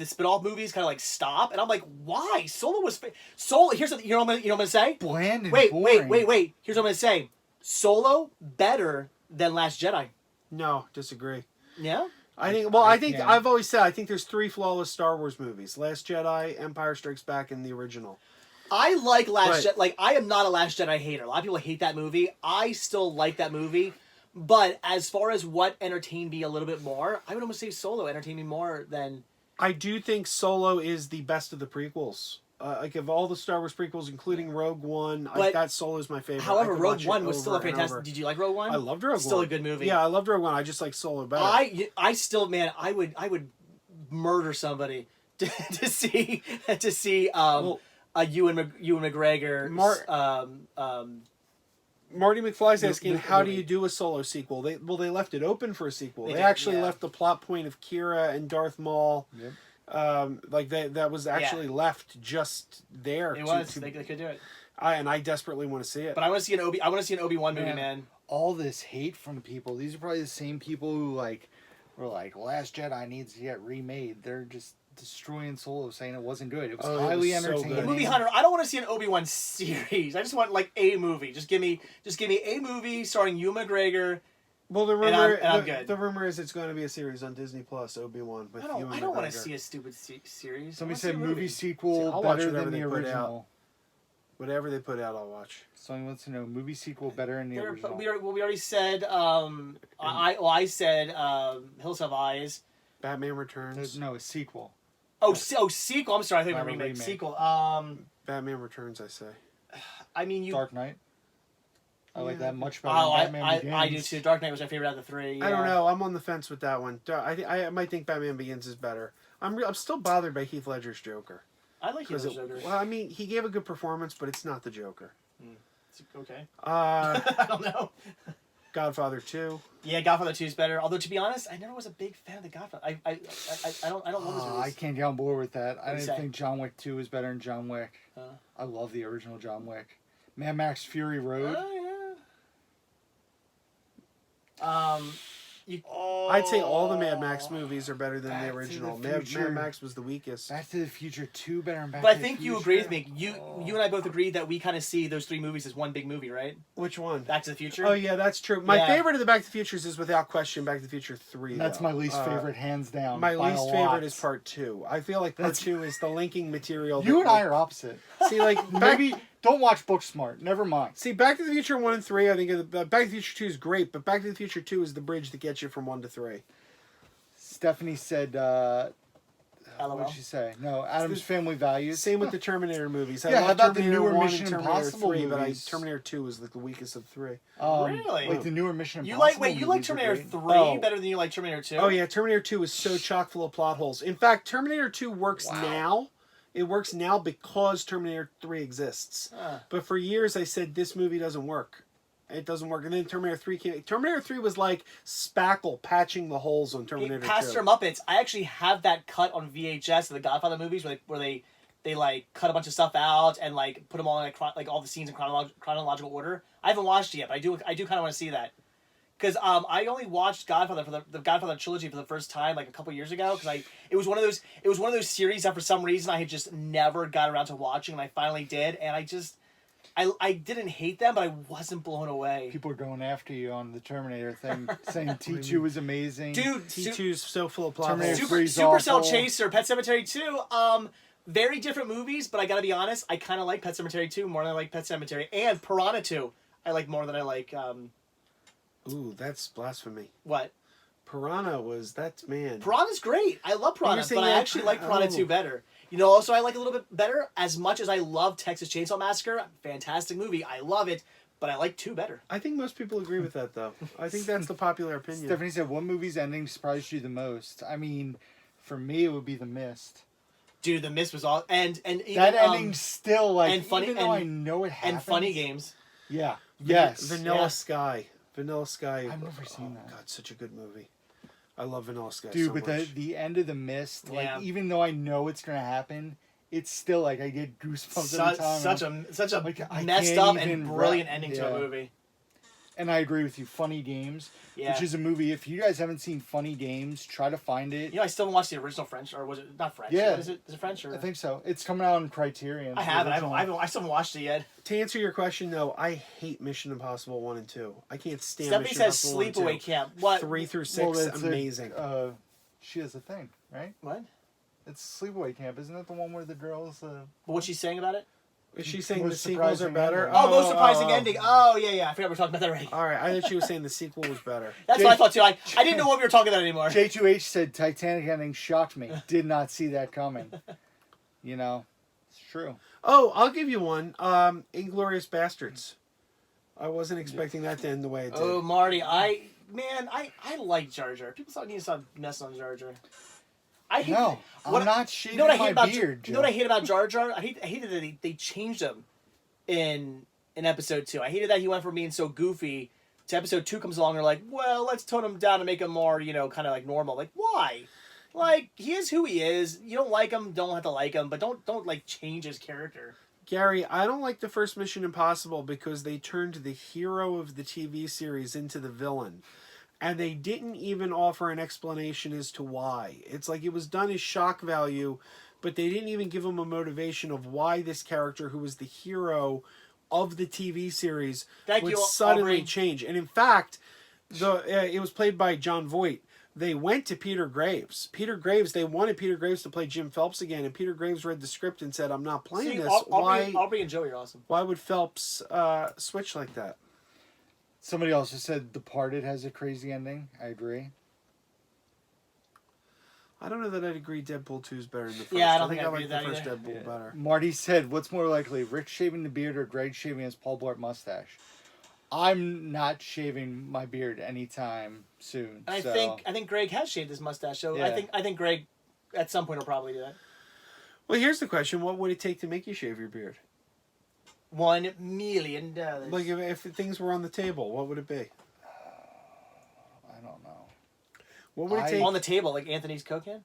spin-off movies kind of like stop, and I'm like, why? Solo was Solo. Here's what what I'm gonna say. Bland and wait. Here's what I'm gonna say. Solo better than Last Jedi. No, disagree. Yeah. I've always said I think there's 3 flawless Star Wars movies: Last Jedi, Empire Strikes Back, and the original. I like Last But- Jedi. Like, I am not a Last Jedi hater. A lot of people hate that movie. I still like that movie. But as far as what entertained me a little bit more, I would almost say Solo entertained me more than... I do think Solo is the best of the prequels. Like of all the Star Wars prequels, including Rogue One, that Solo is my favorite. However, I could Rogue watch it One was still a over and fantastic... over. Did you like Rogue One? I loved Rogue One. Still a good movie. Yeah, I loved Rogue One. I just like Solo better. I still, man, I would murder somebody to see Ewan McGregor. Marty McFly's asking, how do you do a Solo sequel? They left it open for a sequel. They did, actually yeah. left the plot point of Kira and Darth Maul. Yep. That was actually left just there. It was. They could do it. I desperately want to see it. But I want to see an Obi-Wan movie, man. All this hate from people. These are probably the same people who were like, Last Jedi needs to get remade. They're just destroying Solo, saying it wasn't good. It was highly was so good. entertaining. The movie Hunter. I don't want to see an Obi-Wan series. I just want like a movie. Just give me a movie starring Ewan McGregor. Well, the rumor, I'm good. The rumor is it's going to be a series on Disney Plus, Obi-Wan with Ewan I don't want McGregor. to see a stupid series. Somebody I said wanna see a movie See, sequel I'll watch better whatever than the they put original. Whatever they put out, I'll watch. Somebody wants to know movie sequel better than the original. We already said. I said Hills Have Eyes. Batman Returns. No, a sequel. Sequel. I'm sorry, I think Not a remake. remake. Sequel. Batman Returns, I say. I mean, Dark Knight. I like that much better Oh, than Batman Begins. I do too. Dark Knight was my favorite out of the three. I don't yeah. know. I'm on the fence with that one. I might think Batman Begins is better. I'm still bothered by Heath Ledger's Joker. I like Heath Ledger. Well, I mean, he gave a good performance, but it's not the Joker. Okay. I don't know. Godfather 2. Yeah, Godfather 2 is better. Although to be honest, I never was a big fan of the Godfather. I don't love his movies. I can't get on board with that. I do you didn't say? think John Wick 2 was better than John Wick. I love the original John Wick. Mad Max Fury Road. I'd say all the Mad Max movies are better than Back the to the original. Mad Future. Max was the weakest. Back to the Future 2 better than Back But I to the think you Future. agree with me. You and I both agreed that we kind of see those three movies as one big movie, right? Which one? Back to the Future. Oh yeah, that's true. My Yeah. favorite of the Back to the Futures is without question Back to the Future 3. That's though. my least favorite, hands down. My by a least lot. favorite is Part 2. I feel like Part That's- 2 is the linking material. You and I are opposite. See, like Maybe don't watch Booksmart. Never mind. See, Back to the Future 1 and 3, I think Back to the Future 2 is great, but Back to the Future 2 is the bridge that gets you from 1 to 3. Stephanie said, LOL. what'd she say? No, Adam's Family Values. Same with the Terminator movies. Yeah, how love about the Terminator newer 1 Mission and Terminator Impossible 3, but movies? Terminator 2 is like the weakest of the 3. Really? Like the newer Mission You Impossible like movies are Terminator great. 3 Oh. better than you like Terminator 2? Oh yeah, Terminator 2 is so chock full of plot holes. In fact, Terminator 2 works Wow. now. It works now because Terminator 3 exists. But for years I said this movie doesn't work. It doesn't work. And then Terminator 3 came. Terminator 3 was like spackle patching the holes on Terminator 2. Pastor Muppets. I actually have that cut on VHS of the Godfather movies where they like cut a bunch of stuff out and like put them all in like all the scenes in chronological order. I haven't watched it yet, but I do kind of want to see that. Because I only watched Godfather for the Godfather trilogy for the first time like a couple years ago. Because it was one of those series that for some reason I had just never got around to watching, and I finally did, and I didn't hate them, but I wasn't blown away. People are going after you on the Terminator thing, saying T2 was amazing. Dude, T2 is so full of plot Terminator holes. 3 's Supercell awful. Chaser, Pet Sematary 2, very different movies, but I gotta be honest, I kind of like Pet Sematary 2 more than I like Pet Sematary, and Piranha 2 I like more than I like, Ooh, that's blasphemy. what? Man. Piranha's great. I love Piranha, saying but I that- actually like Piranha oh. 2 better. You know, also I like a little bit better, as much as I love Texas Chainsaw Massacre, fantastic movie, I love it, but I like 2 better. I think most people agree with that, though. I think that's the popular opinion. Stephanie said, what movie's ending surprised you the most? I mean, for me, it would be The Mist. Dude, The Mist was all, and even, That ending's still, like, and funny- even though I and- know it happens. and Funny Games. Yeah. Yes. Vanilla Yeah. Sky. Vanilla Sky. I've never seen that. God, such a good movie. I love Vanilla Sky Dude, so but much. the end of The Mist, like, Yeah. even though I know it's going to happen, it's still, like, I get goosebumps every time. Such a Like, I messed can't up even and brilliant wrap- ending to yeah. a movie. And I agree with you. Funny Games, Yeah. which is a movie. If you guys haven't seen Funny Games, try to find it. You know, I still haven't watched the original French, or was it not French? Yeah. Is it French or? I think so. It's coming out on Criterion. I the haven't. original. I still haven't watched it yet. To answer your question, though, I hate Mission Impossible 1 and 2. I can't stand Stephanie Mission says Impossible 1 and 2. Sleepaway Camp. What? 3 through 6, Well, that's amazing. She has a thing, right? What? It's Sleepaway Camp, isn't it? The one where the girls. What's she saying about it? Is she saying the Most sequels are surprising better? ending. Oh, most surprising ending. Oh, yeah. I forgot we were talking about that already. All right, I thought she was saying the sequel was better. That's what I thought too. I didn't know what we were talking about anymore. J2H said Titanic ending shocked me. Did not see that coming. You know, it's true. Oh, I'll give you one. Inglorious Bastards. I wasn't expecting that to end the way it did. Oh, Marty, I like Jar Jar. People need to stop messing on Jar Jar. I'm not shaving my beard. You know what I hate about Jar Jar? I hated that they changed him in episode 2. I hated that he went from being so goofy to episode 2 comes along and they're like, well, let's tone him down and make him more, kind of like normal. Like, why? Like, he is who he is. You don't like him, don't have to like him, but don't like change his character. Gary, I don't like the first Mission Impossible because they turned the hero of the TV series into the villain. And they didn't even offer an explanation as to why. It's like it was done as shock value, but they didn't even give him a motivation of why this character, who was the hero of the TV series, would suddenly change. And in fact, it was played by John Voight. They went to Peter Graves. They wanted Peter Graves to play Jim Phelps again, and Peter Graves read the script and said, I'm not playing this. Aubrey and Joey are awesome. Why would Phelps switch like that? Somebody also said Departed has a crazy ending. I agree. I don't know that I'd agree Deadpool 2 is better than the first. Yeah, I don't think I like agree the with first that Deadpool better. Marty said, what's more likely, Rick shaving the beard or Greg shaving his Paul Blart mustache? I'm not shaving my beard anytime soon. I think Greg has shaved his mustache, so yeah. I think Greg at some point will probably do that. Well, here's the question: what would it take to make you shave your beard? $1 million. Like if things were on the table, what would it be? I don't know. What would it take on the table, like Anthony's Coke can?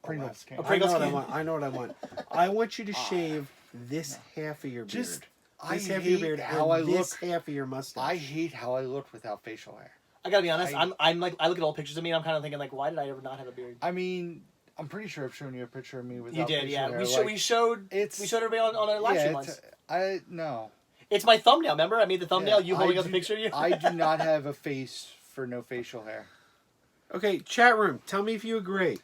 Pringles can. Pringles I know what I want. I want you to shave this half of your beard. This half of your beard how I look. Half of your mustache. I hate how I look without facial hair. I gotta be honest. I'm like I look at old pictures of me and I'm kind of thinking like, why did I ever not have a beard? I mean, I'm pretty sure I've shown you a picture of me without facial hair. You did, yeah. hair. We showed everybody on a live stream once. No. It's my thumbnail. Remember, I made the thumbnail. You holding up the picture of you. I do not have a face for no facial hair. Okay, chat room. Tell me if you agree.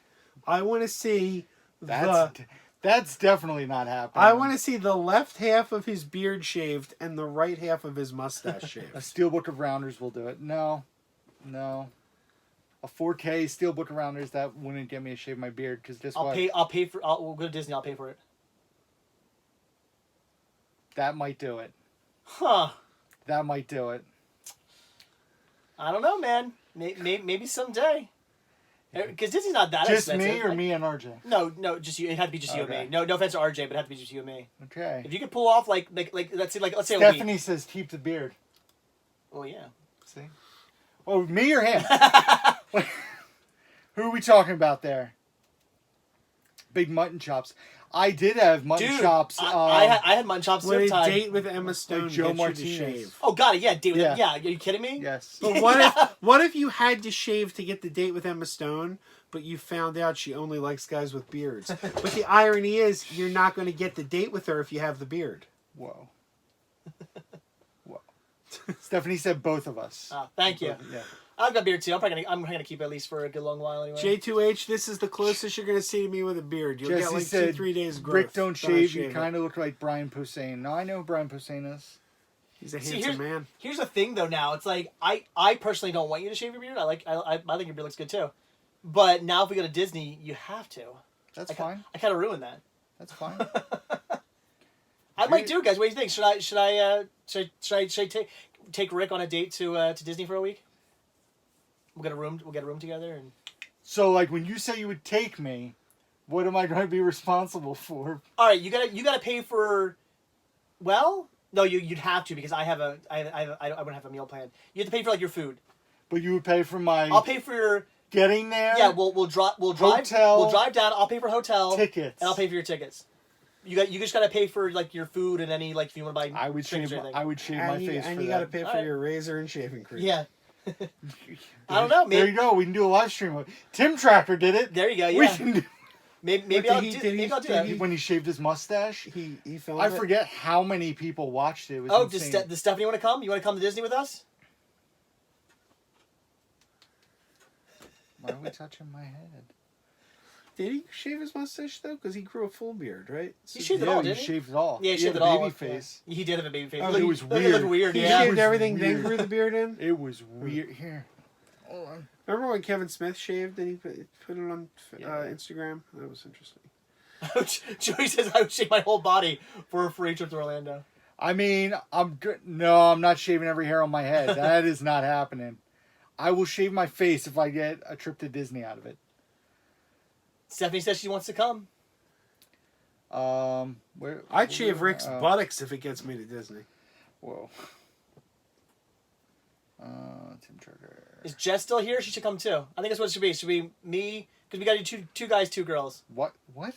I want to see That's definitely not happening. I want to see the left half of his beard shaved and the right half of his mustache shaved. A Steelbook of Rounders will do it. No. A 4K Steelbook of Rounders, that wouldn't get me to shave my beard because just We'll go to Disney. I'll pay for it. That might do it. Huh. That might do it. I don't know, man. Maybe someday. Because Disney's not that just expensive. Just me or me and RJ? No, just you. It had to be just you and me. No offense to RJ, but it had to be just you and me. Okay. If you could pull off like let's say Stephanie says keep the beard. Oh yeah. See? Oh, me or him? Who are we talking about there? Big mutton chops. I did have mutton chops. I had mutton chops. Would a date with Emma Stone like Joe Martinez shave? Oh, got it. Yeah, date with yeah. Are you kidding me? Yes. But what if you had to shave to get the date with Emma Stone, but you found out she only likes guys with beards? But the irony is, you're not going to get the date with her if you have the beard. Whoa. Stephanie said both of us. Thank you. Yeah. I've got beard too. I'm gonna keep it at least for a good long while anyway. J2H, this is the closest you're gonna see to me with a beard. You'll Jesse get like said, 2-3 days growth. Rick, don't shave. You kind of look like Brian Posehn. No, I know who Brian Posehn is. He's a handsome man. Here's the thing, though. Now it's like I personally don't want you to shave your beard. I think your beard looks good too. But now if we go to Disney, you have to. That's fine. I kind of ruined that. That's fine. I might do, guys. What do you think? Should I take Rick on a date to Disney for a week? We'll get a room together and. So like when you say you would take me, what am I going to be responsible for? All right, you gotta pay for. Well, no, you'd have to because I wouldn't have a meal plan. You have to pay for like your food. But you would pay for my. I'll pay for your. Getting there. Yeah, we'll drive. Hotel. We'll drive down. I'll pay for hotel tickets, and I'll pay for your tickets. You just gotta pay for like your food and any like if you want to buy. I would shave my face and for you that. Gotta pay for your razor and shaving cream. Yeah. I don't know. Maybe, there you go. We can do a live stream. Tim Tracker did it. There you go. Yeah. We can do. Maybe I'll do that. When he shaved his mustache, he filmed I forget how many people watched it. It was insane. Does Stephanie want to come? You want to come to Disney with us? Why are we touching my head? Did he shave his mustache though? Because he grew a full beard, right? He shaved it Yeah, all, he didn't he? shaved it all. Yeah, he shaved had it a all. baby Yeah. face. He did have a baby face. Oh, it was It weird. looked weird. He Yeah. shaved everything, weird. then grew the beard in. It was weird. Here, hold on. Remember when Kevin Smith shaved and he put it on Yeah. Instagram? That was interesting. Joey says I would shave my whole body for a free trip to Orlando. I mean, I'm good. No, I'm not shaving every hair on my head. That is not happening. I will shave my face if I get a trip to Disney out of it. Stephanie says she wants to come. I'd shave Rick's buttocks if it gets me to Disney. Whoa. Tim Turner. Is Jess still here? She should come too. I think that's what it should be. It should be me, because we got to do two guys, two girls. What? What?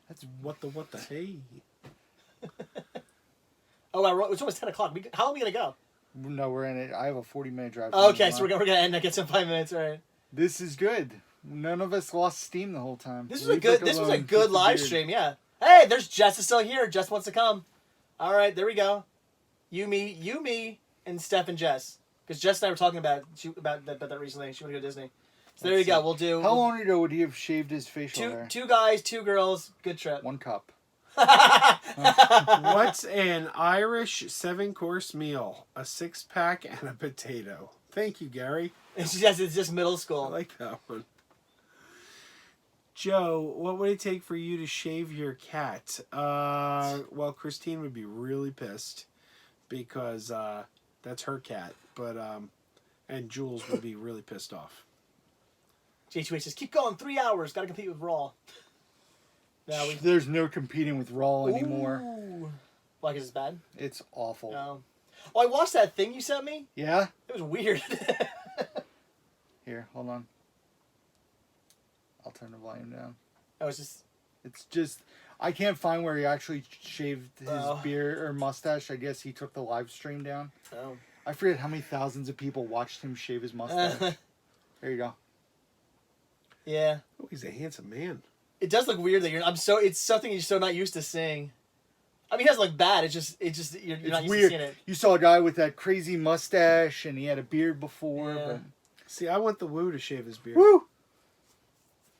That's what the hey. Oh, it's almost 10 o'clock. How long are we going to go? No, we're in it. I have a 40-minute drive. Okay, so we're going to end. I guess in 5 minutes, all right. This is good. None of us lost steam the whole time. This was a good live stream, yeah. Hey, there's Jess is still here. Jess wants to come. All right, there we go. You, me, and Steph and Jess. Because Jess and I were talking about that recently. She wanted to go to Disney. So there you go. We'll do. How long ago would he have shaved his facial hair? Two guys, two girls. Good trip. 1 cup. What's an Irish 7-course meal? A 6-pack and a potato. Thank you, Gary. And she says it's just middle I school. like that one. Joe, what would it take for you to shave your cat? Well, Christine would be really pissed because that's her cat. But and Jules would be really pissed off. J2H says, keep going, 3 hours. Got to compete with Raw. There's no competing with Raw anymore. Ooh. Why, because it's bad? It's awful. No. Oh, I watched that thing you sent me. Yeah? It was weird. Here, hold on. I'll turn the volume down. I was just... It's just... I can't find where he actually shaved his beard or mustache. I guess he took the live stream down. Oh. I forget how many thousands of people watched him shave his mustache. There you go. Yeah. Oh, he's a handsome man. It does look weird that it's something you're so not used to seeing. I mean, it doesn't look bad. It's just you're not used to seeing it. You saw a guy with that crazy mustache and he had a beard before. Yeah. But... See, I want the Woo to shave his beard. Woo!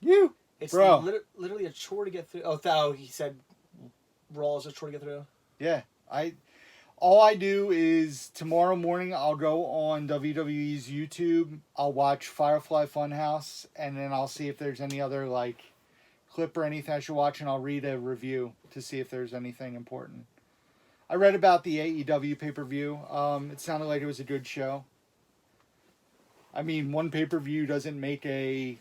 You! It's Bro. literally a chore to get through. Oh, he said Raw is a chore to get through. Yeah. All I do is tomorrow morning I'll go on WWE's YouTube. I'll watch Firefly Funhouse and then I'll see if there's any other clip or anything I should watch, and I'll read a review to see if there's anything important. I read about the AEW pay-per-view. It sounded like it was a good show. I mean, one pay-per-view doesn't make a...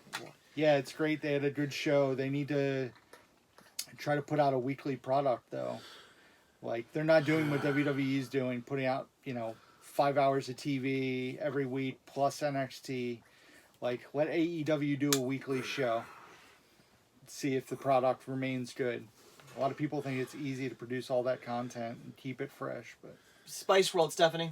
Yeah, it's great. They had a good show. They need to try to put out a weekly product, though. They're not doing what WWE's doing, putting out, 5 hours of TV every week, plus NXT. Let AEW do a weekly show. See if the product remains good. A lot of people think it's easy to produce all that content and keep it fresh, but... Spice World, Stephanie.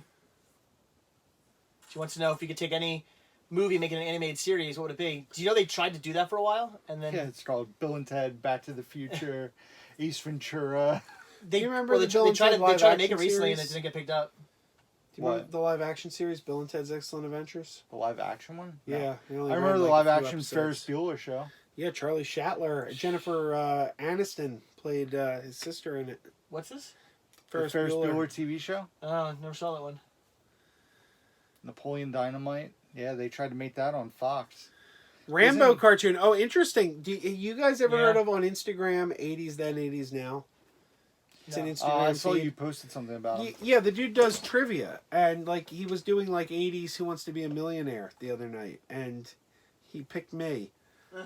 She wants to know if you could take any movie, make it an animated series, what would it be? Do you know they tried to do that for a while? And then... Yeah, it's called Bill and Ted, Back to the Future, Ace Ventura. Do you remember they tried to make it recently and it didn't get picked up. Do you remember the live action series, Bill and Ted's Excellent Adventures? The live action one? No. Yeah. I remember the live action Ferris Bueller show. Yeah, Charlie Shatler. Jennifer Aniston played his sister in it. What's this? Ferris Bueller TV show? Oh, never saw that one. Napoleon Dynamite. Yeah, they tried to make that on Fox. Rambo cartoon. Oh, interesting. Do you guys ever heard of on Instagram 80s then, 80s now? It's an Instagram I saw feed. you posted something about him. Yeah, the dude does trivia. And he was doing 80s Who Wants to Be a Millionaire the other night. And he picked me.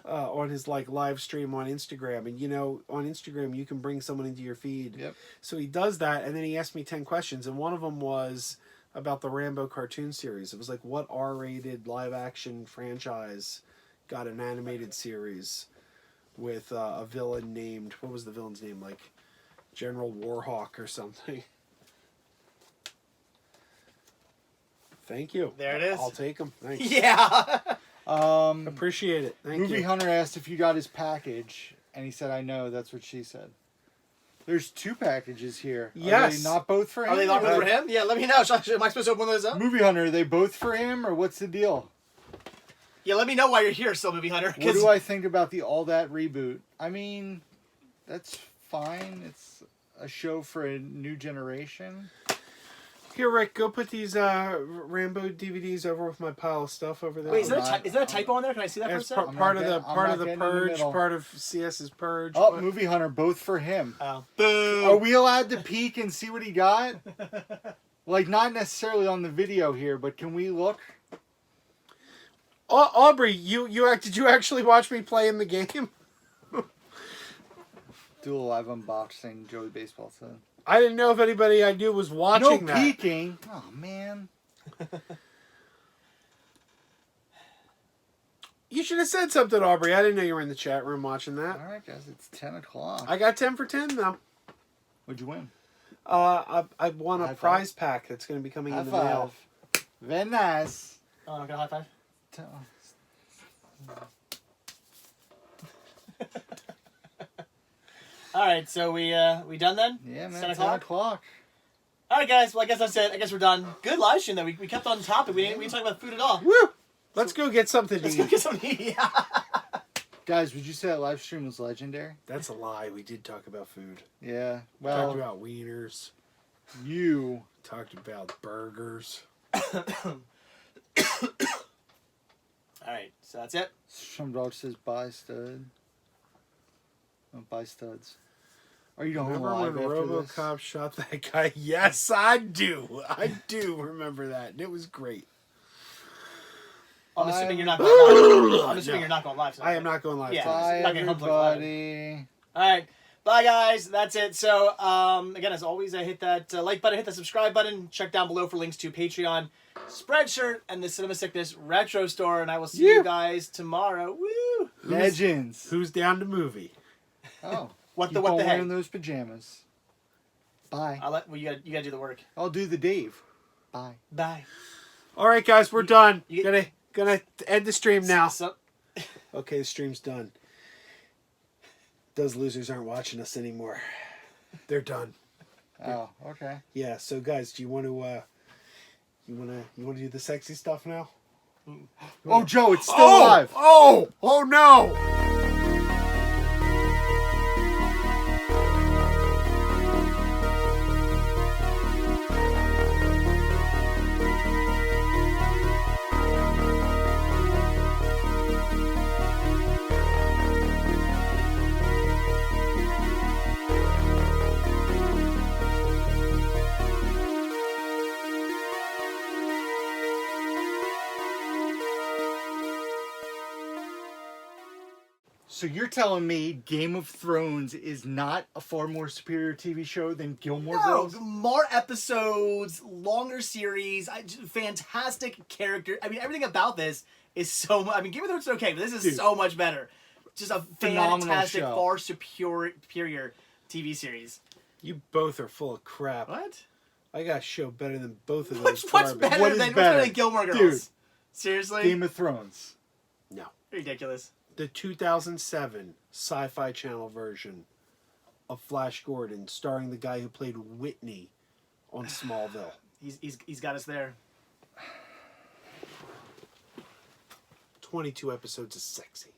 On his live stream on Instagram, and on Instagram you can bring someone into your feed. Yep. So he does that, and then he asked me 10 questions, and one of them was about the Rambo cartoon series. It was what R-rated live action franchise got an animated series with a villain named, what was the villain's name, General Warhawk or something. Thank you. There it is. I'll take them. Thanks. Yeah. Appreciate it. Thank Movie you. Hunter asked if you got his package, and he said, I know. That's what she said. There's 2 packages here. Yes. Are they not both for him? Are they not both for him? Yeah, let me know. Am I supposed to open those up? Movie Hunter, are they both for him, or what's the deal? Yeah, let me know why you're here, Still Movie Hunter. What do I think about the All That reboot? I mean, that's fine. It's a show for a new generation. Here, Rick, go put these Rambo DVDs over with my pile of stuff over there. Wait, is there a typo on there? Can I see that for a As second? part of the getting in the purge, middle. part of CS's purge. Oh, but- Movie Hunter, both for him. Oh. Boo! Are we allowed to peek and see what he got? Like, not necessarily on the video here, but can we look? Aubrey, did you actually watch me play in the game? Do a live unboxing, Joey Baseball said. I didn't know if anybody I knew was watching No that. peeking. Oh, man. You should have said something, Aubrey. I didn't know you were in the chat room watching that. All right, guys, it's 10 o'clock. I got 10 for 10 now. What'd you win? I won a High prize pack that's going to be coming High in the mail. five. Very nice. Oh, I got a high five. All right, so we done then? Yeah, man, 10 10 o'clock. All right, guys. Well, I guess that's it. I guess we're done. Good live stream, though. We kept on topic. We didn't talk about food at all. Woo! Let's go get something to Let's go eat. get some meat. Guys, would you say that live stream was legendary? That's a lie. We did talk about food. Yeah. Talked Well, about wieners. you. Talked about burgers. All right, so that's it. Some dog says buy stud. Oh, buy studs. Are you going Remember live when after this? RoboCop shot that guy? Yes, I do. I do remember that. And it was great. I'm assuming you're not going live. I'm assuming No. you're not going live. I am not going live. Yeah. tonight. Bye, Not getting home till like everybody. All right. Bye, guys. That's it. So, again, as always, hit that like button, hit the subscribe button. Check down below for links to Patreon, Spreadshirt, and the Cinema Sickness Retro Store. And I will see you guys tomorrow. Woo! Legends. Who's down to movie? Oh. What Keep the on heck? wearing those pajamas. Bye. Well, you gotta do the work. I'll do the Dave. Bye. Bye. All right, guys, we're done. you- Gonna end the stream now. So, Okay, the stream's done. Those losers aren't watching us anymore. They're done. Oh, okay. Yeah. So, guys, do you want to? You want to do the sexy stuff now? Oh, Joe, it's still alive. Oh no! So you're telling me Game of Thrones is not a far more superior TV show than Gilmore no, Girls? more episodes, longer series, fantastic character. I mean, everything about this is so much. I mean, Game of Thrones is okay, but this is so much better. Just a Phenomenal fantastic, show. far superior TV series. You both are full of crap. What? I got a show better than both of those. What's garbage. better What is than better? Gilmore Girls? Dude. Seriously? Game of Thrones. No. Ridiculous. The 2007 Sci-Fi Channel version of Flash Gordon, starring the guy who played Whitney on Smallville. He's got us there. 22 episodes of sexy.